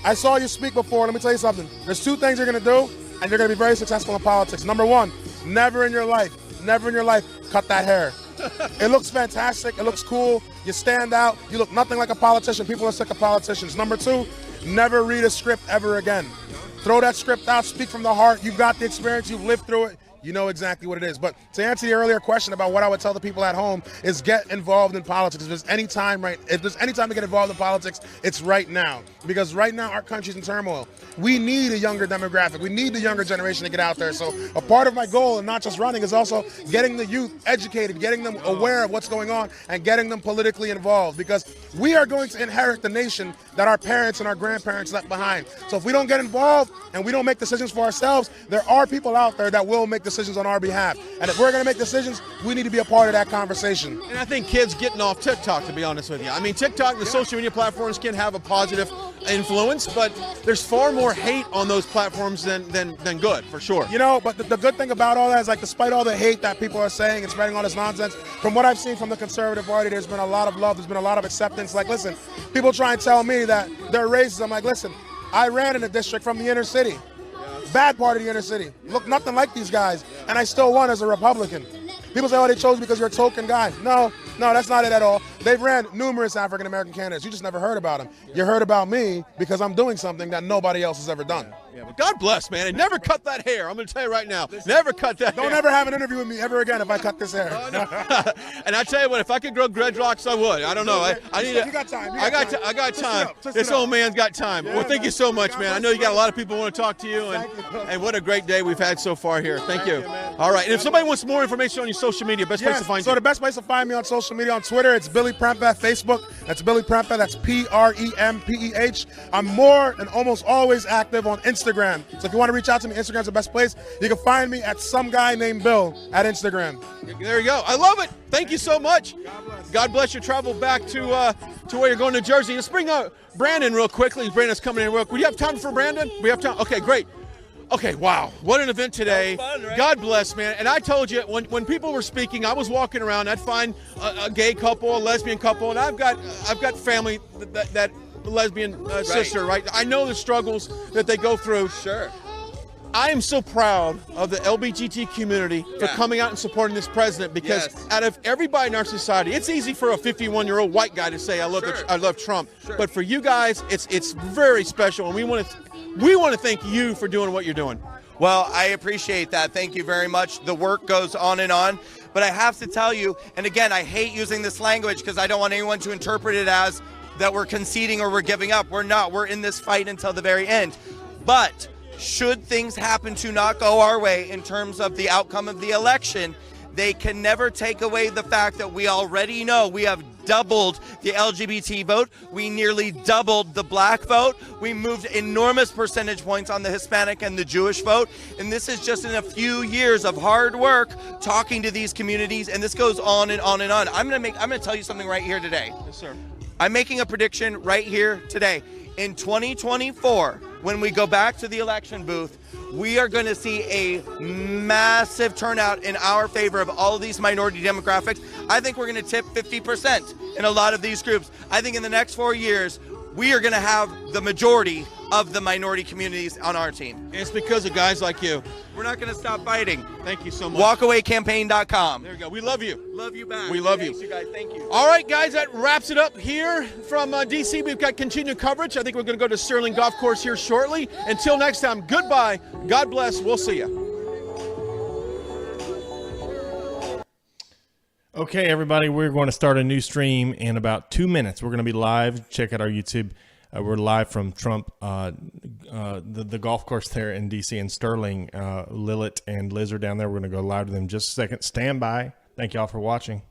I saw you speak before. Let me tell you something. There's 2 things you're going to do, and you're going to be very successful in politics. Number 1, never in your life, cut that hair. It looks fantastic. It looks cool. You stand out. You look nothing like a politician. People are sick of politicians. Number 2, never read a script ever again. Throw that script out. Speak from the heart. You've got the experience. You've lived through it. You know exactly what it is." But to answer the earlier question about what I would tell the people at home is get involved in politics. If there's any time to get involved in politics, it's right now. Because right now our country's in turmoil. We need a younger demographic. We need the younger generation to get out there. So a part of my goal, and not just running, is also getting the youth educated, getting them aware of what's going on, and getting them politically involved. Because we are going to inherit the nation that our parents and our grandparents left behind. So if we don't get involved and we don't make decisions for ourselves, there are people out there that will make decisions on our behalf. And if we're going to make decisions, we need to be a part of that conversation. And I think kids getting off TikTok, to be honest with you. I mean, TikTok, the social media platforms can have a positive influence, but there's far more hate on those platforms than good, for sure. You know, but the good thing about all that is, like, despite all the hate that people are saying and spreading all this nonsense, from what I've seen from the Conservative Party, there's been a lot of love, there's been a lot of acceptance. Like, listen, people try and tell me that they're racist. I'm like, listen, I ran in a district from the inner city. Bad part of the inner city. Look nothing like these guys, and I still won as a Republican. People say, "Oh, they chose because you're a token guy." No, that's not it at all. They've ran numerous African-American candidates. You just never heard about them. You heard about me because I'm doing something that nobody else has ever done. Yeah, but God bless, man. And never cut that hair. I'm going to tell you right now. Never cut that hair. Don't ever have an interview with me ever again if I cut this hair. And I tell you what, if I could grow dreadlocks, I would. I don't know. I need. You got time. I got time. This old man's got time. Well, thank you so much, man. I know you got a lot of people who want to talk to you, and what a great day we've had so far here. Thank you. All right. And if somebody wants more information on your social media, best place to find so you. the best place to find me on social media, on Twitter, it's Billy Prempeh. Facebook, that's Billy Prempeh. That's Prempeh. I'm more and almost always active on Instagram. So if you want to reach out to me, Instagram's the best place. You can find me at some guy named Bill at Instagram. There you go. I love it. Thank you so much. God bless you. Travel back to where you're going, to Jersey. Let's bring Brandon real quickly. Brandon's coming in real quick. Do you have time for Brandon? We have time? Okay, great. Okay, wow. What an event today. Fun, right? God bless, man. And I told you, when people were speaking, I was walking around, I'd find a gay couple, a lesbian couple, and I've got family that lesbian sister, right? I know the struggles that they go through. Sure. I am so proud of the LGBT community for coming out and supporting this president, because out of everybody in our society, it's easy for a 51-year-old white guy to say I love Trump, but for you guys, it's very special, and we want to thank you for doing what you're doing. Well, I appreciate that. Thank you very much. The work goes on and on. But I have to tell you, and again, I hate using this language because I don't want anyone to interpret it as that we're conceding or we're giving up. We're not. We're in this fight until the very end. But should things happen to not go our way in terms of the outcome of the election, they can never take away the fact that we already know we have doubled the LGBT vote. We nearly doubled the black vote. We moved enormous percentage points on the Hispanic and the Jewish vote. And this is just in a few years of hard work talking to these communities. And this goes on and on and on. I'm going to tell you something right here today. Yes, sir. I'm making a prediction right here today. In 2024, when we go back to the election booth, we are going to see a massive turnout in our favor of all of these minority demographics. I think we're going to tip 50% in a lot of these groups. I think in the next 4 years, we are going to have the majority of the minority communities on our team. And it's because of guys like you. We're not going to stop fighting. Thank you so much. Walkawaycampaign.com. There you go. We love you. Love you back. We love Thanks, you. you guys. Thank you. All right, guys, that wraps it up here from D.C. We've got continued coverage. I think we're going to go to Sterling Golf Course here shortly. Until next time, goodbye. God bless. We'll see you. Okay, everybody, we're going to start a new stream in about 2 minutes. We're going to be live. Check out our YouTube. We're live from Trump, the golf course there in D.C. and Sterling. Lilith and Liz are down there. We're going to go live to them in just a second. Stand by. Thank y'all for watching.